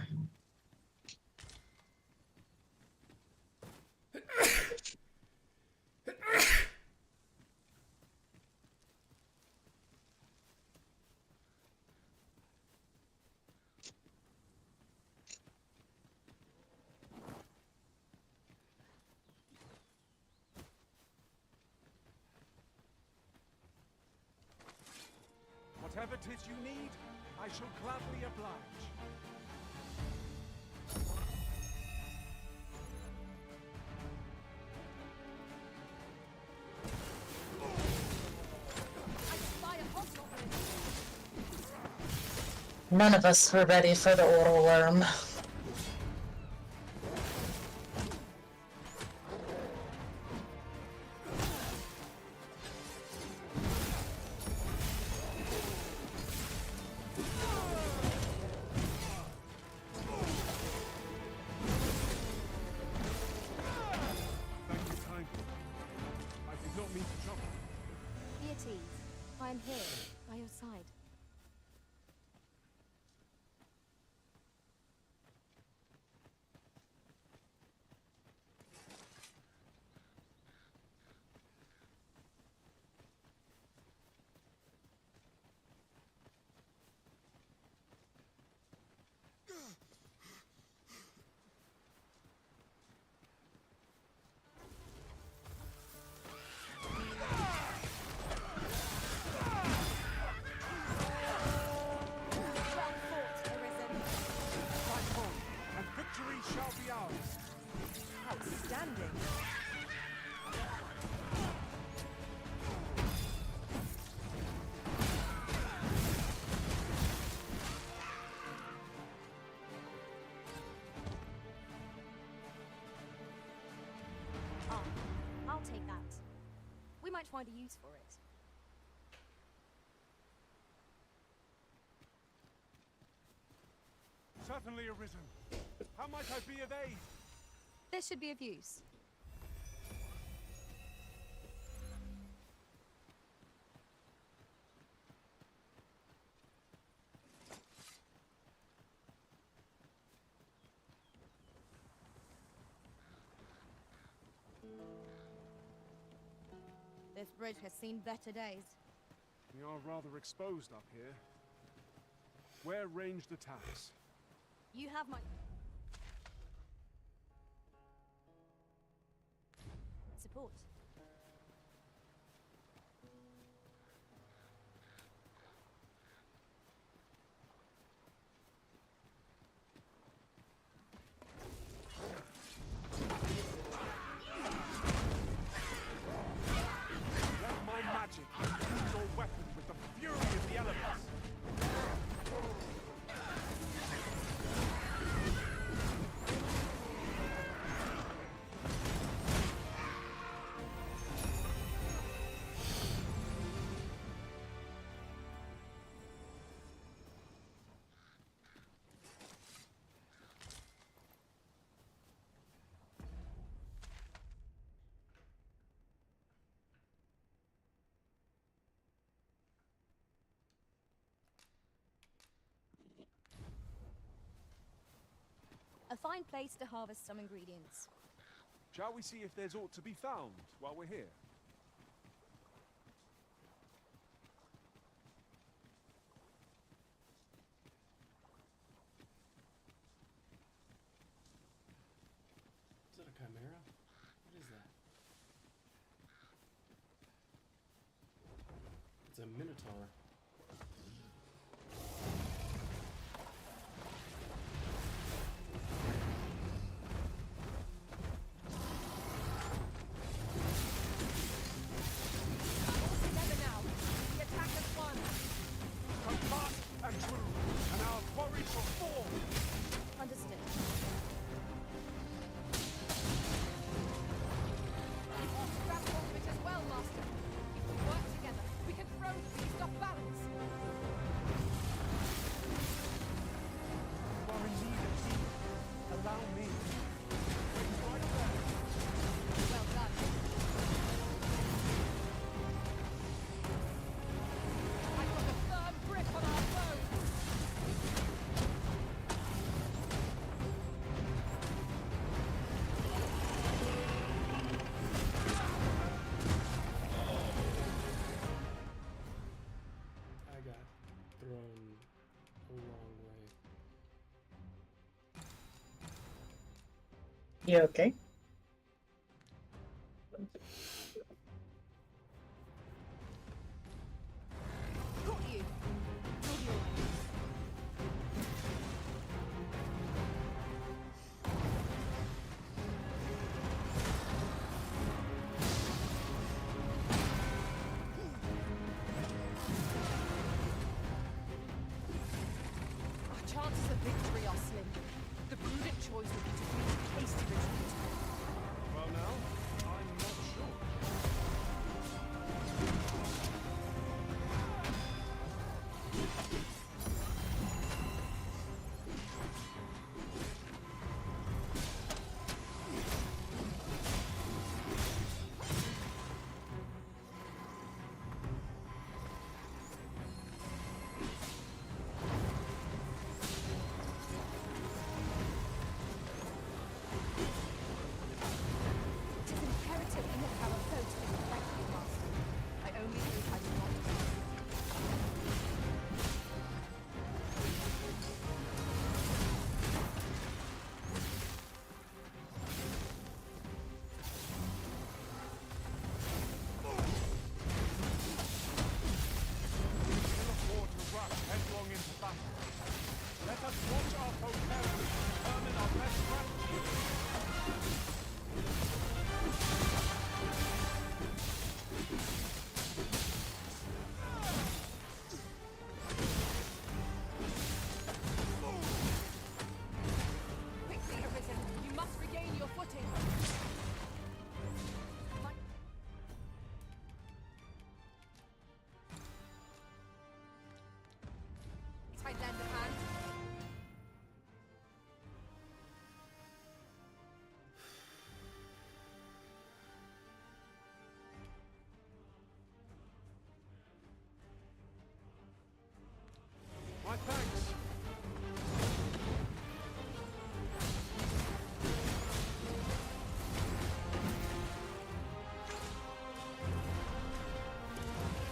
Whatever 'tis you need, I shall gladly oblige. None of us were ready for the oral worm. Thank you kindly. I did not mean to trouble. Be at ease. I am here, by your side. Outstanding. might find a use for it. Certainly, Arisen. How might I be of aid? This should be of use. This bridge has seen better days. We are rather exposed up here. Where ranged attacks? You have my support. Let my magic infuse your weapon with the fury of the elements. A fine place to harvest some ingredients. Shall we see if there's aught to be found while we're here? Is that a chimera? What is that? It's a minotaur. Together now. The attack has won. Come fast and true, and our quarry shall fall. Understood. We ought to grab hold of it as well, Master. If we work together, we can throw the beast off balance. You are in need of healing. Allow me. Wait right there. Well done. I've got a firm grip on our foe. I got thrown a long way. You okay? Got you. You'll be all right. Our chances of victory are slim. The prudent choice would be to use hasty retreat. Well now, I'm not sure. Tis I'd lend a hand. My thanks.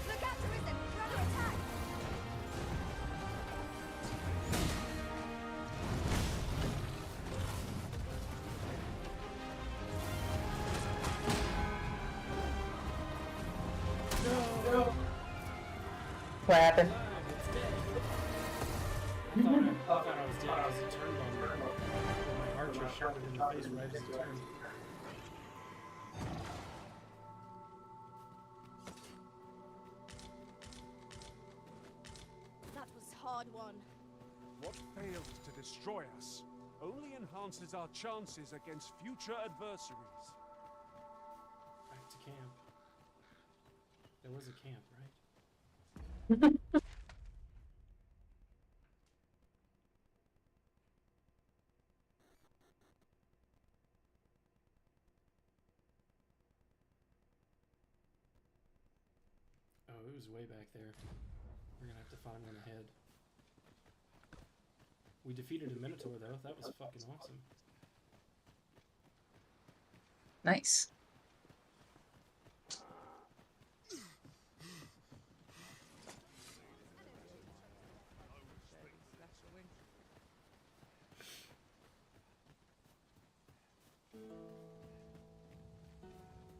Look out, Arisen! We're under attack! What happened? I thought I was dead as it turned on me. My archer shot it in the face right as it turned. That was hard won. What failed to destroy us only enhances our chances against future adversaries. Back to camp. There was a camp, right? Oh, it was way back there. We're gonna have to find one ahead. We defeated a Minotaur, though. That was fucking awesome. Nice.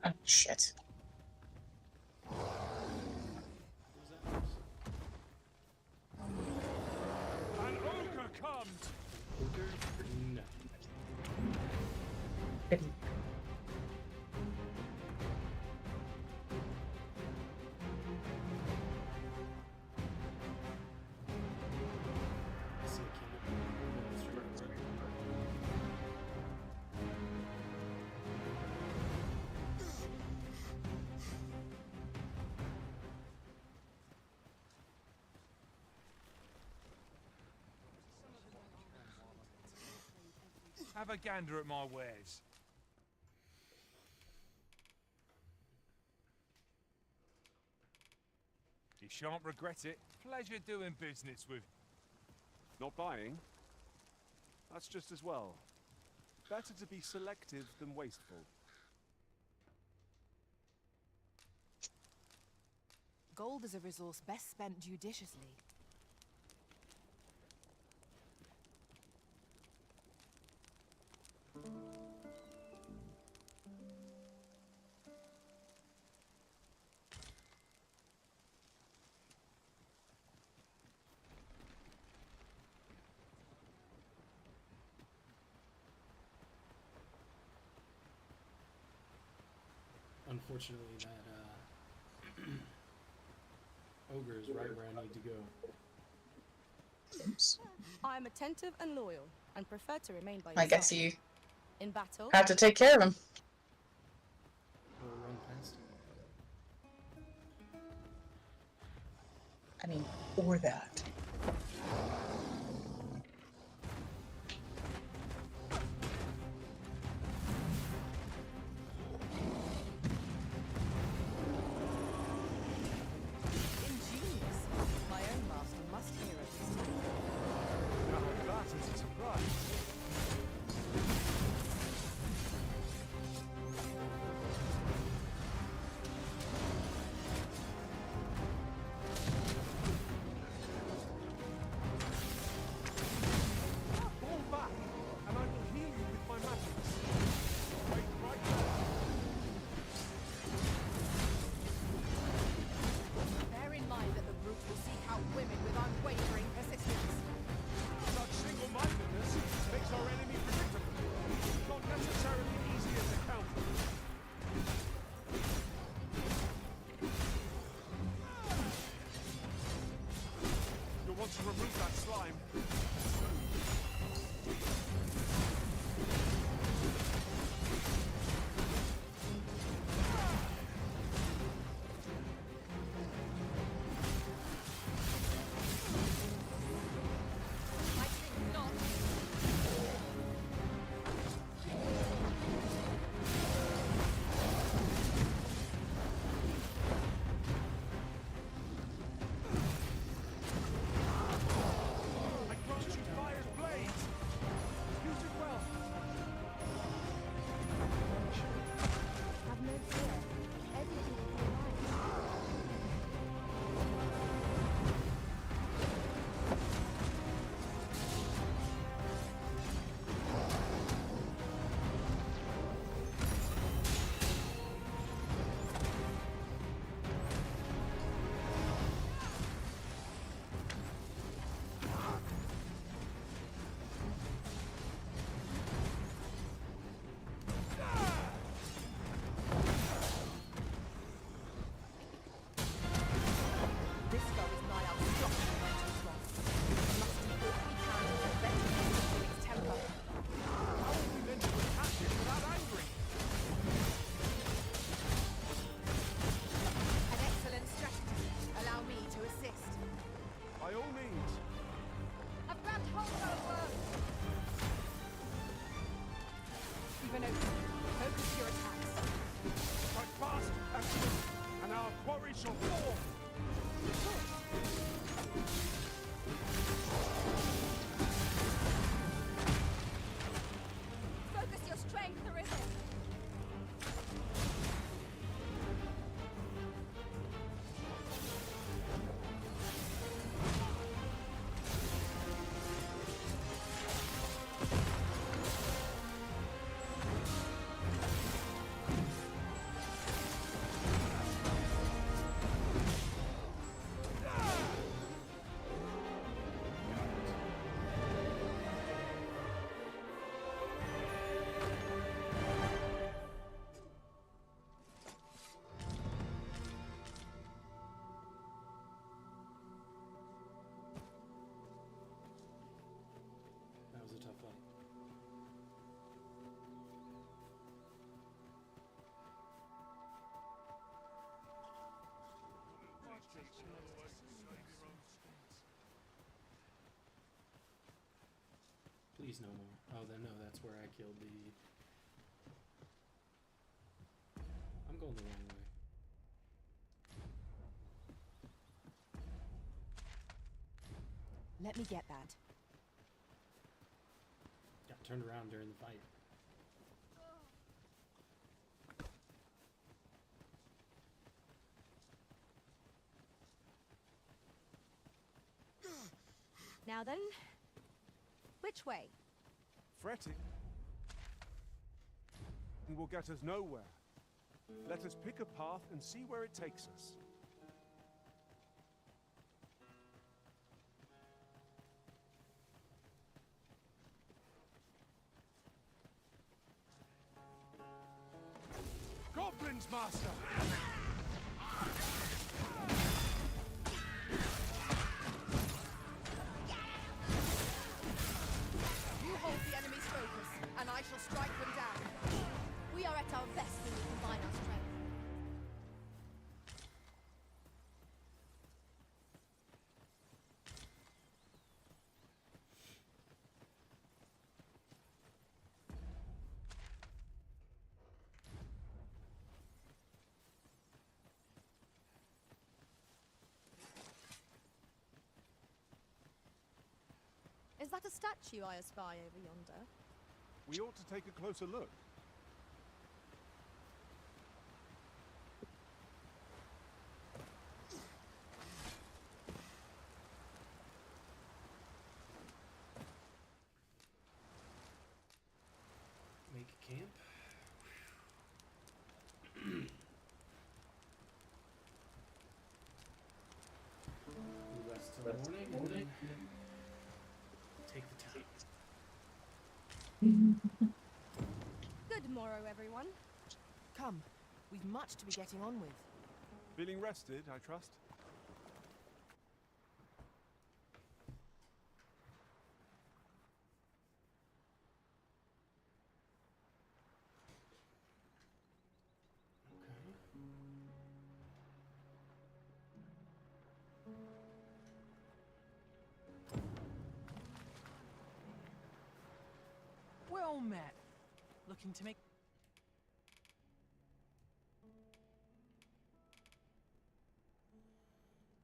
Oh, shit. An ogre comes! No. I see a camp. That's right. Have a gander at my wares. You shan't regret it. Pleasure doing business with. Not buying? That's just as well. Better to be selective than wasteful. Gold is a resource best spent judiciously. Unfortunately, that ogre is right where I need to go. I am attentive and loyal, and prefer to remain by your I guess side. you In battle, have to take care of him. We'll run past him. I mean, or that. Ingenious. My own master must hear of this. Now that is a surprise. Please no more. Oh, then no, that's where I killed the... I'm going the wrong way. Let me get that. Got turned around during the fight. Now then, which way? Fretting will get us nowhere. Let us pick a path and see where it takes us. Goblins, Master! You hold the enemy's focus, and I shall strike them down. We are at our best when we combine our strength. Is that a statue I espy over yonder? We ought to take a closer look. Make a camp. We rest till morning and then take the time. Good morrow, everyone. Come, we've much to be getting on with. Feeling rested, I trust? Well met. Looking to make...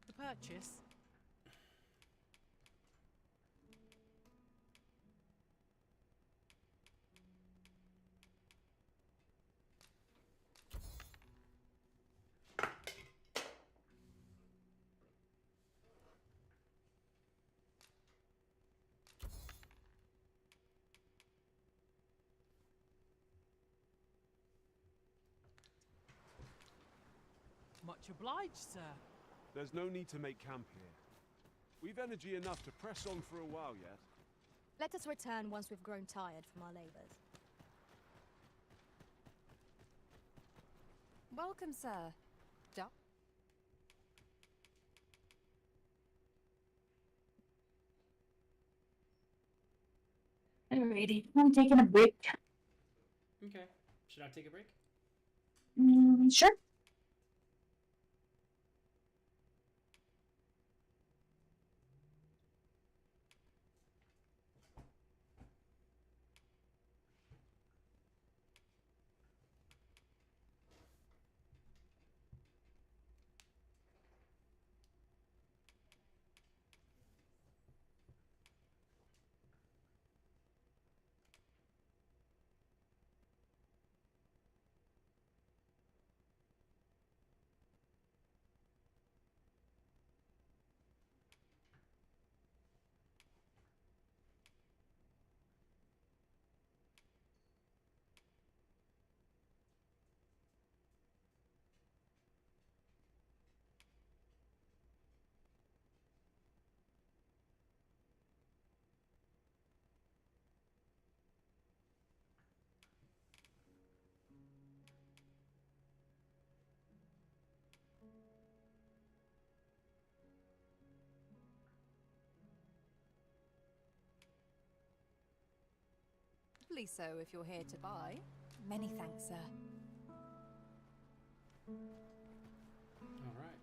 the purchase? Much obliged, sir. There's no need to make camp here. We've energy enough to press on for a while yet. Let us return once we've grown tired from our labors. Welcome, sir. Alrighty, I'm taking a break. Okay. Should I take a break? Sure. Please so if you're here to buy. Many thanks, sir. All right.